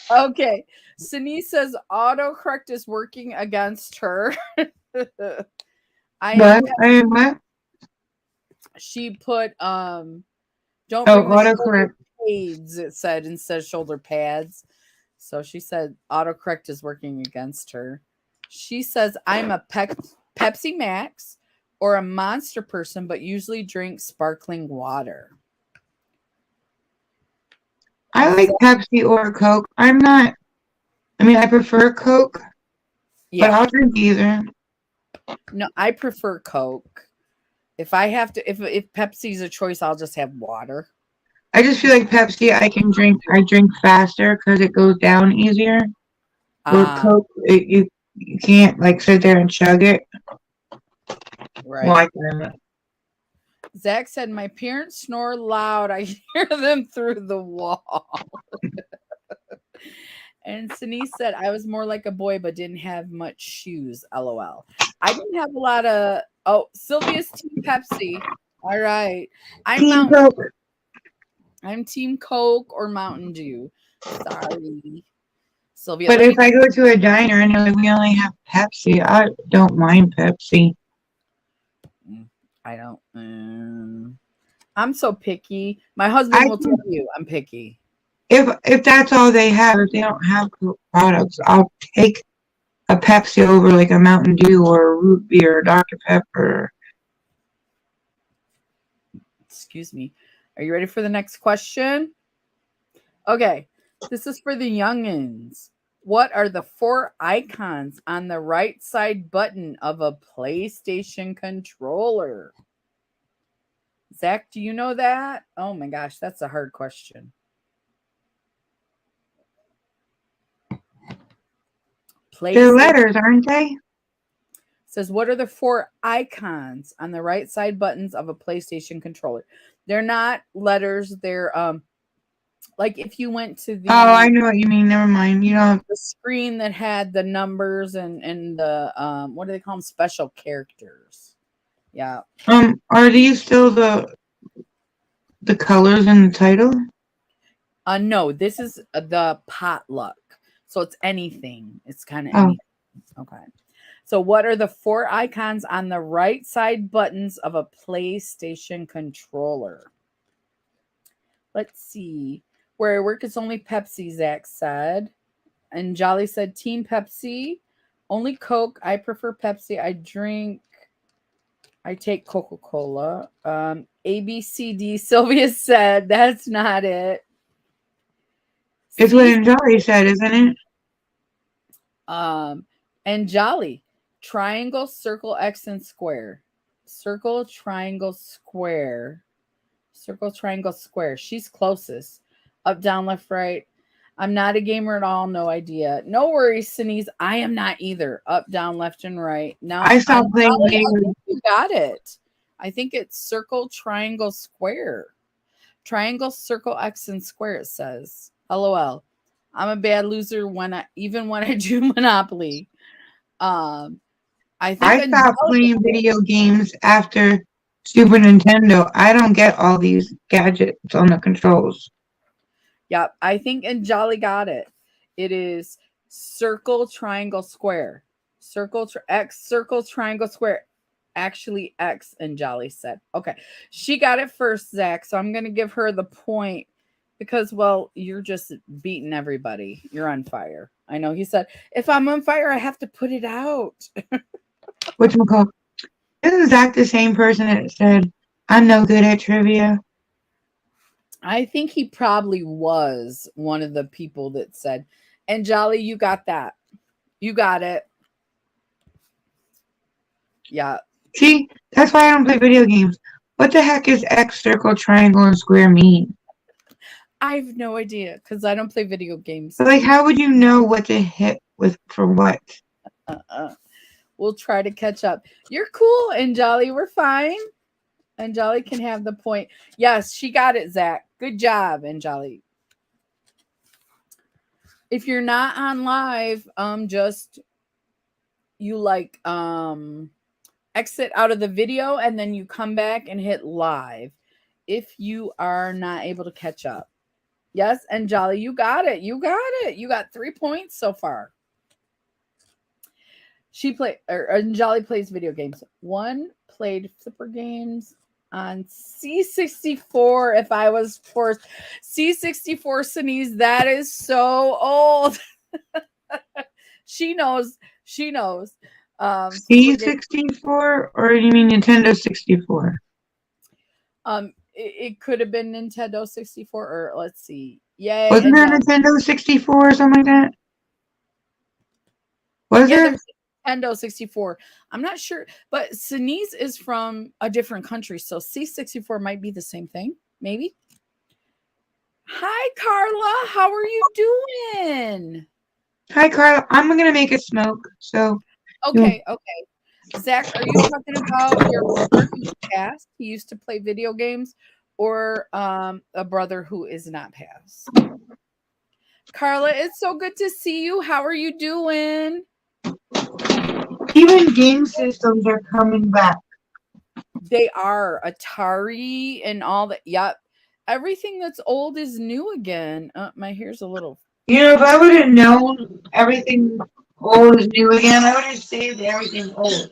Okay. Denise says autocorrect is working against her. I am. But I am what? She put don't Oh, bring the shoulder autocorrect. pads, it said, instead of shoulder pads. So she said autocorrect is working against her. She says I'm a Pepsi Max or a Monster person, but usually drink sparkling water. I like Pepsi or Coke. I'm not. I mean, I prefer Coke, but Yeah. I'll drink either. No, I prefer Coke. If I have to, if Pepsi's a choice, I'll just have water. I just feel like Pepsi, I drink faster because it goes down easier. Or Coke, you can't like sit there and chug it. Right. Well, I can. Zach said, my parents snore loud. I hear them through the wall. And Denise said, I was more like a boy, but didn't have much shoes. LOL. I didn't have a lot of. Oh, Sylvia's Team Pepsi. All right. Team Coke. I'm Team Coke or Mountain Dew. Sorry, Sylvia. But if I go to a diner and they're like, we only have Pepsi, I don't mind Pepsi. I don't. I'm so picky. My husband will tell you I'm picky. If that's all they have, if they don't have Coke products, I'll take a Pepsi over like a Mountain Dew or a root beer or Dr. Pepper. Excuse me. Are you ready for the next question? Okay. This is for the youngins. What are the 4 icons on the right side button of a PlayStation controller? Zach, do you know that? Oh my gosh, that's a hard question. They're letters, aren't they? Says, what are the 4 icons on the right side buttons of a PlayStation controller? They're not letters. They're like if you went to the I know what you mean. Never mind. You know the screen that had the numbers and the what do they call them? Special characters. Yeah. Are these still the colors in the title? No, this is the potluck. So it's anything. It's kind of anything. Okay. So what are the 4 icons on the right side buttons of a PlayStation controller? Let's see. Where I work, it's only Pepsi, Zach said. And Jolly said, Team Pepsi. Only Coke. I prefer Pepsi. I take Coca-Cola. ABCD. Sylvia said, that's not it. It's what C Anjali said, isn't it? and Jolly. Triangle, circle, X, and square. Circle, triangle, square. Circle, triangle, square. She's closest. Up, down, left, right. I'm not a gamer at all. No idea. No worries, Sinise. I am not either. Up, down, left, and right. Now, I on stopped playing Jolly, I games. think you got it. I think it's circle, triangle, square. Triangle, circle, X, and square, it says. LOL. I'm a bad loser even when I do Monopoly. Um, I think I stopped playing video games after Super Nintendo. I don't get all these gadgets on the controls. Yep, I think Anjali got it. It is circle, triangle, square. Circle, X, circle, triangle, square. Actually, X, Anjali said. Okay, she got it first, Zach. So I'm going to give her the point because, well, you're just beating everybody. You're on fire. I know he said, if I'm on fire, I have to put it out. Whatchamacallit? Isn't Zach the same person that said, I'm no good at trivia? I think he probably was one of the people that said, Anjali, you got that. You got it. Yeah. See, that's why I don't play video games. What the heck is X, circle, triangle, and square mean? I have no idea because I don't play video games. But like, how would you know what to hit with for what? We'll try to catch up. You're cool, Anjali. We're fine. Anjali can have the point. Yes, she got it, Zach. Good job, Anjali. If you're not on live, just you like exit out of the video and then you come back and hit live if you are not able to catch up. Yes, Anjali, you got it. You got it. You got 3 points so far. Anjali plays video games. One played flipper games on C64. If I was forced, C64 Sinise, that is so old. She knows. She knows. C64 or you mean Nintendo 64? It could have been Nintendo 64 or let's see. Yay. Wasn't there Nintendo 64 or something like that? Was there? Nintendo 64. I'm not sure, but Sinise is from a different country, so C64 might be the same thing, maybe. Hi, Carla. How are you doing? Hi, Carla. I'm gonna make a smoke. So. Okay. Zach, are you talking about your brother who passed? He used to play video games, or a brother who is not passed? Carla, it's so good to see you. How are you doing? Even game systems are coming back. They are Atari and all that. Yep. Everything that's old is new again. My hair's a little. You know, if I would have known everything old is new again, I would have saved everything old.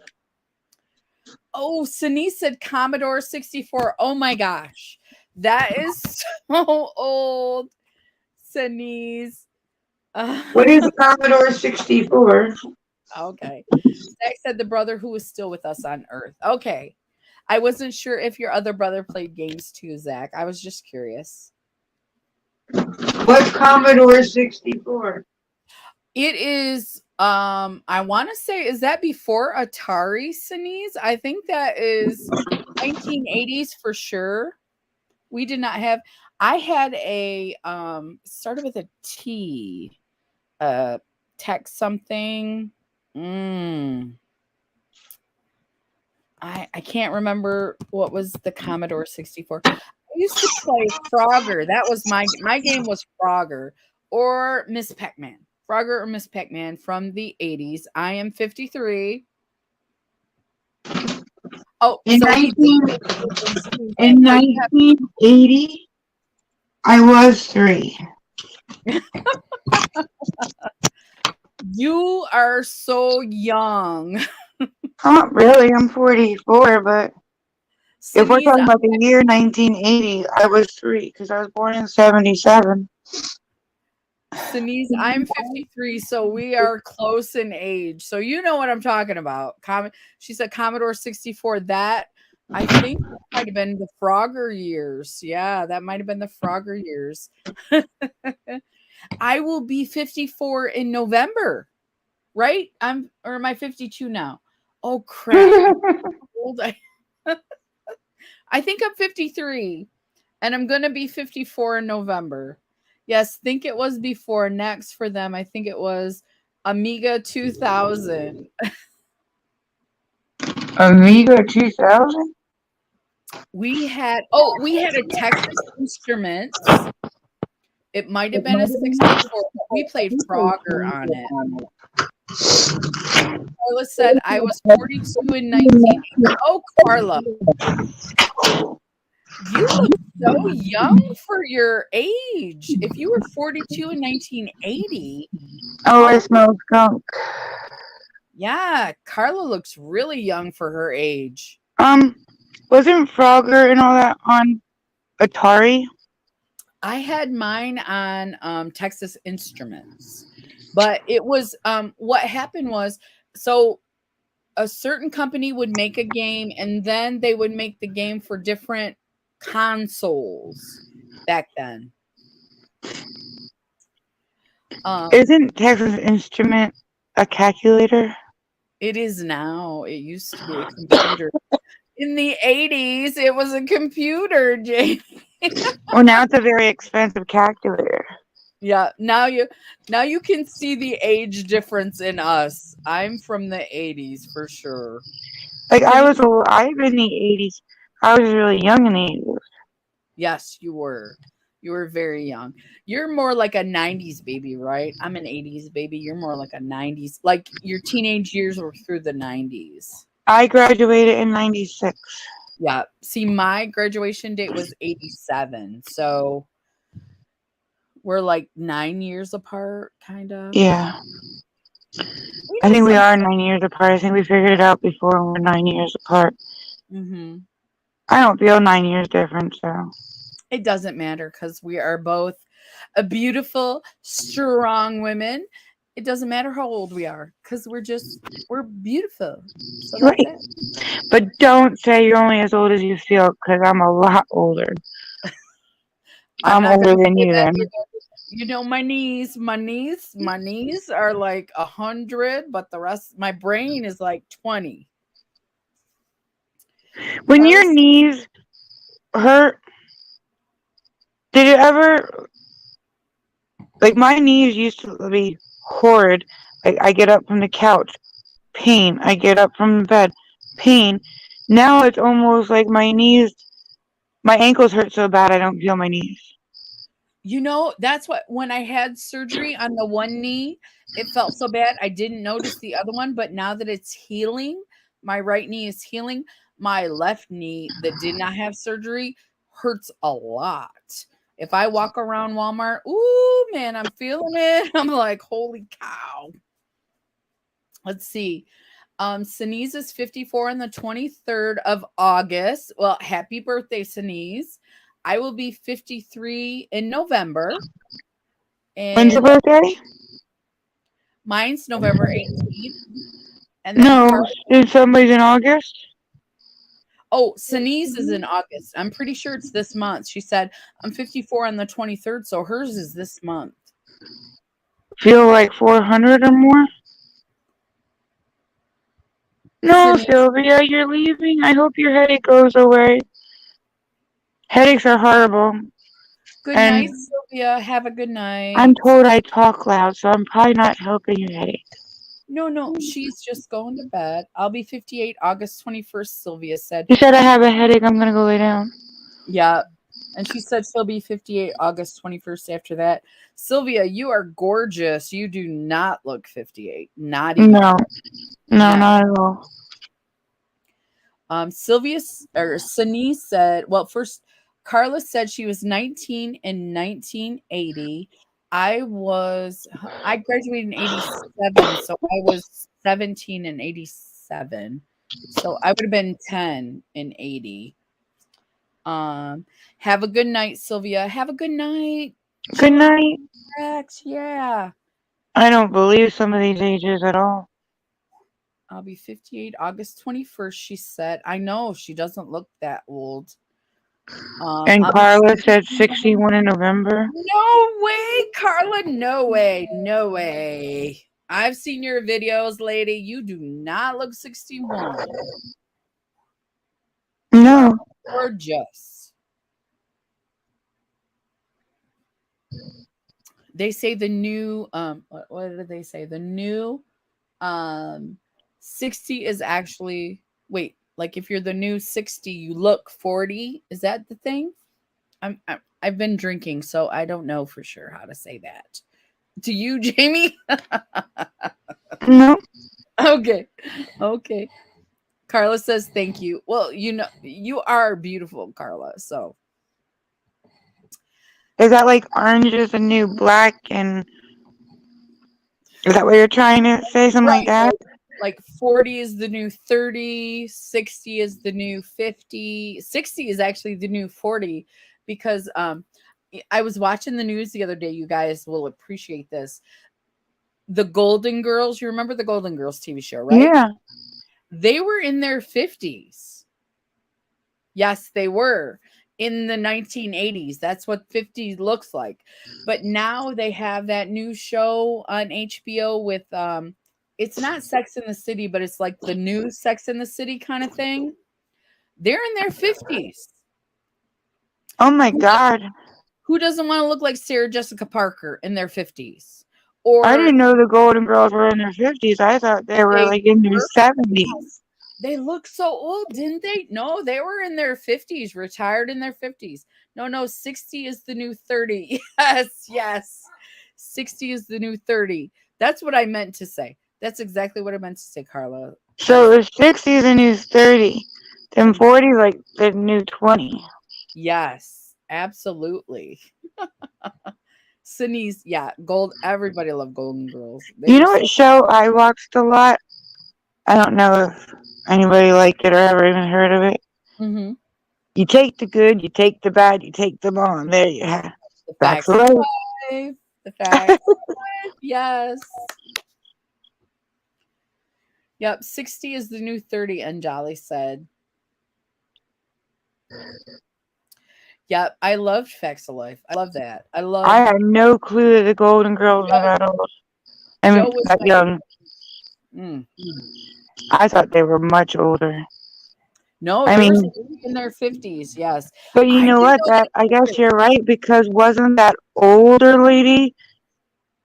Oh, Sinise said Commodore 64. Oh my gosh. That is so old. Sinise. What is Commodore 64? Okay. Zach said the brother who was still with us on Earth. Okay. I wasn't sure if your other brother played games too, Zach. I was just curious. What's Commodore 64? It is, I want to say, is that before Atari, Sinise? I think that is 1980s for sure. We did not have, I had a, started with a T, tech something. I can't remember what was the Commodore 64. I used to play Frogger. That was my game was Frogger or Miss Pac-Man. Frogger or Miss Pac-Man from the 80s. I am 53. Oh, in so 1980, I was 3. You are so young. Not really. I'm 44, but if we're talking about the year 1980, I was 3 because I was born in 77. Sinise, I'm 53, so we are close in age. So you know what I'm talking about. She said Commodore 64. That I think might have been the Frogger years. Yeah, that might have been the Frogger years. I will be 54 in November, right? Or am I 52 now? Oh crap. I'm old. I think I'm 53 and I'm going to be 54 in November. Yes, think it was before. Next for them, I think it was Amiga 2000. Amiga 2000? We had a Texas Instruments. It might have been a 64, but we played Frogger on it. Carla said I was 42 in 1980. Oh, Carla, you look so young for your age. If you were 42 in 1980, Oh, I smell skunk. yeah, Carla looks really young for her age. Wasn't Frogger and all that on Atari? I had mine on Texas Instruments, but it was what happened was so a certain company would make a game and then they would make the game for different consoles back then. Isn't Texas Instrument a calculator? It is now. It used to be a computer. In the 80s, it was a computer, Jamie. Well, now it's a very expensive calculator. Yeah, now you can see the age difference in us. I'm from the 80s for sure. Like I was alive in the 80s. I was really young in the 80s. Yes, you were. You were very young. You're more like a 90s baby, right? I'm an 80s baby. You're more like a 90s. Like your teenage years were through the 90s. I graduated in 96. Yeah. See, my graduation date was 87. So we're like 9 years apart, kind of. Yeah. We I know think we some. are 9 years apart. I think we figured it out before and we're 9 years apart. Mm-hmm. I don't feel 9 years different, so. It doesn't matter because we are both a beautiful, strong women. It doesn't matter how old we are because we're beautiful. So that's Right. it. But don't say you're only as old as you feel because I'm a lot older. I'm I'm not older gonna than say you that then. either. You know, my knees are like 100, but the rest, my brain is like 20. When your Carlos, knees hurt, did it ever, like my knees used to be horrid. Like I get up from the couch, pain. I get up from the bed, pain. Now it's almost like my ankles hurt so bad I don't feel my knees. you know, that's what when I had surgery on the one knee, it felt so bad. I didn't notice the other one, but now that it's healing, my right knee is healing. My left knee that did not have surgery hurts a lot. If I walk around Walmart, ooh man, I'm feeling it. I'm like, holy cow. Let's see. Sinise is 54 on the 23rd of August. Well, happy birthday, Sinise. I will be 53 in November. When's your And birthday? mine's November 18th. And then No, is somebody's in August? Sinise is in August. I'm pretty sure it's this month. She said, I'm 54 on the 23rd, so hers is this month. Feel like 400 or more? No, Sinise, Sylvia, you're leaving. I hope your headache goes away. Headaches are horrible. good And night, Sylvia. Have a good night. I'm told I talk loud, so I'm probably not helping your headache. No, she's just going to bed. I'll be 58 August 21st, Sylvia said. You said I have a headache. I'm going to go lay down. Yeah. And she said she'll be 58 August 21st after that. Sylvia, you are gorgeous. You do not look 58. Not even. No, not at all. Sylvia or Sinise said, well, first, Carla said she was 19 in 1980. I graduated in 87, so I was 17 in 87. So I would have been 10 in 80. Have a good night, Sylvia. Have a good night. Good night. Rex. Yeah. I don't believe some of these ages at all. I'll be 58 August 21st, she said. I know she doesn't look that old. And I'm Carla said 61 in November. no way, Carla. No way. No way. I've seen your videos, lady. You do not look 61. You are No. gorgeous. They say the new what did they say? The new 60 is actually wait, like if you're the new 60, you look 40. Is that the thing? I've been drinking, so I don't know for sure how to say that. To you, Jamie? No. Okay. Okay. Carla says thank you. Well, you know, you are beautiful, Carla. So Is that like orange is the new black? And is that what you're trying to say? Something like right, that? like 40 is the new 30, 60 is the new 50, 60 is actually the new 40 because I was watching the news the other day. You guys will appreciate this. The Golden Girls, you remember the Golden Girls TV show, right? Yeah. They were in their 50s. Yes, they were in the 1980s. That's what 50 looks like. But now they have that new show on HBO with it's not Sex in the City, but it's like the new Sex in the City kind of thing. They're in their 50s. Oh my God. Who doesn't want to look like Sarah Jessica Parker in their 50s? I Or didn't know the Golden Girls were in their 50s. I thought they were they like in their were 70s. They look so old, didn't they? No, they were in their 50s, retired in their 50s. No, 60 is the new 30. Yes, yes. 60 is the new 30. That's what I meant to say. That's exactly what I meant to say, Carla. So if 60 is the new 30, then 40 is like the new 20. Yes, absolutely. Sydney's, yeah, gold. Everybody loved Golden Girls. They You were know so. what show I watched a lot? I don't know if anybody liked it or ever even heard of it. Mhm. You take the good, you take the bad, you take them on. There you have. The Facts facts of of life. life. The facts of life. Yes. Yep. 60 is the new 30, and Jolly said. Yep. I loved Facts of Life. I love that. I I loved had no clue that the Golden Girls were Joe. that old. I Joe mean, was that my young. mm. I thought they were much older. No, I they were mean, in their 50s. Yes. but you I know didn't what? know That I they guess were. you're right because wasn't that older lady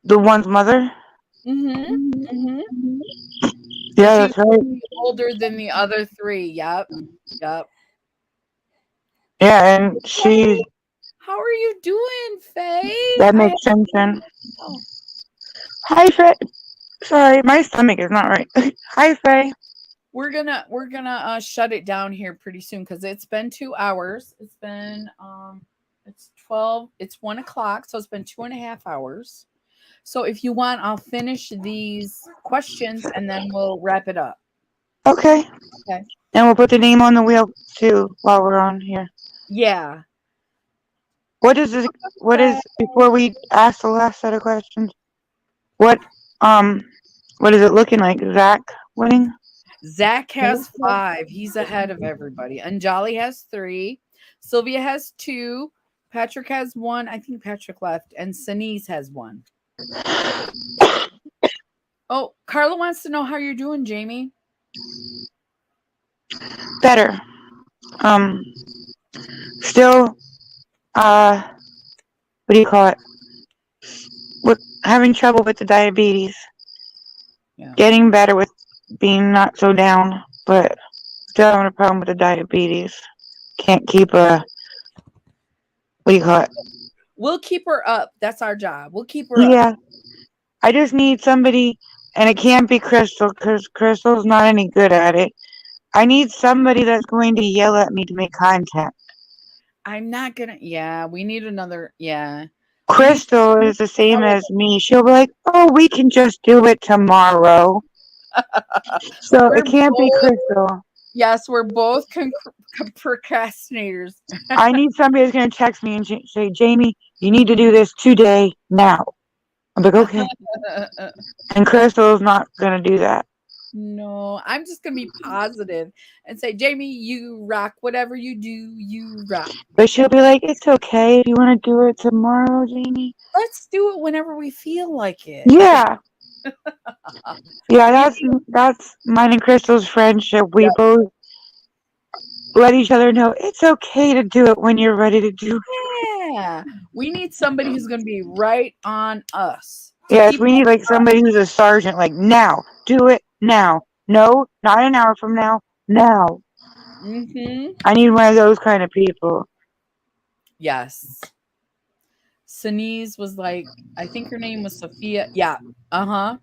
the one's mother? Mhm. Mhm. And Yeah, she was that's right. older than the other three. Yep. Yep. Yeah, and she. Hey, how are you doing, Faye? That I makes have sense then. oh, Hi, Faye. Sorry, my stomach is not right. Hi, Faye. we're gonna shut it down here pretty soon because it's been 2 hours. It's been it's 12, it's 1 o'clock, so it's been 2.5 hours. So if you want, I'll finish these questions and then we'll wrap it up. Okay. Okay. And we'll put the name on the wheel too while we're on here. Yeah. What is this? What is before we ask the last set of questions? What um what is it looking like? Zach winning? Zach has 5. He's ahead of everybody. And Jolly has 3. Sylvia has 2. Patrick has 1. I think Patrick left. And Sinise has 1. Oh, Carla wants to know how you're doing, Jamie. Better. Um Still what do you call it? With having trouble with the diabetes. Yeah. Getting better with being not so down, but still having a problem with the diabetes. Can't keep a what do you call it? We'll keep her up. That's our job. We'll keep her up. Yeah. I just need somebody, and it can't be Crystal because Crystal's not any good at it. I need somebody that's going to yell at me to make contact. I'm not gonna. Yeah, we need another. Yeah, we need Crystal is the same accountable. as me. She'll be like, "Oh, we can just do it tomorrow." So We're it can't be both. Crystal. Yes, we're both procrastinators. I need somebody that's going to text me and say, "Jamie, you need to do this today, now." I'm like, "Okay." And Crystal's not going to do that. No, I'm just gonna be positive and say, Jamie, you rock. Whatever you do, you rock. But she'll be like, it's okay if you want to do it tomorrow, Jamie. Let's do it whenever we feel like it. Yeah. Yeah, We that's mine and Crystal's friendship. We both let each other know it's okay to do it when you're ready to do it. Yeah. We need somebody who's going to be right on us to Yes, keep we need like somebody who's a sergeant, like now. Do it now. No, not an hour from now. Now. I need one of those kind of people. Yes. Sinise was like, I think her name was Sophia. Yeah. Uh-huh.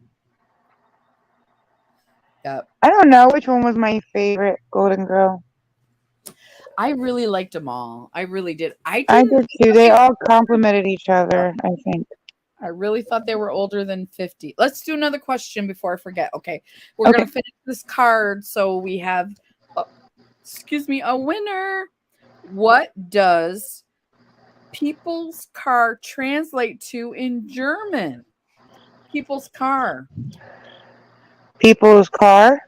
Yep. I don't know which one was my favorite Golden Girl. I really liked them all. I really did. I I didn't. did too. They all complimented each other, I think. I really thought they were older than 50. Let's do another question before I forget. Okay. We're Okay. going to finish this card so we have, a winner. What does people's car translate to in German? People's car. People's car.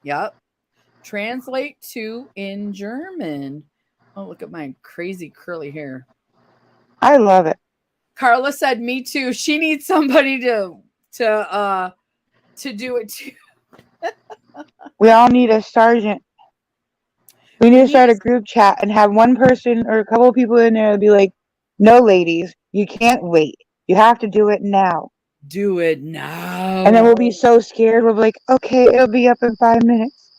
Yep. Translate to in German. Oh, look at my crazy curly hair. I love it. Carla said, "Me too." She needs somebody to do it too. We all need a sergeant. We need to start a group chat and have one person or a couple of people in there be like, no, ladies, you can't wait. You have to do it now. Do it now. And then we'll be so scared. We'll be like, okay, it'll be up in 5 minutes.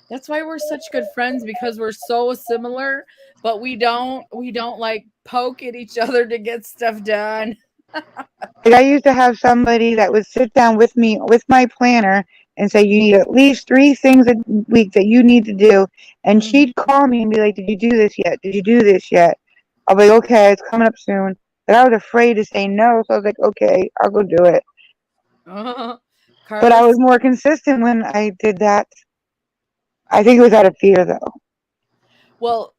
That's why we're such good friends, because we're so similar, but we don't like poke at each other to get stuff done. Like I used to have somebody that would sit down with me with my planner and say, you need at least 3 things a week that you need to do. And she'd call me and be like, did you do this yet? Did you do this yet? I'll be like, okay, it's coming up soon. But I was afraid to say no. So I was like, okay, I'll go do it. But I was more consistent when I did that. I think it was out of fear, though. Well,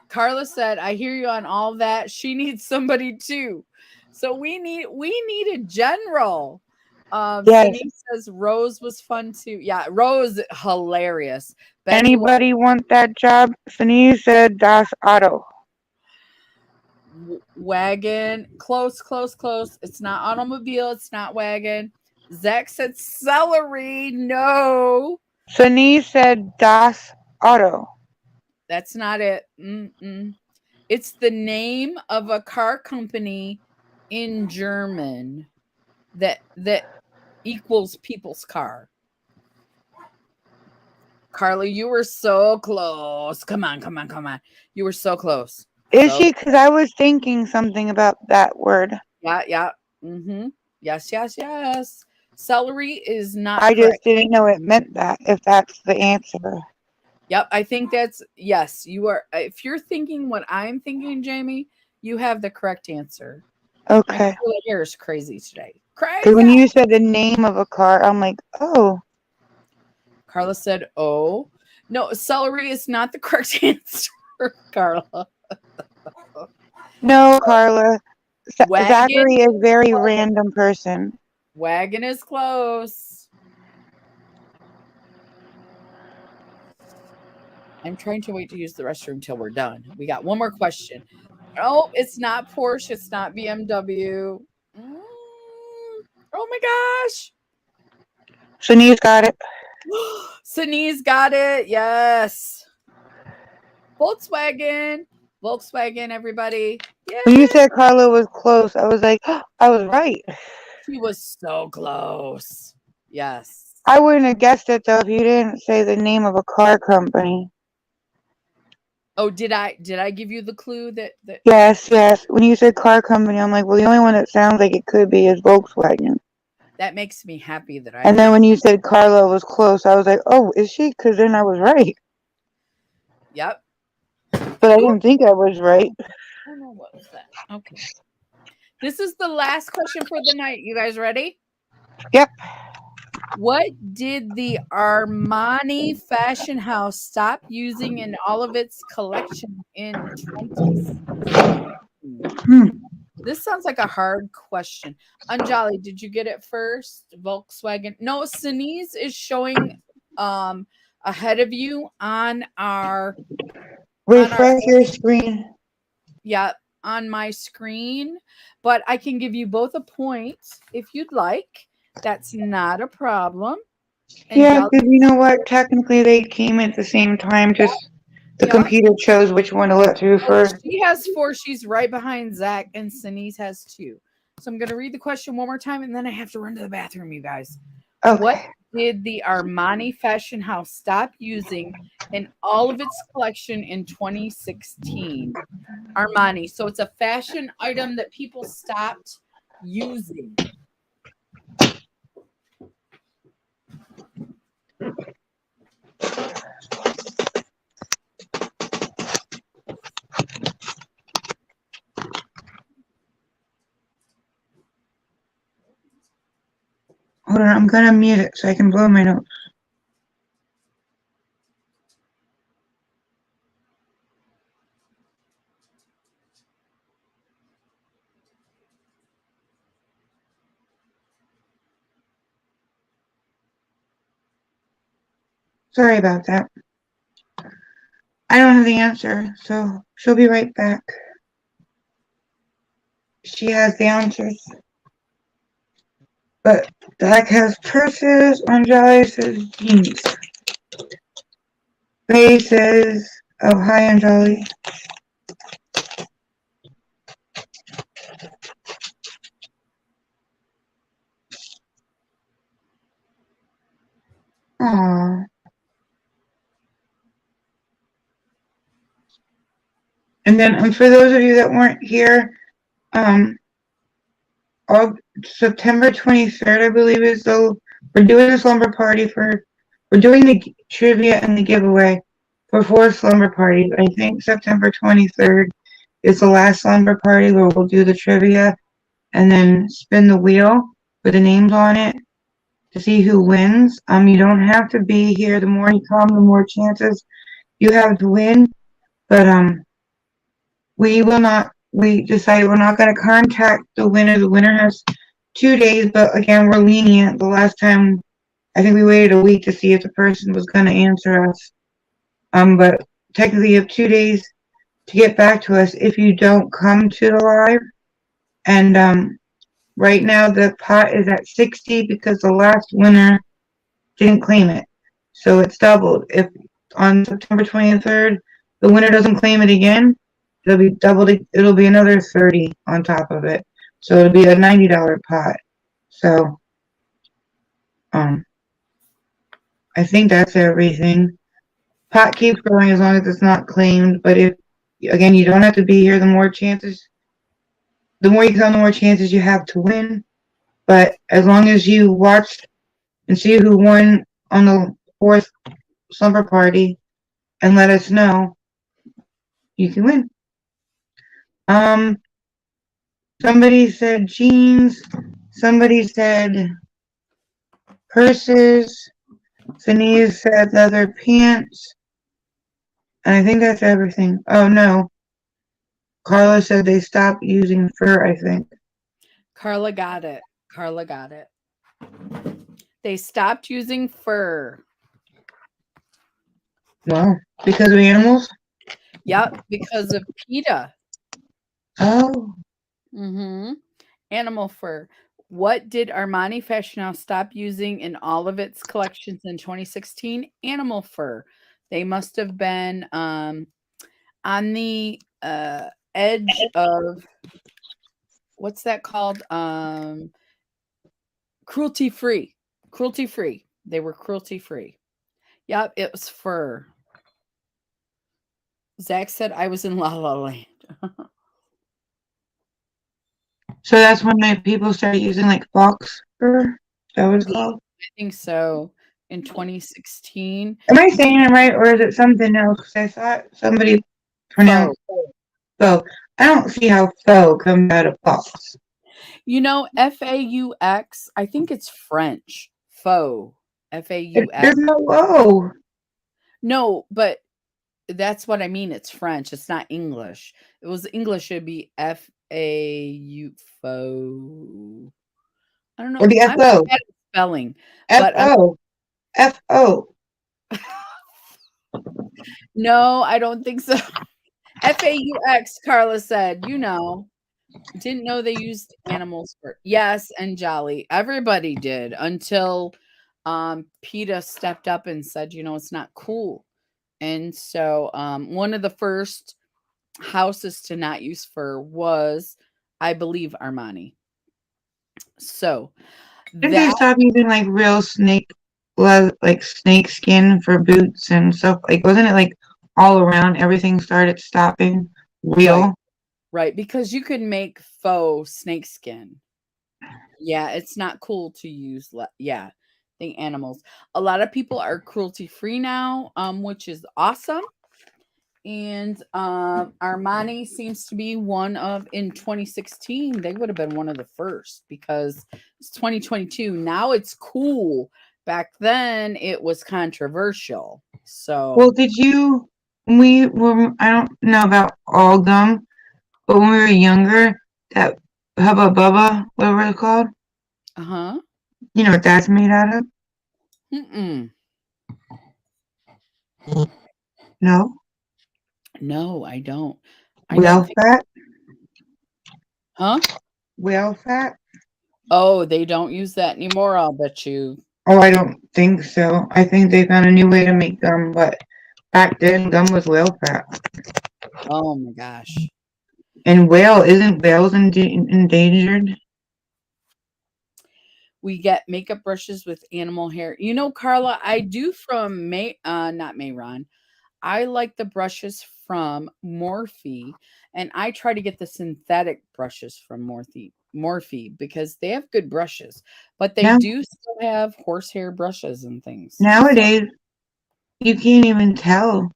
Carla said, I hear you on all that. She needs somebody too. So we need a general. Yes. He says Rose was fun too. Yeah, Rose, hilarious. Anybody want that job? Sunny said Das Auto. Wagon. Close. It's not automobile. It's not wagon. Zach said celery. No. Sunny said Das Auto. That's not it. It's the name of a car company in German that equals people's car. Carly, you were so close. Come on. You were so close. Is she? Because I was thinking something about that word. Yeah. Yes. Celery is not I correct. just didn't know it meant that, if that's the answer. Yep, I think that's, yes, you are. If you're thinking what I'm thinking, Jamie, you have the correct answer. Okay. My hair is crazy today. Crazy. Because when you said the name of a car, I'm like, oh. Carla said, oh. No, celery is not the correct answer, Carla. No, Carla. Zachary is a very random person. Wagon is close. I'm trying to wait to use the restroom till we're done. We got one more question. Oh, it's not Porsche. It's not BMW. Oh my gosh. Shanice got it. Sinise got it. Yes. Volkswagen, everybody. Yeah. When you said Carla was close, I was like, oh, I was right. She was so close. Yes. I wouldn't have guessed it, though, if you didn't say the name of a car company. Oh, did I give you the clue that Yes. When you said car company, I'm like, well, the only one that sounds like it could be is Volkswagen. That makes me happy that I. And then when you said Carla was close, I was like, oh, is she? Because then I was right. Yep. But I didn't think I was right. Oh no, what was that? Okay. This is the last question for the night. You guys ready? Yep. What did the Armani fashion house stop using in all of its collection in 2016? This sounds like a hard question. Anjali, did you get it first? Volkswagen. No, Sinise is showing ahead of you on our Refresh your screen. yeah, on my screen, but I can give you both a point if you'd like. That's not a problem. And Yeah, because you know what? Technically, they came at the same time. Just the computer chose which one to let through first. She has 4. She's right behind Zach, and Sinise has 2. So I'm going to read the question one more time, and then I have to run to the bathroom, you guys. Okay. What did the Armani fashion house stop using in all of its collection in 2016? Armani. So it's a fashion item that people stopped using. Hold on, I'm gonna mute it so I can blow my nose. Sorry about that. I don't have the answer, so she'll be right back. She has the answers. But Dak has purses, Anjali says jeans. Faye says, oh, hi, Anjali. Aww. And then for those of you that weren't here, September 23rd, I believe we're doing the slumber party we're doing the trivia and the giveaway for 4 slumber parties. I think September 23rd is the last slumber party where we'll do the trivia and then spin the wheel with the names on it to see who wins. You don't have to be here. The more you come, the more chances you have to win. But we decided we're not going to contact the winner. The winner has 2 days, but again, we're lenient. The last time, I think we waited a week to see if the person was going to answer us. But technically, you have 2 days to get back to us if you don't come to the live. And right now, the pot is at 60 because the last winner didn't claim it. So it's doubled. If on September 23rd, the winner doesn't claim it again, it'll be doubled. It'll be another 30 on top of it. So it'll be a $90 pot. So, I think that's everything. Pot keeps growing as long as it's not claimed. But again, you don't have to be here. The more you come, the more chances you have to win. But as long as you watch and see who won on the 4th slumber party and let us know, you can win. Somebody said jeans. Somebody said purses. Sinise said leather pants. And I think that's everything. Oh, no. Carla said they stopped using fur, I think. Carla got it. They stopped using fur. Wow. Because of animals? Yep, because of PETA. Oh. Animal fur. What did Armani Fashion House stop using in all of its collections in 2016? Animal fur. They must have been on the edge of what's that called? Cruelty free. They were cruelty free. Yep, it was fur. Zach said I was in La La Land. So that's when people started using like fox fur? Is that what it's called? I think so. In 2016. Am I saying it right, or is it something else? Because I thought somebody pronounced faux. I don't see how faux comes out of fox. You know, F-A-U-X, I think it's French. Faux. F-A-U-X. There's no O. No, but that's what I mean. It's French. It's not English. It was English, it'd be F-A-U-X. FAUFO. I don't know. Or the I'm FO. bad at spelling, but FO. FO. no, I don't think so. FAUX, Carla said, didn't know they used animals for yes, and Jolly. Everybody did until PETA stepped up and said, it's not cool. And so one of the first houses to not use fur was, I believe, Armani. So Didn't they that stop using like real snake like snake skin for boots and stuff? Like wasn't it like all around everything started stopping right, real? right, because you could make faux snakeskin. Yeah, it's not cool to use the animals. A lot of people are cruelty free now, which is awesome. And Armani seems to be one of in 2016 they would have been one of the first because it's 2022 now. It's cool. Back then it was controversial. Well, So did you we were I don't know about all gum, but when we were younger, that Hubba Bubba, whatever it's called, uh-huh. you know what that's made out of? Mm-mm. No? No, I don't. I don't Whale think. fat? Huh? Whale fat? Oh, they don't use that anymore, I'll bet you. Oh, I don't think so. I think they found a new way to make gum, but back then gum was whale fat. Oh my gosh. And isn't whales endangered? We get makeup brushes with animal hair. Carla, I do from not Mayron. I like the brushes from Morphe, and I try to get the synthetic brushes from Morphe because they have good brushes, but they Now do still have horsehair brushes and things. So, nowadays you can't even tell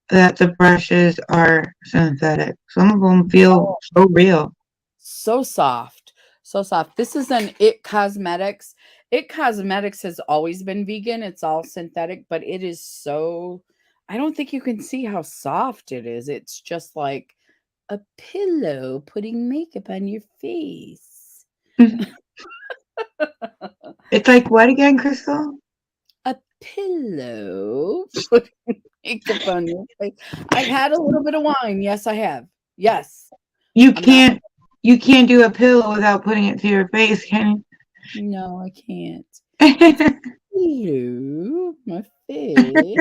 that the brushes are synthetic. Some of them feel oh, so real. so soft. So soft. This is an It Cosmetics. It Cosmetics has always been vegan. It's all synthetic, but it is so I don't think you can see how soft it is. It's just like a pillow putting makeup on your face. It's like what again, Crystal? A pillow putting makeup on your face. I've had a little bit of wine. Yes, I have. Yes. You I'm not. can't you can't do a pillow without putting it to your face, can No, I can't. It's you? pillow, my face.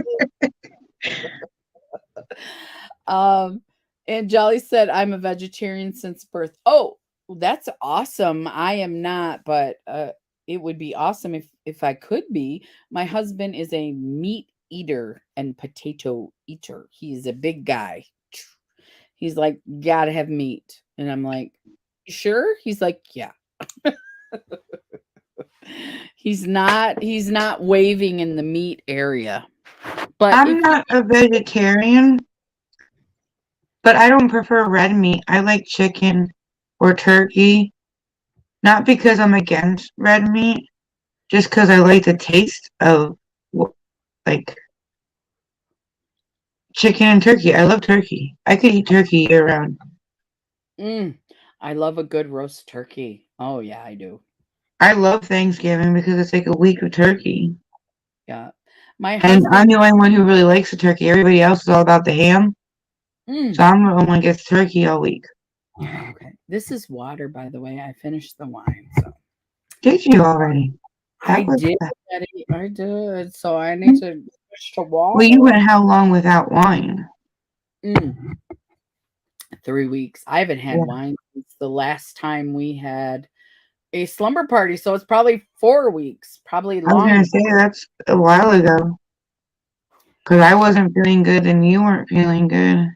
Um, and Jolly said, I'm a vegetarian since birth. Oh, that's awesome. I am not, but it would be awesome if I could be. My husband is a meat eater and potato eater. He's a big guy. He's like, gotta have meat. And I'm like, "You sure?" He's like, yeah. He's not waving in the meat area. But I'm if you not a vegetarian, but I don't prefer red meat. I like chicken or turkey. Not because I'm against red meat, just because I like the taste of like chicken and turkey. I love turkey. I could eat turkey year round. mm, I love a good roast turkey. Oh yeah, I do. I love Thanksgiving because it's like a week of turkey. Yeah. My And I'm husband the only one who really likes the turkey. Everybody else is all about the ham. mm, So I'm the only one who gets turkey all week. okay. This is water, by the way. I finished the wine, so Did you already? I That was did. fast. Eddie, I did. So I need to switch to Well, you water. went how long without wine? Mm, 3 weeks. I haven't had Yeah. wine since the last time we had a slumber party, so it's probably 4 weeks, probably I was gonna longer. say that's a while ago because I wasn't feeling good and you weren't feeling good.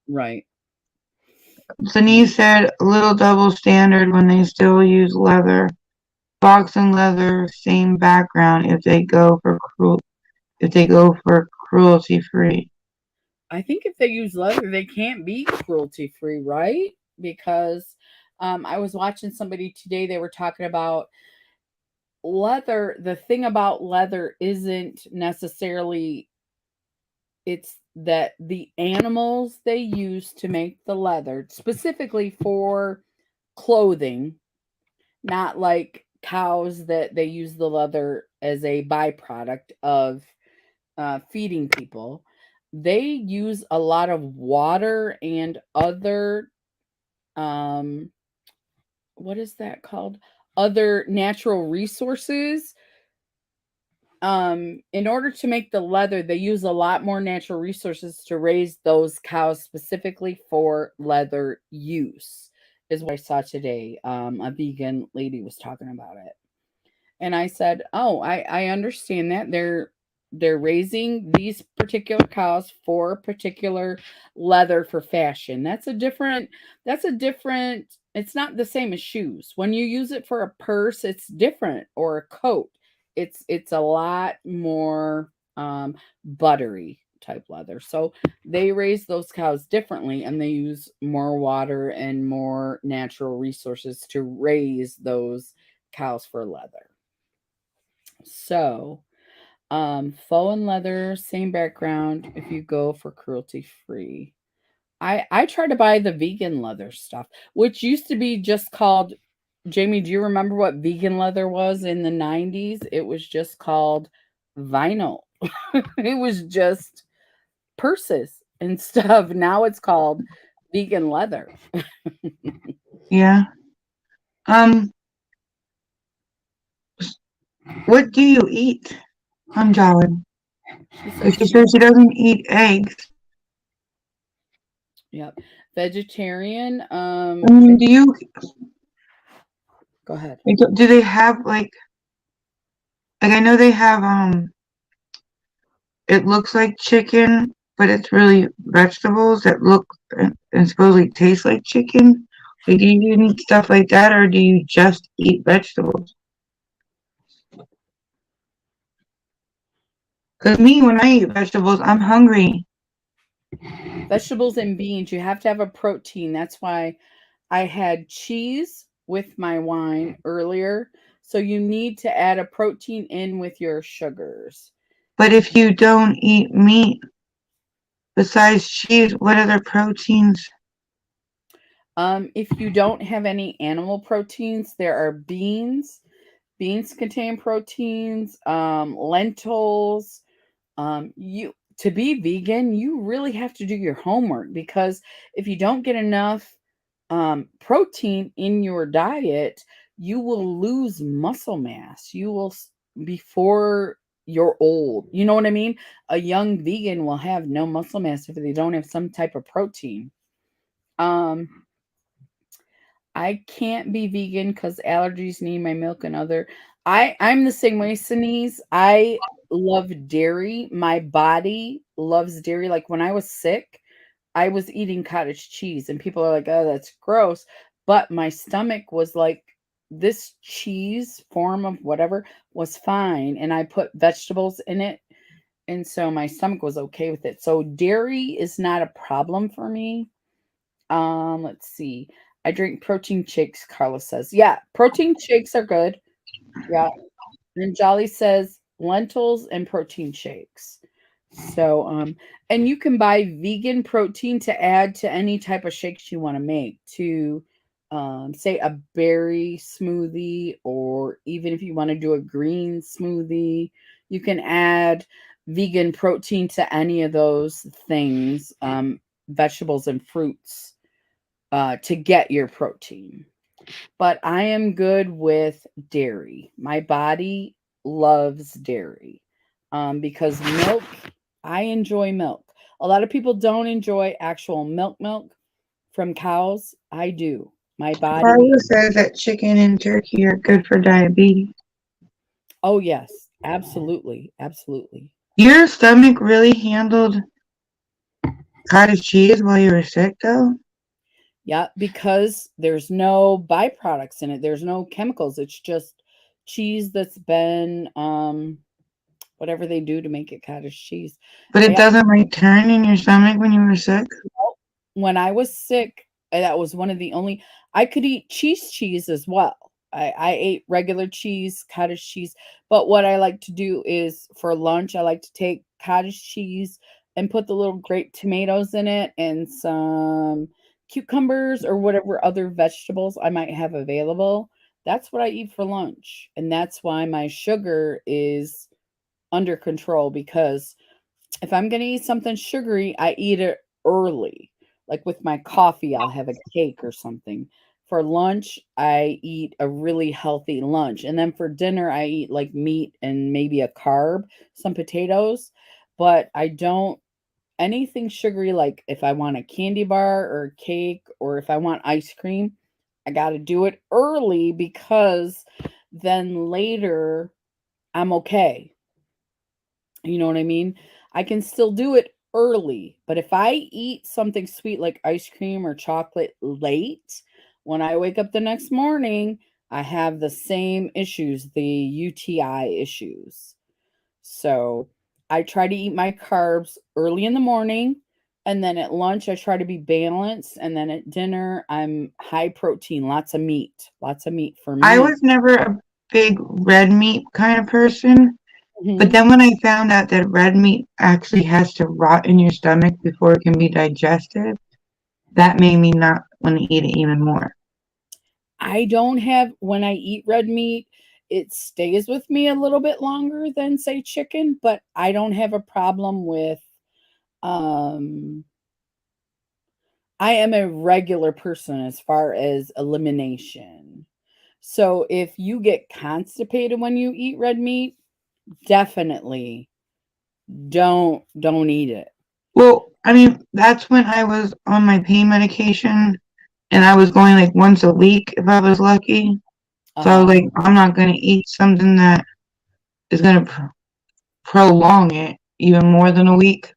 Right. Denise said a little double standard when they still use leather, box and leather, same background if they go for cruelty free. I think if they use leather, they can't be cruelty free, right? Because I was watching somebody today, they were talking about leather. The thing about leather isn't necessarily it's that the animals they use to make the leather, specifically for clothing, not like cows that they use the leather as a byproduct of feeding people. They use a lot of water and other, um, what is that called? Other natural resources. In order to make the leather, they use a lot more natural resources to raise those cows specifically for leather use, is what I saw today. A vegan lady was talking about it. And I said, "Oh, I understand that they're raising these particular cows for particular leather for fashion. That's a different it's not the same as shoes. When you use it for a purse, it's different, or a coat. It's a lot more buttery type leather. So they raise those cows differently, and they use more water and more natural resources to raise those cows for leather. So, faux and leather, same background if you go for cruelty free. I try to buy the vegan leather stuff, which used to be just called, Jamie, do you remember what vegan leather was in the 90s? It was just called vinyl. It was just purses and stuff. Now it's called vegan leather. Yeah. Um, what do you eat? I'm Jolly. She says She she, says she doesn't eat eggs. yep, vegetarian. I mean, do you? Go ahead. Do they have like I know they have it looks like chicken, but it's really vegetables that look and supposedly taste like chicken. Like, do you eat stuff like that, or do you just eat vegetables? Because me, when I eat vegetables, I'm hungry. Vegetables and beans, you have to have a protein. That's why I had cheese with my wine earlier. So you need to add a protein in with your sugars. But if you don't eat meat besides cheese, what other proteins? If you don't have any animal proteins, there are beans. Beans contain proteins, lentils. You To be vegan, you really have to do your homework, because if you don't get enough protein in your diet, you will lose muscle mass. Before you're old. You know what I mean? A young vegan will have no muscle mass if they don't have some type of protein. Um, I can't be vegan because allergies need my milk and other. I'm the same way, Sinise. I love dairy. My body loves dairy. Like when I was sick, I was eating cottage cheese, and people are like, "Oh, that's gross." But my stomach was like, this cheese form of whatever was fine, and I put vegetables in it, and so my stomach was okay with it. So dairy is not a problem for me. Let's see. I drink protein shakes, Carlos says. Yeah, protein shakes are good. Yeah. And Jolly says lentils and protein shakes. So, and you can buy vegan protein to add to any type of shakes you want to make, to say a berry smoothie, or even if you want to do a green smoothie, you can add vegan protein to any of those things, vegetables and fruits, to get your protein. But I am good with dairy. My body loves dairy, because milk, I enjoy milk. A lot of people don't enjoy actual milk from cows. I do. My body, Carla says that chicken and turkey are good for diabetes. oh, yes, absolutely. Absolutely. Your stomach really handled cottage cheese while you were sick, though? Yeah, because there's no byproducts in it, there's no chemicals. It's just cheese that's been, whatever they do to make it cottage cheese. But it Yeah, doesn't turn in your stomach when you were sick? when I was sick, that was one of the only, I could eat cheese as well. I ate regular cheese, cottage cheese, but what I like to do is for lunch, I like to take cottage cheese, and put the little grape tomatoes in it and some cucumbers or whatever other vegetables I might have available. That's what I eat for lunch. And that's why my sugar is under control, because if I'm going to eat something sugary, I eat it early. Like with my coffee, I'll have a cake or something. For lunch, I eat a really healthy lunch. And then for dinner, I eat like meat and maybe a carb, some potatoes. But I don't anything sugary, like if I want a candy bar or a cake or if I want ice cream, I got to do it early because then later I'm okay. You know what I mean? I can still do it early, but if I eat something sweet like ice cream or chocolate late, when I wake up the next morning, I have the same issues, the UTI issues. So I try to eat my carbs early in the morning. And then at lunch, I try to be balanced. And then at dinner, I'm high protein, lots of meat, for I me. was never a big red meat kind of person, but Mhm. then when I found out that red meat actually has to rot in your stomach before it can be digested, that made me not want to eat it even more. I don't have, when I eat red meat, it stays with me a little bit longer than, say, chicken, but I don't have a problem with, um, I am a regular person as far as elimination. So if you get constipated when you eat red meat, definitely don't eat it. Well, I mean, that's when I was on my pain medication and I was going like once a week if I was lucky. So I was Uh-huh. like, I'm not going to eat something that is going to prolong it even more than a week.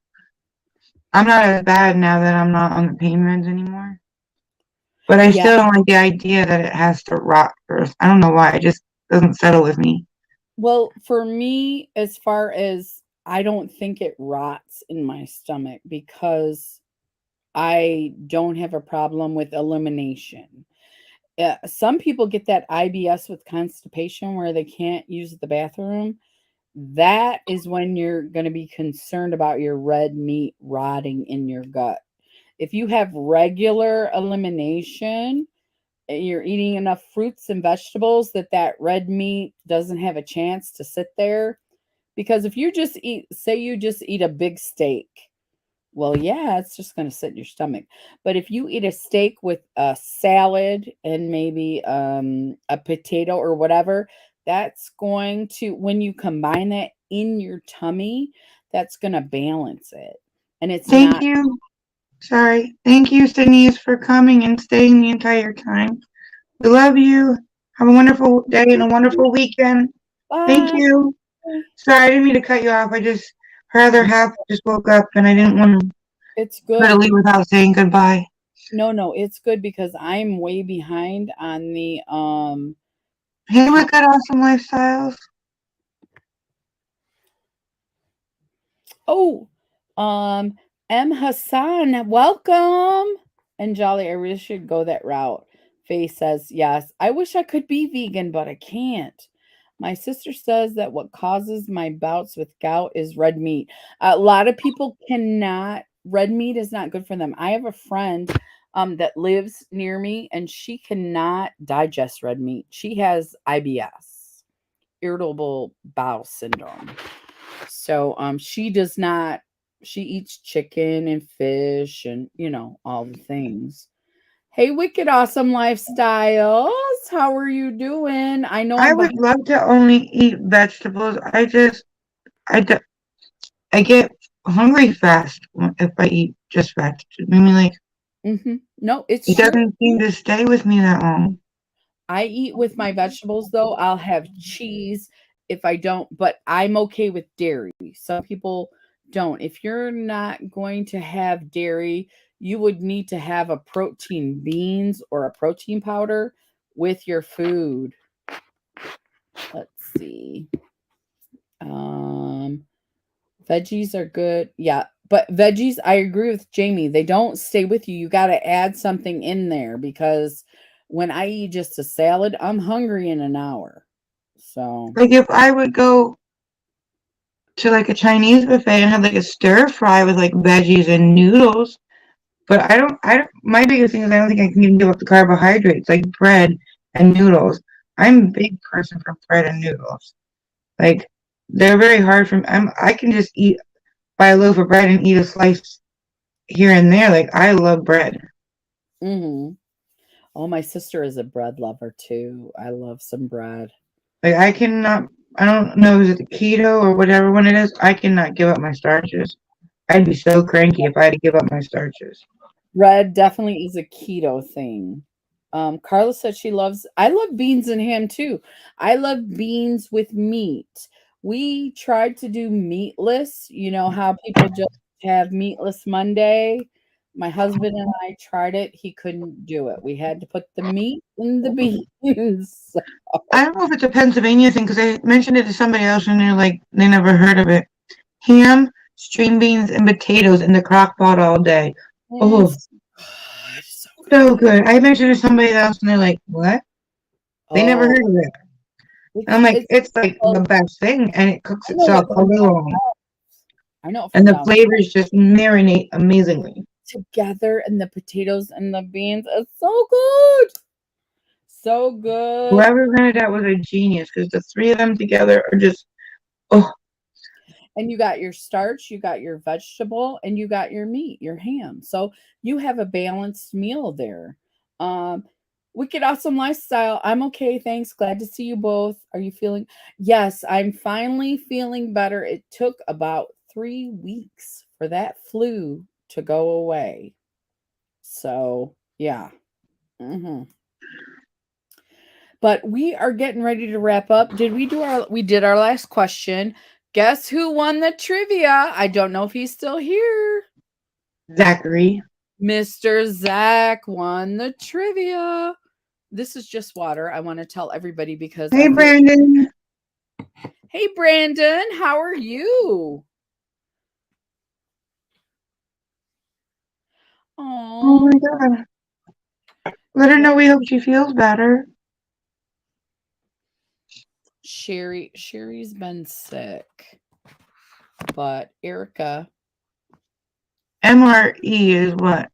I'm not as bad now that I'm not on the pain meds anymore. But I Yeah. still don't like the idea that it has to rot first. I don't know why. It just doesn't settle with me. Well, for me, as far as I don't think it rots in my stomach because I don't have a problem with elimination. Some people get that IBS with constipation where they can't use the bathroom. That is when you're going to be concerned about your red meat rotting in your gut. If you have regular elimination, you're eating enough fruits and vegetables that that red meat doesn't have a chance to sit there. Because if you just eat, say you just eat a big steak, well, yeah, it's just going to sit in your stomach. But if you eat a steak with a salad and maybe a potato or whatever, that's going to, when you combine that in your tummy, that's going to balance it. And it's Thank not, you. Sorry. Thank you, Denise, for coming and staying the entire time. We love you. Have a wonderful day and a wonderful weekend. Thank bye. you. Sorry, I didn't mean to cut you off. Her other half just woke up and I didn't want It's her to good. leave without saying goodbye. No, it's good because I'm way behind on the Hey, co- look at Awesome Lifestyles. oh, um M Hassan, welcome. And Jolly, I really should go that route. Faye says, yes, I wish I could be vegan, but I can't. My sister says that what causes my bouts with gout is red meat. A lot of people cannot, red meat is not good for them. I have a friend that lives near me and she cannot digest red meat. She has IBS, irritable bowel syndrome. So she does not, she eats chicken and fish and all the things. Hey, Wicked Awesome Lifestyles, how are you doing? I know I I'm would behind. love to only eat vegetables. I, d- I get hungry fast if I eat just vegetables. I mean, like, No, it's it true. doesn't seem to stay with me that long. I eat with my vegetables though. I'll have cheese if I don't, but I'm okay with dairy. Some people don't. If you're not going to have dairy, you would need to have a protein beans or a protein powder with your food. Let's see. Um Veggies are good. Yeah, but veggies, I agree with Jamie. They don't stay with you. You got to add something in there because when I eat just a salad, I'm hungry in an hour. So, Like, if I would go to like a Chinese buffet and have like a stir fry with like veggies and noodles. But my biggest thing is I don't think I can even give up the carbohydrates, like bread and noodles. I'm a big person for bread and noodles. Like, they're very hard for me. I can just buy a loaf of bread and eat a slice here and there. Like, I love bread. Mm-hmm. Oh, my sister is a bread lover too. I love some bread. Like, I don't know, is it the keto or whatever one it is? I cannot give up my starches. I'd be so cranky if I had to give up my starches. Bread definitely is a keto thing. Carla said I love beans and ham too. I love beans with meat. We tried to do meatless, you know how people just have meatless Monday. My husband and I tried it. He couldn't do it. We had to put the meat in the beans. I don't know if it's a Pennsylvania thing because I mentioned it to somebody else and they're like, they never heard of it. Ham, string beans, and potatoes in the crock pot all day. Oh, Yes. So so good. good. I mentioned it to somebody else and they're like, what? They never Oh, heard of it. it's I'm like, it's it's like the best thing, and it cooks I know itself it all from day down long. I know it And from the down flavors just marinate amazingly. together and the potatoes and the beans. It's so good. So good. Whoever invented that was a genius because the three of them together are just, oh, And you got your starch, you got your vegetable, and you got your meat, your ham. So you have a balanced meal there. Um, Wicked awesome lifestyle. I'm okay, thanks. Glad to see you both. Are you feeling? Yes, I'm finally feeling better. It took about 3 weeks for that flu to go away. So yeah. hmm But we are getting ready to wrap up. We did our last question. Guess who won the trivia? I don't know if he's still here. Zachary. Mr. Zach won the trivia. This is just water. I want to tell everybody because Hey, Brandon. Hey Brandon, how are you? Oh Oh, my God. Let her know we hope she feels better. Sherry's been sick. But Erica, MRE is what?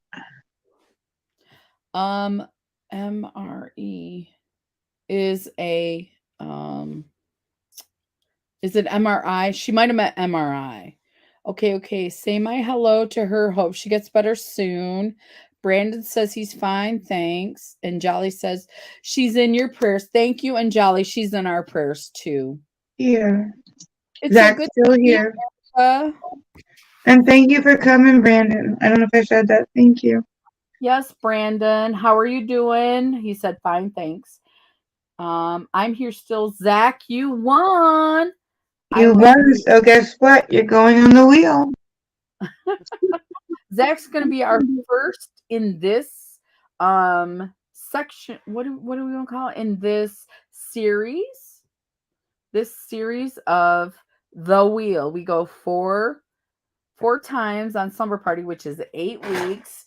um MRE is a is it MRI? She might have met MRI. Okay. Say my hello to her. Hope she gets better soon. Brandon says he's fine, thanks. And Jolly says she's in your prayers. Thank you, and Jolly, she's in our prayers too. Here. It's so Zach's good to still see here. you, Erica. And thank you for coming, Brandon. I don't know if I said that. Thank you. Yes, Brandon. How are you doing? He said, fine, thanks. I'm here still. Zach, you won. I You hope won, so guess what? You're going on the wheel. Zach's going to be our first in this section. What do we want to call it? In this series? This series of The Wheel. We go four times on Slumber Party, which is 8 weeks.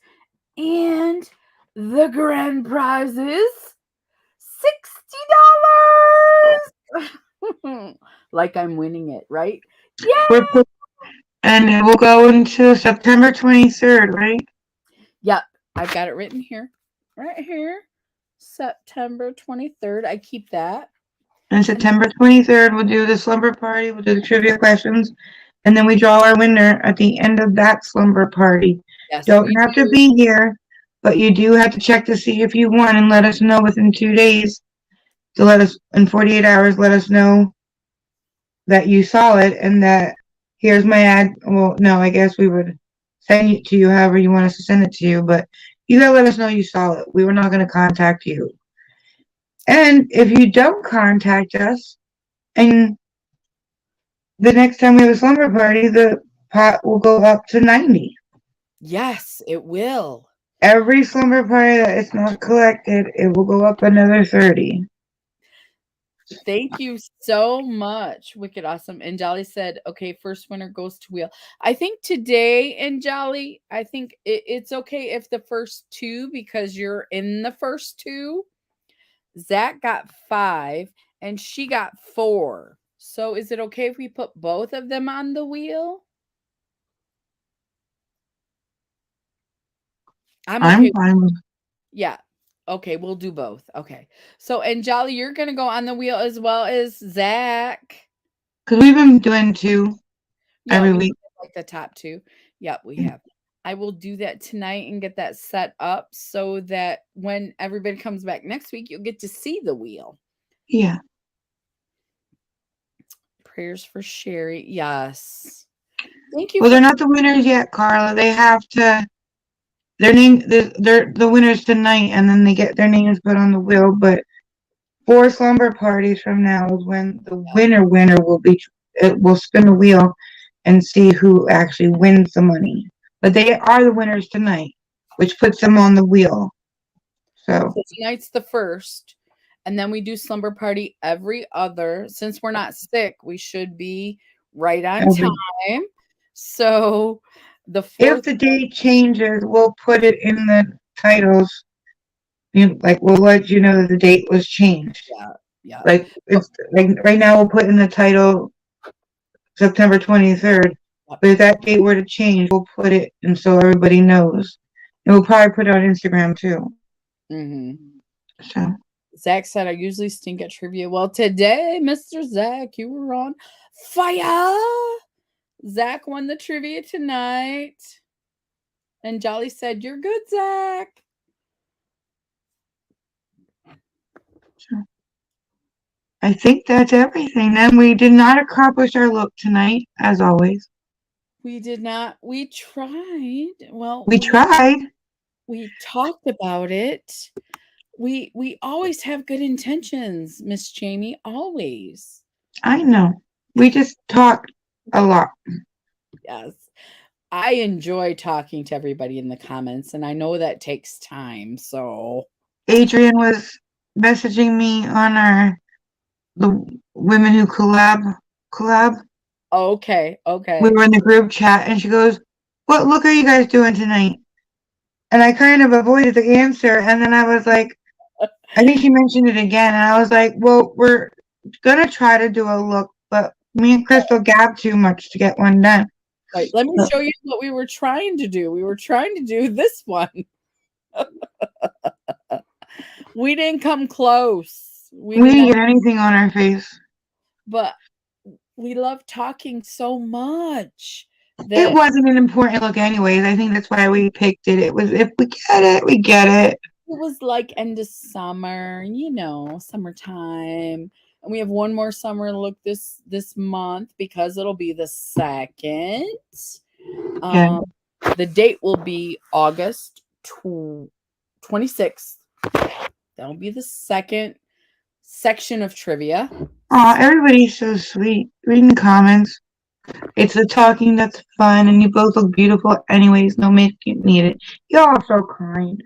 And the grand prize is $60. Like I'm winning it, right? We're Yeah. put- and it will go into September 23rd, right? Yep. I've got it written here. Right here. September 23rd. I keep that. And September 23rd, we'll do the slumber party, we'll do the trivia questions, and then we draw our winner at the end of that slumber party. Yes, Don't we have to do. be here, but you do have to check to see if you won and let us know within 2 days to in 48 hours, let us know that you saw it and that here's my ad. Well, no, I guess we would send it to you however you want us to send it to you, but you gotta let us know you saw it. We were not gonna contact you. And if you don't contact us, and the next time we have a slumber party, the pot will go up to 90. Yes, it will. Every slumber party that is not collected, it will go up another 30. Thank you so much. Wicked awesome. And Jolly said, okay, first winner goes to Wheel. I think today, and Jolly, I think it's okay if the first two, because you're in the first two. Zach got 5 and she got 4. So is it okay if we put both of them on the wheel? I'm I'm okay. fine with Yeah. Okay, we'll do both. Okay. So, and Jolly, you're going to go on the wheel as well as Zach. because we've been doing 2 Yeah, every we week. like the top two. Yep, we have. I will do that tonight and get that set up so that when everybody comes back next week, you'll get to see the wheel. Yeah. Prayers for Sherry. Yes. Thank you Well, for they're not the winners yet, Carla. They have to. They're the winners tonight, and then they get their names put on the wheel. But 4 slumber parties from now is when the winner will be. It will spin the wheel and see who actually wins the money. But they are the winners tonight, which puts them on the wheel. So So tonight's the first, and then we do slumber party every other. Since we're not sick, we should be right on every, time. So the if fourth, the date changes, we'll put it in the titles. Like we'll let you know that the date was changed. yeah, yeah. Like it's like right now we'll put in the title September 23rd. Yep. But if that date were to change, we'll put it and so everybody knows. And we'll probably put it on Instagram too. Mm-hmm. So Zach said I usually stink at trivia. Well, today, Mr. Zach, you were on fire. Zach won the trivia tonight. And Jolly said, "You're good, Zach." I think that's everything. Then we did not accomplish our look tonight, as always. We did not. We tried. Well, We tried. we talked about it. We always have good intentions, Miss Jamie, always. I know. We just talked a lot. Yes. I enjoy talking to everybody in the comments, and I know that takes time. So Adrian was messaging me on the women who collab. okay, We okay. were in the group chat, and she goes, "What look are you guys doing tonight?" And I kind of avoided the answer, and then I was like, I think she mentioned it again, and I was like, "Well, we're gonna try to do a look, but me and Crystal gab too much to get one done." Right. Let me show you what we were trying to do. We were trying to do this one. We didn't come close. We We did didn't not, get anything on our face. but we love talking so much It that wasn't an important look, anyways. I think that's why we picked it. It was if we get it, we get it. it was like end of summer, summertime. And we have one more summer look this month because it'll be the second. Yeah. The date will be August 26th. That'll be the second section of trivia. Oh, everybody's so sweet. Reading comments. It's the talking that's fun, and you both look beautiful. Anyways, no makeup needed. Y'all are so kind.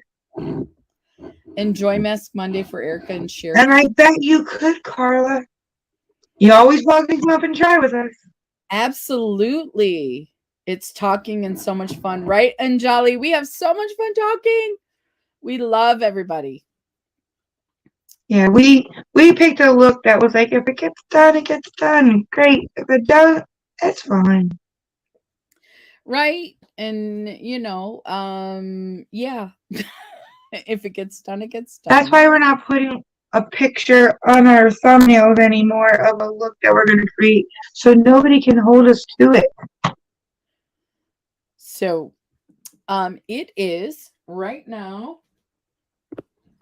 Enjoy Mask Monday for Erica and Sherry. And I bet you could, Carla. You always welcome to come up and try with us. Absolutely. It's talking and so much fun, right? And Jolly, we have so much fun talking. We love everybody. Yeah, we picked a look that was like, if it gets done, it gets done. Great. If it doesn't, it's fine. Right? And yeah. If it gets done, it gets done. That's why we're not putting a picture on our thumbnails anymore of a look that we're going to create, so nobody can hold us to it. So, it is right now.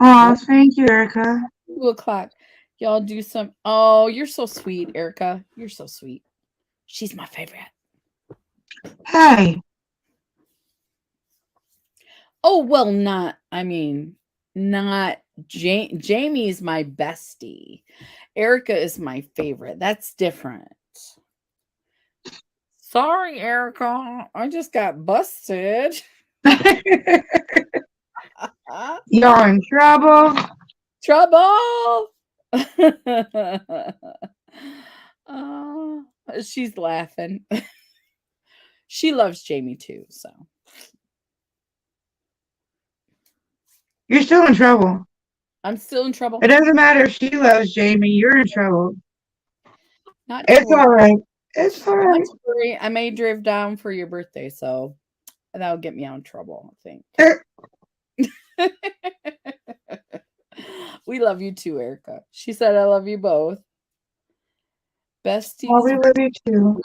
Oh, thank you, Erica. 2:00. Y'all do some. Oh, you're so sweet, Erica. You're so sweet. She's my favorite. Hey. Oh, well, not Jamie's my bestie. Erica is my favorite. That's different. Sorry, Erica. I just got busted. Y'all in trouble. Trouble. She's laughing. She loves Jamie too, so. You're still in trouble. I'm still in trouble. It doesn't matter if she loves Jamie, you're in trouble. Not to It's worry. all right. It's all Not right. to worry. I may drive down for your birthday, so that'll get me out of trouble, I think. We love you too, Erica. She said, I love you both. Well, Besties we love you too.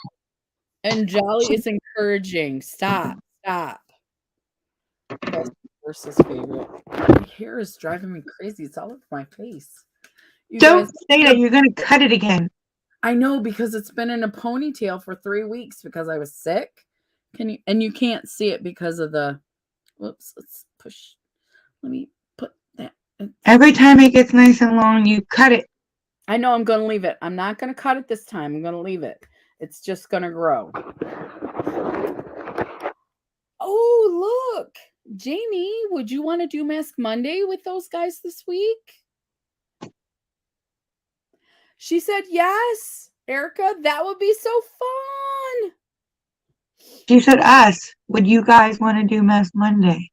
and Jolly is encouraging. Stop. Stop. Bestie versus favorite. My hair is driving me crazy. It's all over my face. You guys, Don't say that. You're gonna cut it again. I know because it's been in a ponytail for 3 weeks because I was sick. Can you and you can't see it because of the whoops, let's push. Let me put that. Every time it gets nice and long, you cut it. I know I'm gonna leave it. I'm not gonna cut it this time. I'm gonna leave it. It's just gonna grow. Oh, look. Jamie, would you want to do Mask Monday with those guys this week? She said yes. Erica, that would be so fun. She said, us. Would you guys want to do Mask Monday?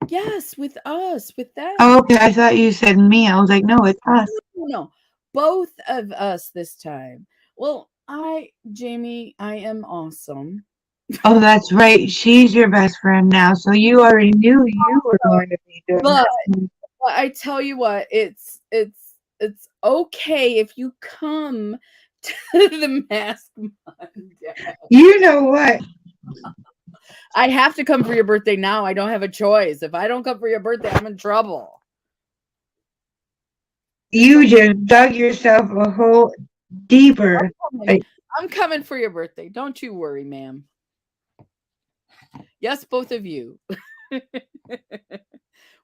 Yes, with us, with them. Oh, okay. I thought you said me. I was like, no, it's us. No, both of us this time. Well, Jamie, I am awesome. Oh, that's right. She's your best friend now. So you already knew you were going to be doing But that. I tell you what, it's okay if you come to the Mask Monday. You know what? I have to come for your birthday now. I don't have a choice. If I don't come for your birthday, I'm in trouble. You just dug yourself a hole deeper. I'm coming for your birthday. Don't you worry, ma'am. Yes, both of you.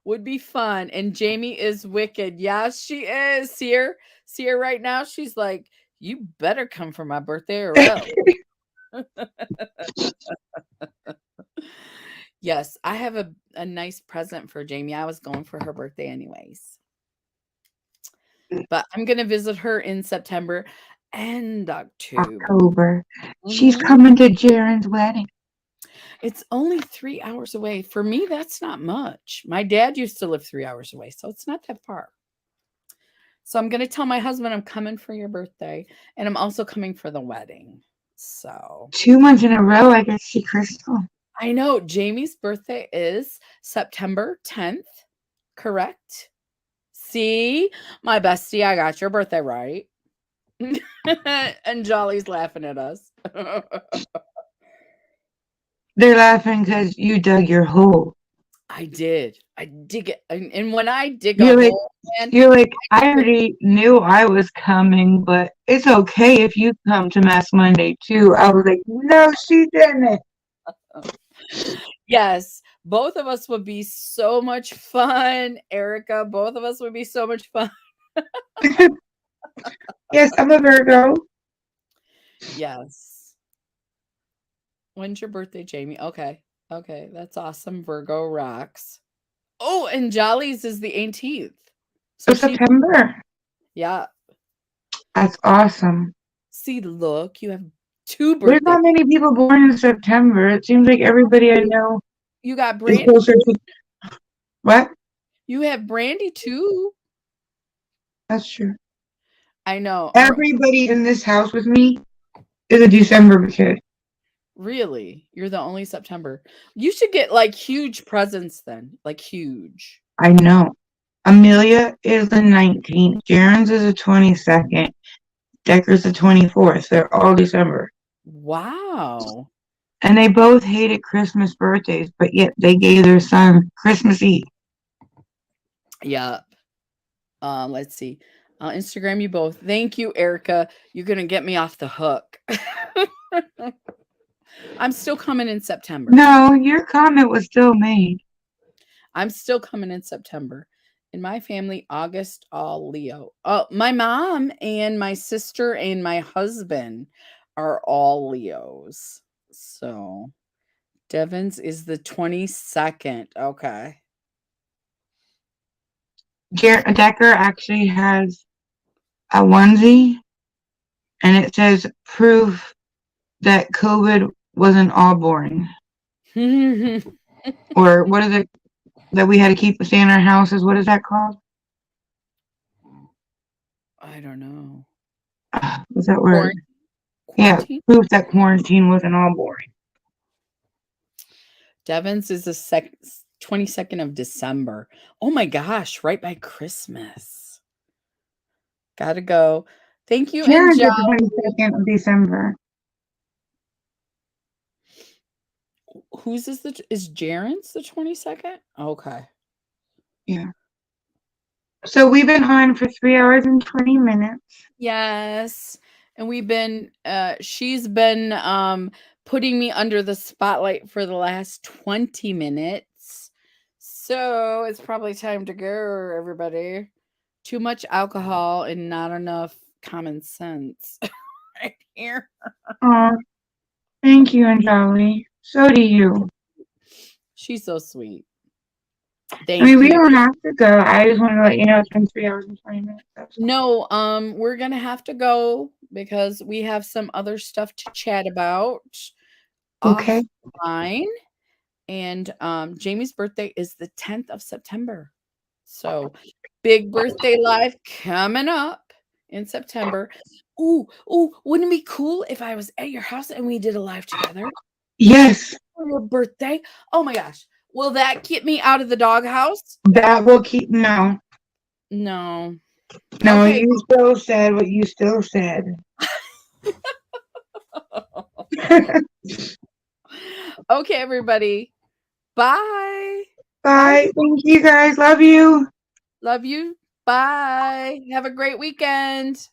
Would be fun. And Jamie is wicked. Yes, she is. See her right now. She's like, you better come for my birthday or else. Yes, I have a nice present for Jamie. I was going for her birthday anyways. But I'm going to visit her in September and October. She's coming to Jaren's wedding. It's only 3 hours away. For me, that's not much. My dad used to live 3 hours away, so it's not that far. So I'm going to tell my husband I'm coming for your birthday, and I'm also coming for the wedding. So 2 months in a row, I get to see Crystal. I know Jamie's birthday is September 10th, correct? See, my bestie, I got your birthday right. And Jolly's laughing at us. They're laughing because you dug your hole. I did. I dig it. And when I dig You're a like, hole, man, you're like, I already knew I was coming, but it's okay if you come to Mass Monday too. I was like, no, she didn't. yes, both of us would be so much fun. Erica, both of us would be so much fun. Yes, I'm a Virgo. Yes. When's your birthday, Jamie? Okay. Okay, that's awesome. Virgo rocks. Oh, and Jolly's is the 18th. So September. Yeah. That's awesome. See, look, you have 2 birthdays. There's not many people born in September. It seems like everybody I know You got is Brandy. closer to what? You have Brandy too. That's true. I know. Everybody in this house with me is a December kid. Really? You're the only September. You should get like huge presents then. Like huge. I know. Amelia is the 19th. Jaren's is the 22nd. Decker's the 24th. They're all December. Wow. And they both hated Christmas birthdays, but yet they gave their son Christmas Eve. Yep. Let's see. I'll Instagram you both. Thank you, Erica. You're gonna get me off the hook. I'm still coming in September. No, your comment was still made. I'm still coming in September. In my family, August, all Leo. My mom and my sister and my husband are all Leos. So Devon's is the 22nd. Okay. Decker actually has a onesie, and it says proof that COVID wasn't all boring. Or what is it that we had to keep stay in our houses? What is that called? I don't know. What's that word? Quarantine? Proof that quarantine wasn't all boring. Devon's is the 22nd of December. Oh my gosh, right by Christmas. Gotta go. Thank you, Sharon's Angel. the 22nd of December. Whose is Jaren's the 22nd? Okay. Yeah. So we've been on for 3 hours and 20 minutes. Yes. And she's been putting me under the spotlight for the last 20 minutes. So it's probably time to go, everybody. Too much alcohol and not enough common sense right here. Oh, thank you, Anjali. So do you. She's so sweet. I mean, we don't have to go. I just wanted to let you know it's been 3 hours and 20 minutes. No, we're gonna have to go because we have some other stuff to chat about. Okay. Offline. And Jamie's birthday is the 10th of September. So big birthday live coming up in September. Ooh, wouldn't it be cool if I was at your house and we did a live together? Yes. For your birthday? Oh my gosh. Will that get me out of the doghouse? That will keep no. No. No, Okay. you still said what you still said. Okay, everybody. Bye. Bye. Thank you guys. Love you. Love you. Bye. Have a great weekend.